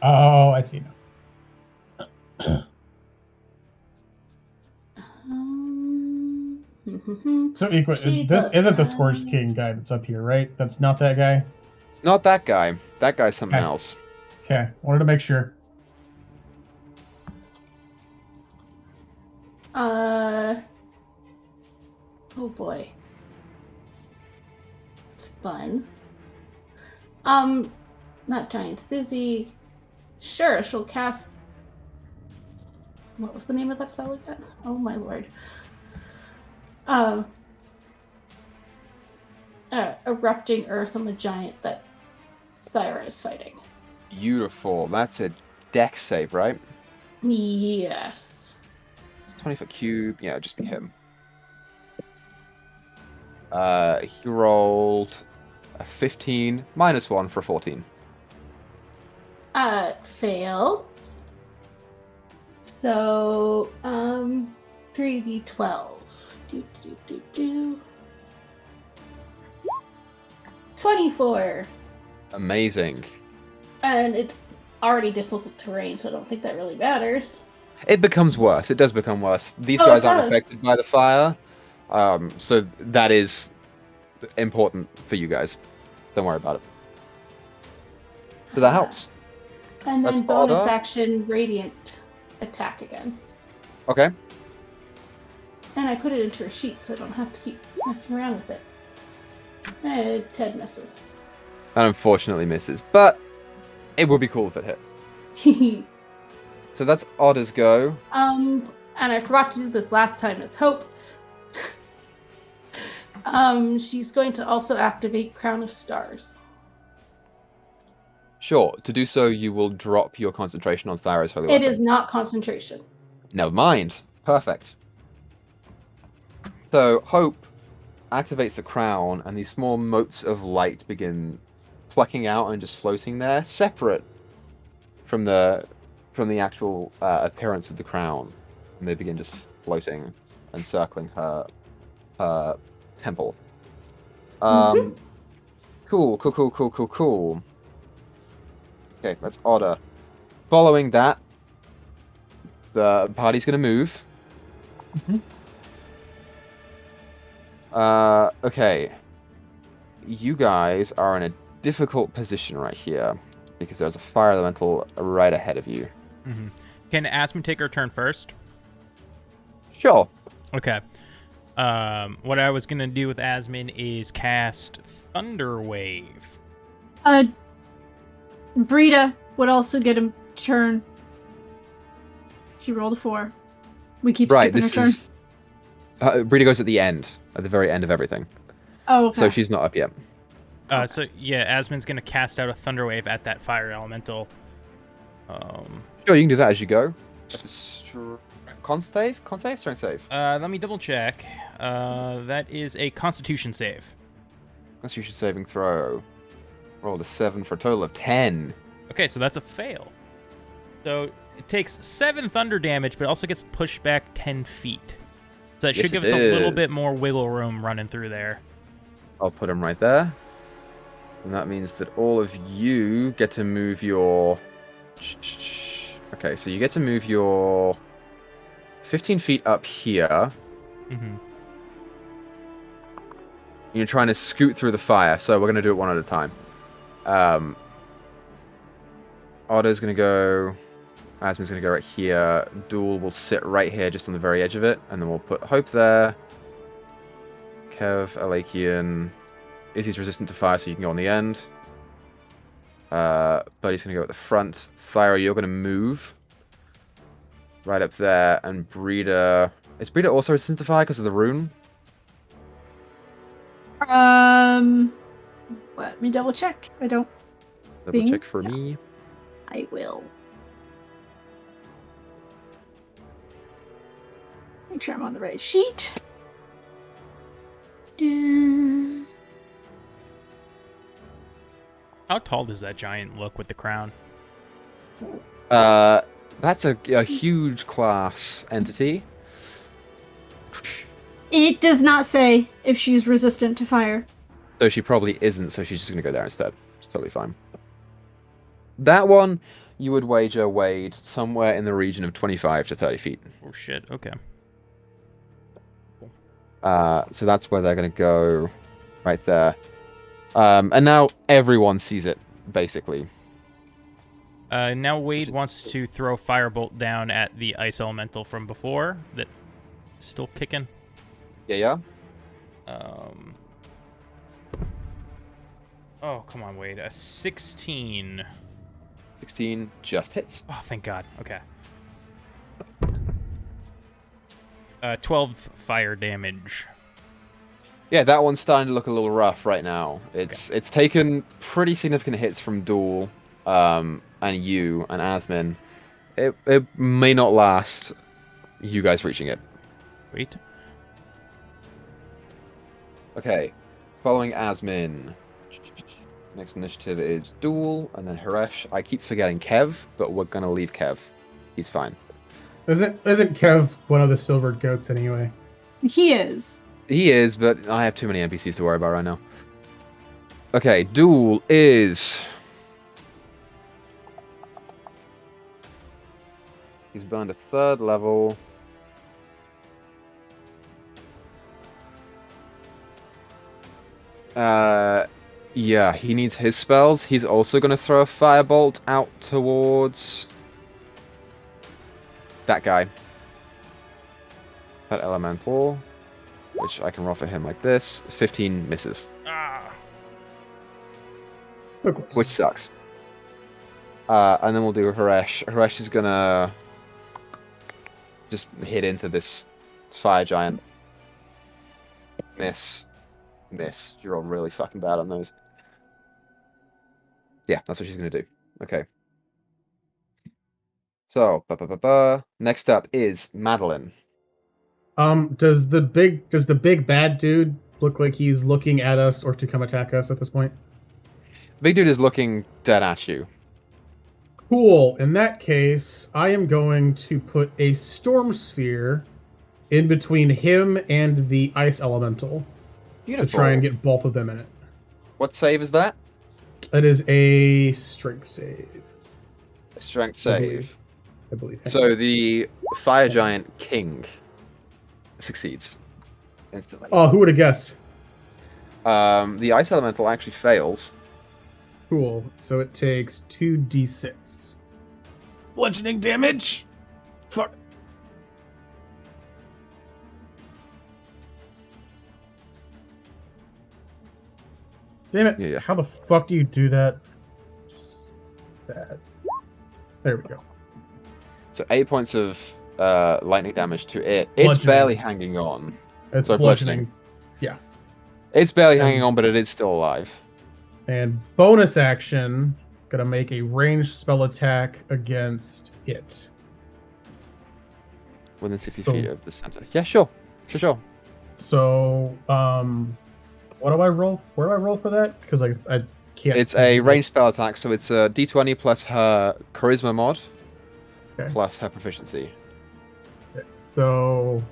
Oh, I see now. So, Equa, this isn't the Scorched King guy that's up here, right? That's not that guy? It's not that guy. That guy's something Okay. else. Okay, wanted to make sure. Oh boy. It's fun. Not Giant's busy. Sure, she'll cast... What was the name of that spell again? Oh my lord. Erupting Earth on the giant that Thyra is fighting. Beautiful. That's a dex save, right? Yes. It's 20-foot cube. Yeah, it'll just be him. He rolled a 15 minus 1 for 14. Fail. So, 3d12. 24. Amazing. And it's already difficult terrain, so I don't think that really matters. It becomes worse. It does become worse. These Oh, it guys aren't does. affected by the fire. So that is important for you guys. Don't worry about it. So that helps. And That's then bonus Balda. action radiant attack again. Okay. And I put it into a sheet so I don't have to keep messing around with it. Ted misses. That unfortunately misses, but it would be cool if it hit. So that's Odder's go. And I forgot to do this last time as Hope. She's going to also activate Crown of Stars. Sure. To do so, you will drop your concentration on Thyra's holy It weapon. is not concentration. Never mind. Perfect. So Hope activates the crown, and these small motes of light begin plucking out and just floating there, separate from the actual appearance of the crown, and they begin just floating and circling her temple. Cool. Okay, that's Odder. Following that, the party's gonna move. Okay. You guys are in a difficult position right here because there's a fire elemental right ahead of you. Mm-hmm. Can Asmon take her turn first? Sure. Okay. What I was gonna do with Asmon is cast Thunder Wave. Brita would also get a turn. She rolled a 4. We keep Right, skipping her this turn. is... Brita goes at the end, at the very end of everything. Oh, okay. So she's not up yet. So yeah, Asmon's gonna cast out a Thunder Wave at that fire elemental. Sure, you can do that as you go. That's a con save? Strength save? Let me double check. That is a Constitution save. Constitution saving throw. Rolled a 7 for a total of 10. Okay, so that's a fail. So it takes 7 thunder damage, but it also gets pushed back 10 feet. So that Yes, should give it us a little is. bit more wiggle room running through there. I'll put him right there. And that means that all of you get to move your... Okay, so you get to move your 15 feet up here. Mm-hmm. You're trying to scoot through the fire, so we're going to do it one at a time. Otto's going to go... Asmon's going to go right here. Duel will sit right here, just on the very edge of it. And then we'll put Hope there. Kev, Alakian. Izzy's resistant to fire, so you can go on the end. Buddy's going to go at the front. Thyra, you're going to move. Right up there. And Breeder... Is Breeder also resistant to fire because of the rune? Let me double check. I don't Double think check for so. me. I will. Make sure I'm on the right sheet. How tall does that giant look with the crown? That's a huge class entity. It does not say if she's resistant to fire. So she probably isn't, so she's just going to go there instead. It's totally fine. That one, you would wager weighed somewhere in the region of 25 to 30 feet. Oh shit, okay. So that's where they're going to go, right there. And now everyone sees it, basically. Now Wade wants to throw Firebolt down at the ice elemental from before that is still kicking. Yeah. Oh, come on, Wade. A 16. 16 just hits. Oh, thank God. Okay. 12 fire damage. Yeah, that one's starting to look a little rough right now. It's taken pretty significant hits from Duel, and you and Asmin. It may not last you guys reaching it. Wait. Okay, following Asmin. Next initiative is Duel, and then Haresh. I keep forgetting Kev, but we're gonna leave Kev. He's fine. Isn't Kev one of the silver goats anyway? He is. He is, but I have too many NPCs to worry about right now. Okay, Duel is... He's burned a 3rd level. Yeah, he needs his spells. He's also going to throw a firebolt out towards... that guy. That elemental. Which I can roll for him like this. 15 misses. Ah. Which sucks. And then we'll do Haresh. Haresh is gonna just hit into this fire giant. Miss. You're all really fucking bad on those. Yeah, that's what she's gonna do. Okay. So, next up is Madeline. Does the big bad dude look like he's looking at us or to come attack us at this point? Big dude is looking dead at you. Cool. In that case, I am going to put a storm sphere in between him and the ice elemental Beautiful. to try and get both of them in it. What save is that? That is a strength save. A strength save. I believe. So the fire giant king succeeds instantly. Oh, who would have guessed? The ice elemental actually fails. Cool. So it takes 2d6 bludgeoning damage. Fuck. Damn it. Yeah. How the fuck do you do that? Bad. There we go. So 8 points of lightning damage to it. It's Bludgeoning. barely hanging on. It's Sorry, bludgeoning. bludgeoning. It's barely hanging on, but it is still alive. And bonus action, gonna make a ranged spell attack against it. Within 60 So- feet of the center. Yeah, sure. For sure. So, what do I roll? Where do I roll for that? Because I can't. It's a ranged spell attack, so it's a d20 plus her charisma mod, Okay. plus her proficiency. So,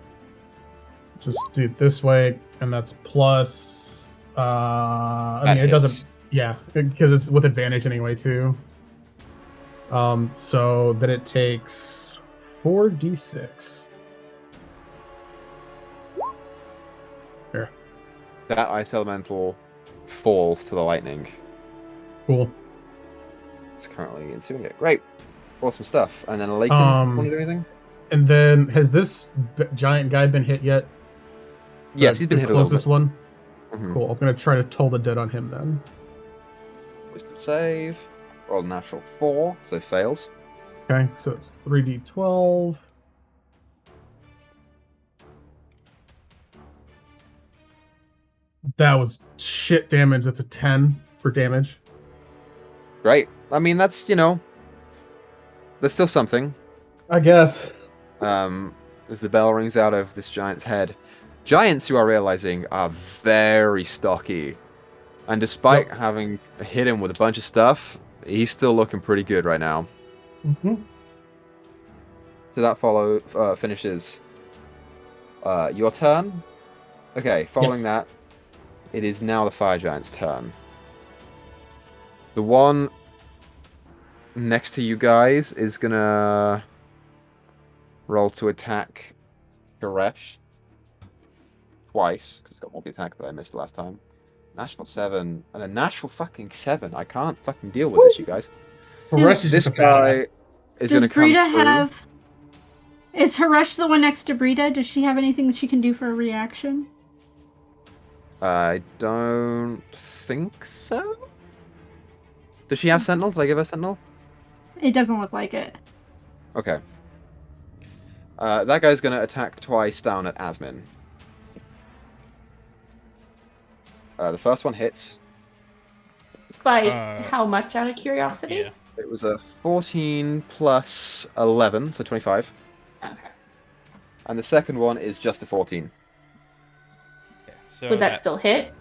just do it this way, and that's plus. I That mean, it hits. doesn't. Yeah, because it's with advantage anyway too. So then it takes 4d6. Here. That ice elemental falls to the lightning. Cool. It's currently consuming it. Great. Awesome stuff. And then Lakin, want to do anything? And then, has this giant guy been hit yet? Yes, he's been hit a little closest bit. one? Mhm. Cool. I'm going to try to toll the dead on him then. Wisdom save. Roll natural 4, so fails. Okay, so it's 3d12. That was shit damage. That's a 10 for damage. Great. I mean, that's, that's still something. I guess. As the bell rings out over this giant's head. Giants, you are realizing, are very stocky. And despite having hit him with a bunch of stuff, he's still looking pretty good right now. Mm-hmm. So that finishes your turn. Okay, following that, it is now the fire giant's turn. The one next to you guys is gonna roll to attack Goresh twice, because it's got multi-attack that I missed last time. Natural 7 and a natural fucking 7. I can't fucking deal with this, you guys. This guy is Does gonna come Brita through. have? Is Haresh the one next to Brita? Does she have anything that she can do for a reaction? I don't think so. Does she have Sentinel? Did I give her Sentinel? It doesn't look like it. Okay. That guy's going to attack twice down at Asmin. The first one hits. By how much, out of curiosity? Yeah. It was a 14 plus 11, so 25. Okay. And the second one is just a 14. Okay, so Would that still hit?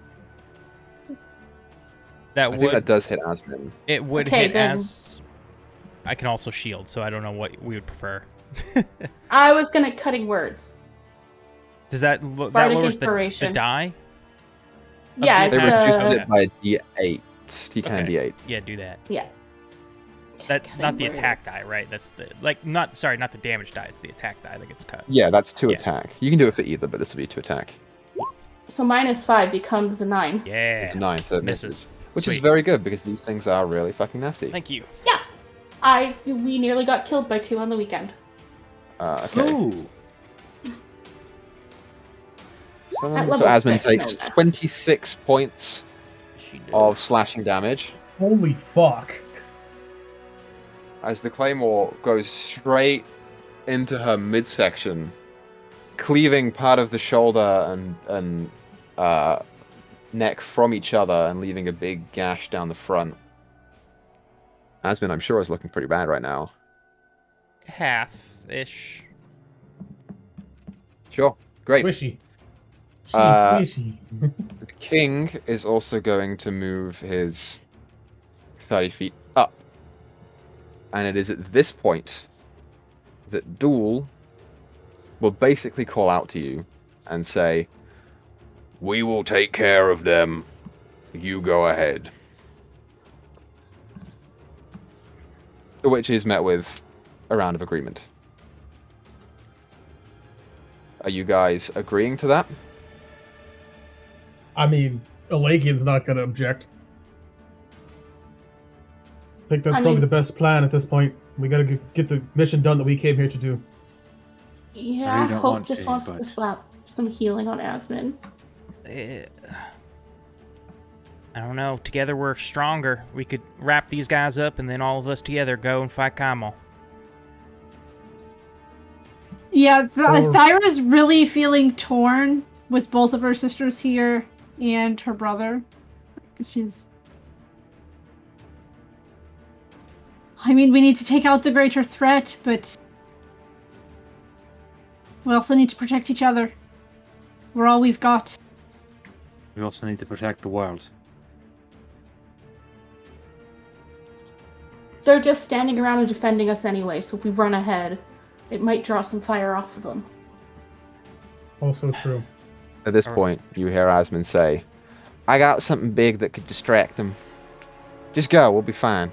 That I would. think that does hit Asmin. It would Okay, hit then- as. I can also shield, so I don't know what we would prefer. I was gonna cutting words. Does that that Bardic lowers the inspiration. die? Yeah, They They it's reduced Okay. it by D8. D10 Okay. D8. Yeah, do that. yeah. That Cutting not the attack words. die, right? That's the not the damage die. It's the attack die that gets cut. Yeah, that's to Yeah. attack. You can do it for either, but this will be to attack. So -5 becomes a 9. Yeah. It's a 9, so it Misses. misses. Which is Sweet. very good, because these things are really fucking nasty. Thank you. We nearly got killed by 2 on the weekend. Okay. Ooh. So At level Asmin 6, takes no less. 26 points She does. of slashing damage Holy fuck. as the claymore goes straight into her midsection, cleaving part of the shoulder and neck from each other and leaving a big gash down the front. Asmin, I'm sure, is looking pretty bad right now. half-ish. Sure, great. Squishy. She's Uh, squishy. The king is also going to move his 30 feet up. And it is at this point that Duel will basically call out to you and say, "We will take care of them. You go ahead." To which is met with a round of agreement. Are you guys agreeing to that? I mean, Elakian's not going to object. I think that's I probably mean- the best plan at this point. We got to get the mission done that we came here to do. Yeah, I really don't Hope want just to, wants but- to slap some healing on Asmin. I don't know. Together we're stronger. We could wrap these guys up, and then all of us together go and fight Kamo. Yeah, Or- Thyra's really feeling torn with both of her sisters here and her brother. She's. I mean, we need to take out the greater threat, but we also need to protect each other. We're all we've got. We also need to protect the world. They're just standing around and defending us anyway, so if we run ahead, it might draw some fire off of them. Also true. At this Alright. point, you hear Asmin say, "I got something big that could distract them. Just go, we'll be fine."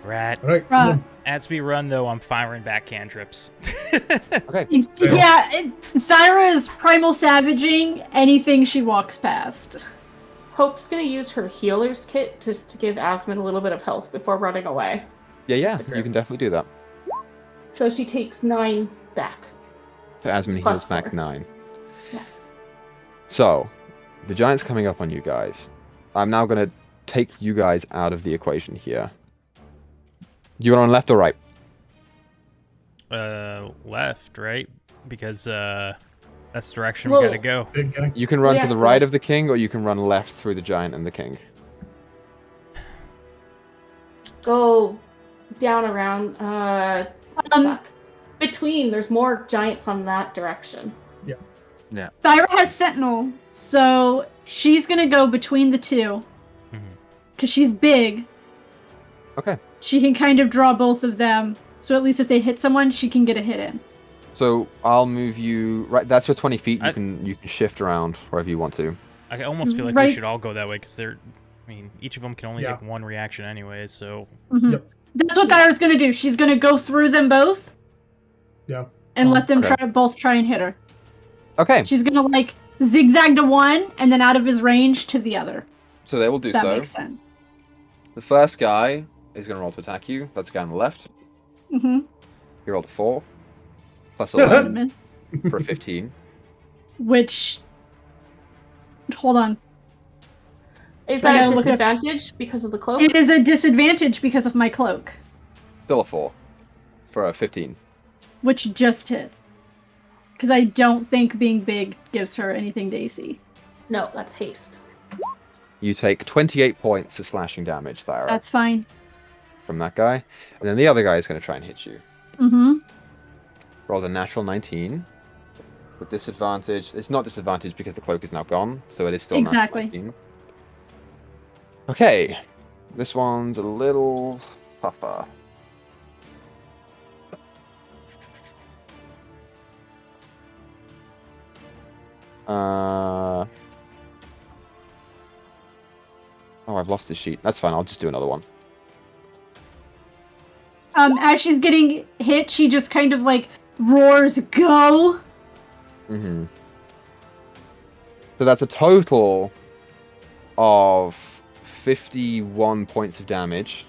Right. All right, come Right. on. As we run, though, I'm firing back cantrips. Okay. Yeah, Thyra is primal savaging anything she walks past. Hope's gonna use her healer's kit just to give Asmund a little bit of health before running away. Yeah, you can definitely do that. So she takes 9 back. So Asmund Plus heals back 4. 9. Yeah. So, the giant's coming up on you guys. I'm now going to take you guys out of the equation here. You want on left or right? Left, right? Because that's the direction Whoa. we gotta go. Big guy. You can run We to have the to- right of the king, or you can run left through the giant and the king. Go down around. Fuck. Between, there's more giants on that direction. Thyra has Sentinel, so she's gonna go between the two. Mhm. Because she's big. Okay. She can kind of draw both of them, so at least if they hit someone, she can get a hit in. So I'll move you right. That's for 20 feet. You I- can shift around wherever you want to. I almost feel like Right. we should all go that way because they're. I mean, each of them can only Yeah. take one reaction anyway, so. Mhm. Yep. That's what Thyra's gonna do. She's gonna go through them both. Yeah. And let them Okay. both try and hit her. Okay. She's gonna like zigzag to one and then out of his range to the other. So they will do If that so. makes sense. The first guy is going to roll to attack you. That's the guy on the left. Mm-hmm. He rolled a 4. Plus 11 for a 15. Which, hold on. Is I that gotta a look up- disadvantage because of the cloak? It is a disadvantage because of my cloak, Still a 4 for a 15. which just hits. Because I don't think being big gives her anything to AC. No, that's haste. You take 28 points of slashing damage, Thyra, That's fine. from that guy. And then the other guy is going to try and hit you. Mm-hmm. Rolled a natural 19. With disadvantage. It's not disadvantage because the cloak is now gone, so it is still Exactly. natural 19. Okay. This one's a little tougher. Oh, I've lost this sheet. That's fine. I'll just do another one. As she's getting hit, she just kind of like roars, "Go!" Mm-hmm. So that's a total of 51 points of damage.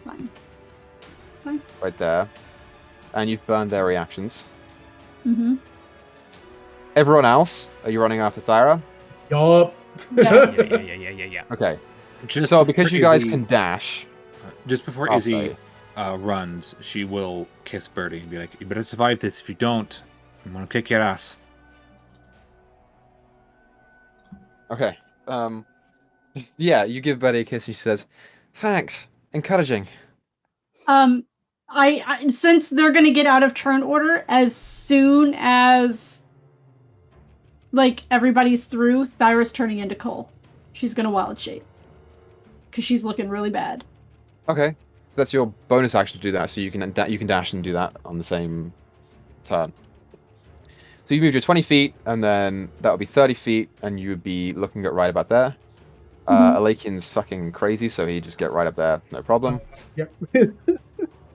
Fine. Right there. And you've burned their reactions. Mm-hmm. Everyone else, are you running after Thyra? Yup. Yeah. Yeah. Okay. Just So because before you guys Izzy- can dash, Just before I'll Izzy say. runs, she will kiss Birdie and be like, "You better survive this. If you don't, I'm gonna kick your ass." Okay. Yeah, you give Betty a kiss and she says, "Thanks. Encouraging." I since they're gonna get out of turn order as soon as like everybody's through, Thyra's turning into Cole. She's gonna wild shape because she's looking really bad. Okay. So that's your bonus action to do that, so you can dash and do that on the same turn. So you moved your 20 feet, and then that would be 30 feet, and you would be looking at right about there. Mhm. Alakin's fucking crazy, so he just get right up there, no problem. Yep.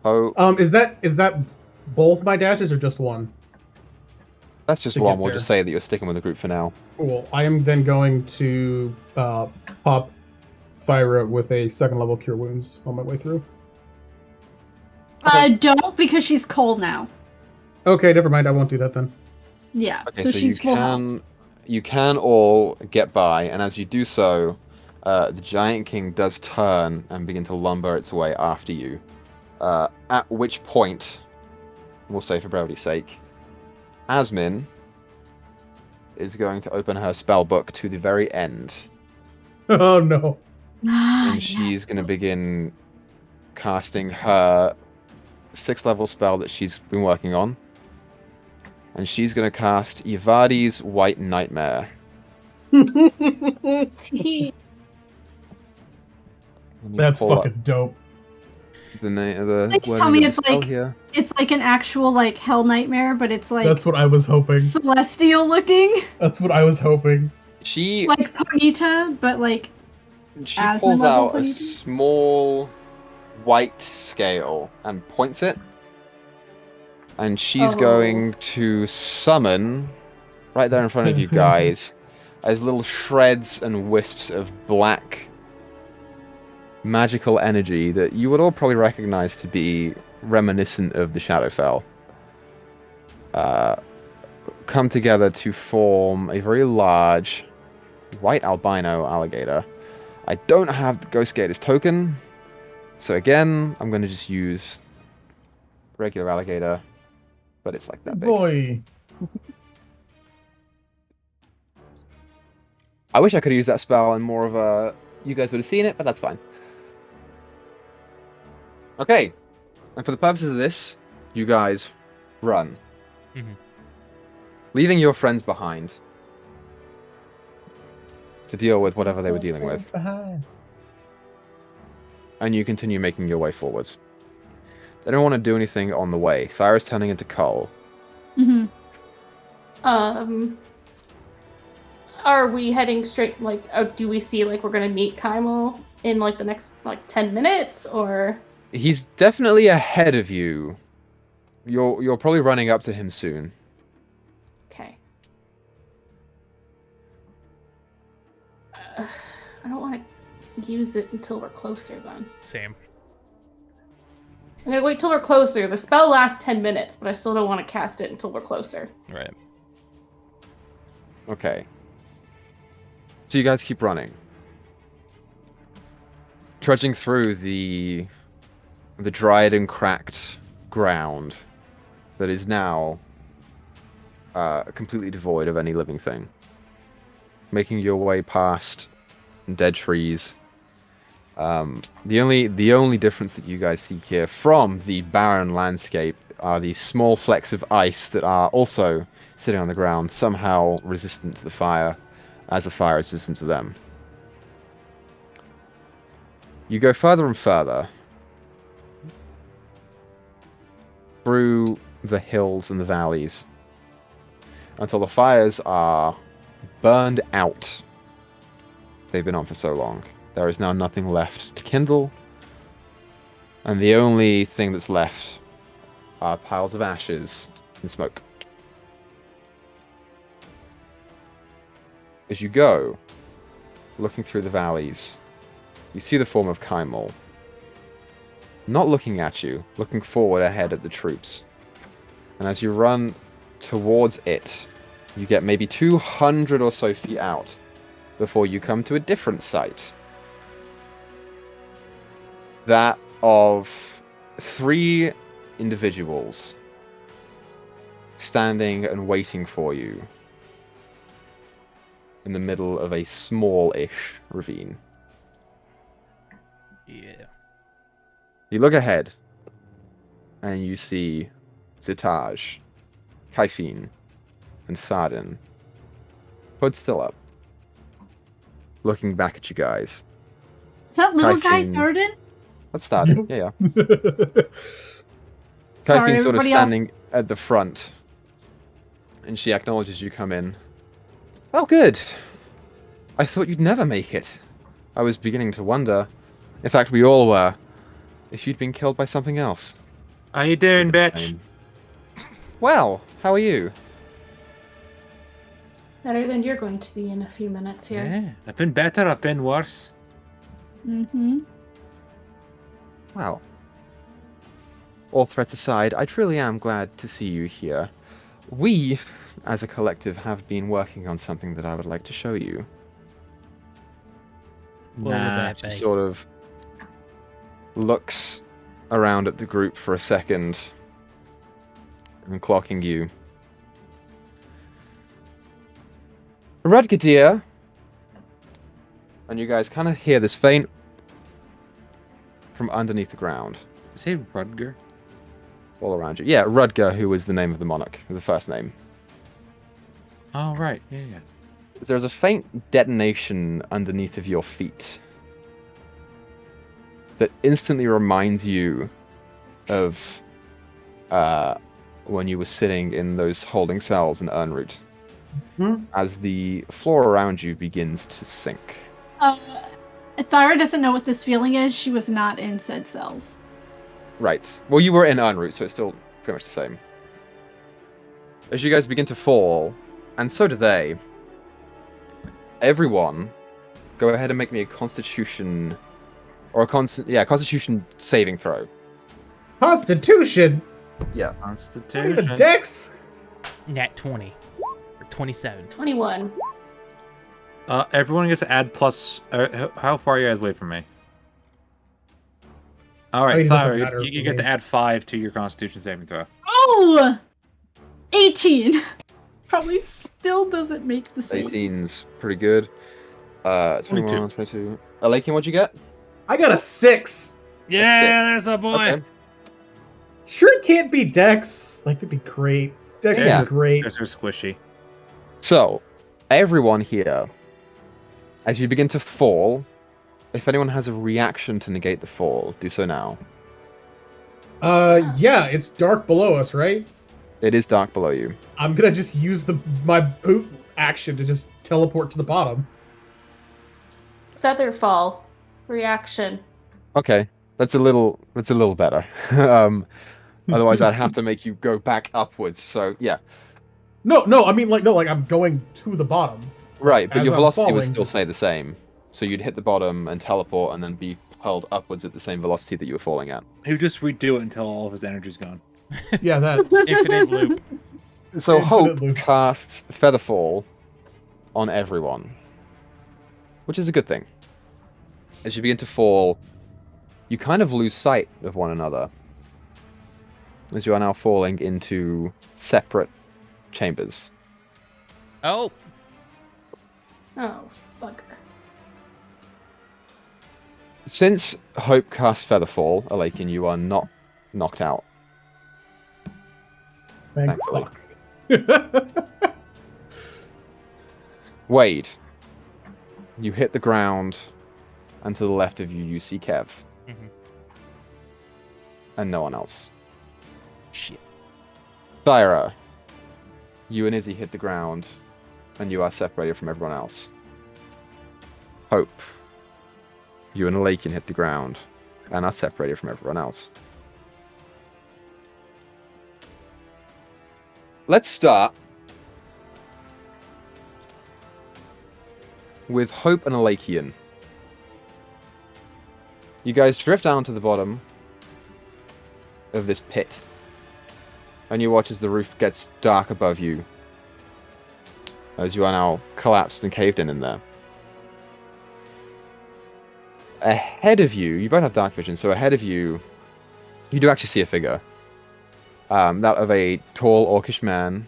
Oh, Is that both my dashes or just one? that's just to one. get We'll there. just say that you're sticking with the group for now. Cool. I am then going to pop Thyra with a 2nd level Cure Wounds on my way through. Don't because she's cold now. Okay, never mind. I won't do that then. Yeah, Okay, so so you she's full health. can all get by, and as you do so, the Giant King does turn and begin to lumber its way after you. At which point, we'll say for brevity's sake, Asmin is going to open her spell book to the very end, Oh no. and she's going to begin casting her 6th level spell that she's been working on. And she's going to cast Yvadi's White Nightmare. Let me That's pull up fucking dope. the name of the Please wording tell of me the it's spell like- here. It's like an actual like hell nightmare, but it's like That's what I was hoping. celestial looking, That's what I was hoping. She like Ponita, but like Asmund pulls level out a Ponita? small white scale and points it. And she's Oh. going to summon, right there in front of you guys, as little shreds and wisps of black magical energy that you would all probably recognize to be reminiscent of the Shadowfell. Come together to form a very large white albino alligator. I don't have the Ghost Gator's token, so again, I'm going to just use regular alligator, but it's like that big. Boy. I wish I could have used that spell in more of a... You guys would have seen it, but that's fine. Okay, and for the purposes of this, you guys run. Mhm. Leaving your friends behind to deal with whatever they were dealing with. Behind. And you continue making your way forwards. Does anyone want to do anything on the way? Thyra's turning into Cull. Mm-hmm. Are we heading straight, like, do we see, like, we're gonna meet Kymel in, like, the next, like, 10 minutes, or? He's definitely ahead of you. You're probably running up to him soon. Okay. I don't want to use it until we're closer, then. Same. I'm gonna wait till we're closer. The spell lasts 10 minutes, but I still don't want to cast it until we're closer. Right. Okay. So you guys keep running. Trudging through the dried and cracked ground that is now completely devoid of any living thing. Making your way past dead trees. The only difference that you guys see here from the barren landscape are these small flecks of ice that are also sitting on the ground, somehow resistant to the fire, as the fire is resistant to them. You go further and further through the hills and the valleys until the fires are burned out. They've been on for so long. There is now nothing left to kindle, and the only thing that's left are piles of ashes and smoke. As you go, looking through the valleys, you see the form of Kymel. Not looking at you, looking forward ahead at the troops. And as you run towards it, you get maybe 200 or so feet out before you come to a different sight. That of 3 individuals standing and waiting for you in the middle of a small-ish ravine. Yeah. You look ahead, and you see Zitage, Kaifin, and Tharden. Hood still up, looking back at you guys. Is that little guy Kaifin- Tharden? That's Tharden, yeah. Sorry, Kaifin's sort of everybody standing at the front, and she acknowledges you come in. Oh, good. I thought you'd never make it. I was beginning to wonder. In fact, we all were. If you'd been killed by something else. How you doing, bitch? Well, how are you? Better than you're going to be in a few minutes here. Yeah, I've been better, I've been worse. Mm-hmm. Well, all threats aside, I truly am glad to see you here. We, as a collective, have been working on something that I would like to show you. What would that She be? sort of looks around at the group for a second and clocking you. Rudgadir! And you guys kind of hear this faint from underneath the ground. Say Rudger. All around you. Yeah, Rudger, who was the name of the monarch, the first name. Oh, right. Yeah, yeah. There's a faint detonation underneath of your feet that instantly reminds you of when you were sitting in those holding cells in Urnroot, as the floor around you begins to sink. Thyra doesn't know what this feeling is. She was not in said cells. Right. Well, you were in en route, so it's still pretty much the same. As you guys begin to fall, and so do they, everyone, go ahead and make me a Constitution, or a Constitution saving throw. Constitution. Yeah. Not Constitution. even Dex. Nat 20 or 27. 21. Everyone gets to add plus. How far are you guys away from me? All right, it doesn't matter Thyra, you for get me. to add 5 to your Constitution saving throw. Oh! 18. Probably still doesn't make the same. 18's pretty good. 21, 22. Alakin, what'd you get? I got a 6. Yeah, there's a boy. Okay. Sure, it can't be Dex. Like, that'd be great. Dex Yeah. is great. Those are squishy. So, everyone here, as you begin to fall, if anyone has a reaction to negate the fall, do so now. Yeah, it's dark below us, right? It is dark below you. I'm gonna just use my boot action to just teleport to the bottom. Featherfall. Reaction. Okay, that's a little better. Otherwise, I'd have to make you go back upwards. So yeah, No, I mean like I'm going to the bottom. right. But As your I'm velocity would falling- still stay the same. So you'd hit the bottom and teleport, and then be hurled upwards at the same velocity that you were falling at. He'll just redo it until all of his energy's gone. Yeah, that. Infinite loop. So Infinite Hope loop. casts Featherfall on everyone, which is a good thing. As you begin to fall, you kind of lose sight of one another, as you are now falling into separate chambers. Oh, Oh, bugger. Since Hope casts Featherfall, Alakin, you are not knocked out. Thank Thankfully. fuck. Wade, you hit the ground, and to the left of you, you see Kev. Mhm. And no one else. shit. Thyra, you and Izzy hit the ground, and you are separated from everyone else. Hope, you and Alakin hit the ground, and are separated from everyone else. Let's start with Hope and Alakian. You guys drift down to the bottom of this pit, and you watch as the roof gets dark above you, as you are now collapsed and caved in there. Ahead of you, you both have dark vision, so ahead of you, you do actually see a figure. That of a tall orcish man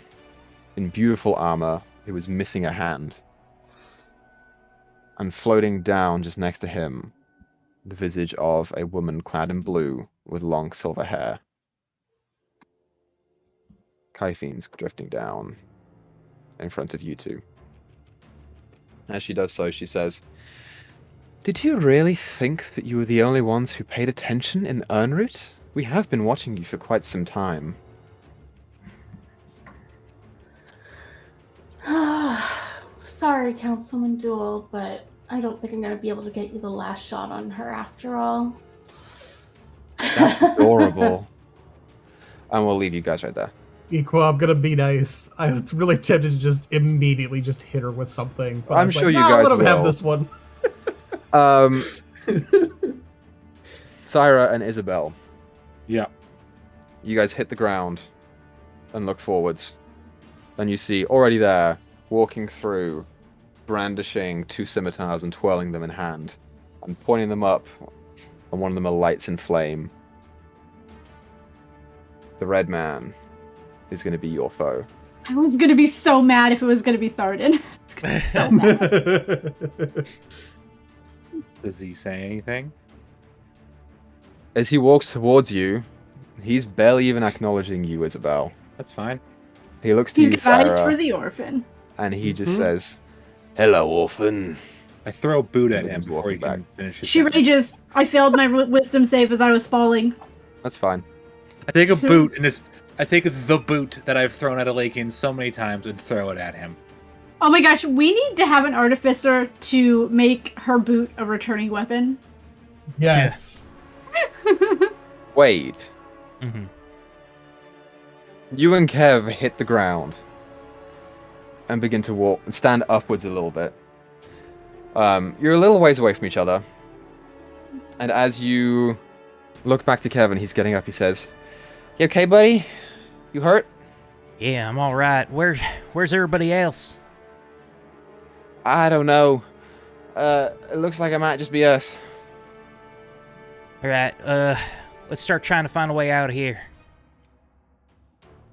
in beautiful armor who is missing a hand. And floating down just next to him, the visage of a woman clad in blue with long silver hair. Kyphene's drifting down in front of you two. As she does so, she says, "Did you really think that you were the only ones who paid attention in en route? We have been watching you for quite some time." Sorry, Councilman Duel, but I don't think I'm going to be able to get you the last shot on her after all. That's adorable. And we'll leave you guys right there. Equa, I'm gonna be nice. I was really tempted to just immediately just hit her with something. But I I'm was sure like, you "Nah, guys let him have will." this one. Syra and Isabel, Yeah. you guys hit the ground and look forwards. And you see already there, walking through, brandishing two scimitars and twirling them in hand, and pointing them up, and one of them lights in flame. The red man is going to be your foe. I was gonna be so mad if it was gonna be Tharden. I was gonna be so mad. Does he say anything? As he walks towards you, he's barely even acknowledging you, Isabel. That's fine. He looks to He's you, got eyes Thyra, for the orphan. and he just Mhm. says, "Hello, orphan." I throw a boot at And him he's before he walking can finish his She sentence. rages. I failed my wisdom save as I was falling. That's fine. I take a She boot was- and I take the boot that I've thrown at a Lakin so many times and throw it at him. Oh my gosh, we need to have an artificer to make her boot a returning weapon. Yes. Wade, Mm-hmm. you and Kev hit the ground and begin to walk and stand upwards a little bit. You're a little ways away from each other, and as you look back to Kevin, he's getting up. He says, "You okay, buddy? You hurt?" Yeah, I'm all right. Where's everybody else? I don't know. It looks like it might just be us. All right, let's start trying to find a way out of here.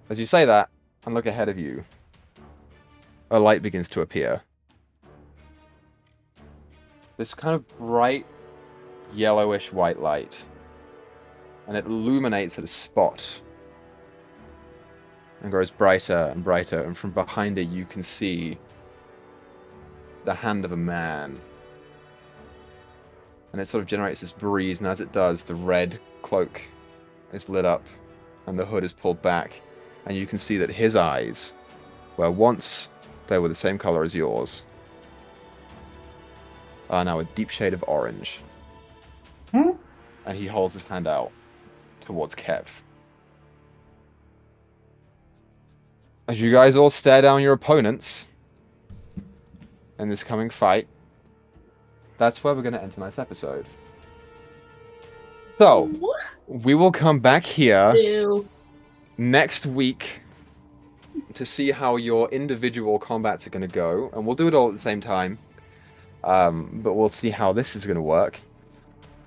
As you say that, and look ahead of you, a light begins to appear. This kind of bright, yellowish white light. And it illuminates at a spot. And grows brighter and brighter, and from behind it you can see the hand of a man. And it sort of generates this breeze, and as it does, the red cloak is lit up, and the hood is pulled back, and you can see that his eyes, where once they were the same color as yours, are now a deep shade of orange. Hmm? And he holds his hand out towards Kev. As you guys all stare down your opponents in this coming fight, that's where we're going to end tonight's episode. So, we will come back here Ew. next week to see how your individual combats are going to go, and we'll do it all at the same time. But we'll see how this is going to work.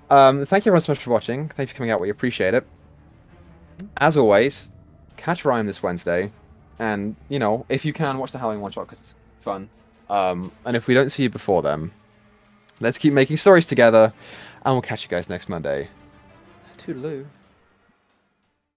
Thank you everyone so much for watching. Thank you for coming out. We appreciate it. As always, catch Ryan this Wednesday. And, you know, if you can, watch the Halloween one-shot because it's fun. And if we don't see you before then, let's keep making stories together. And we'll catch you guys next Monday. Toodaloo.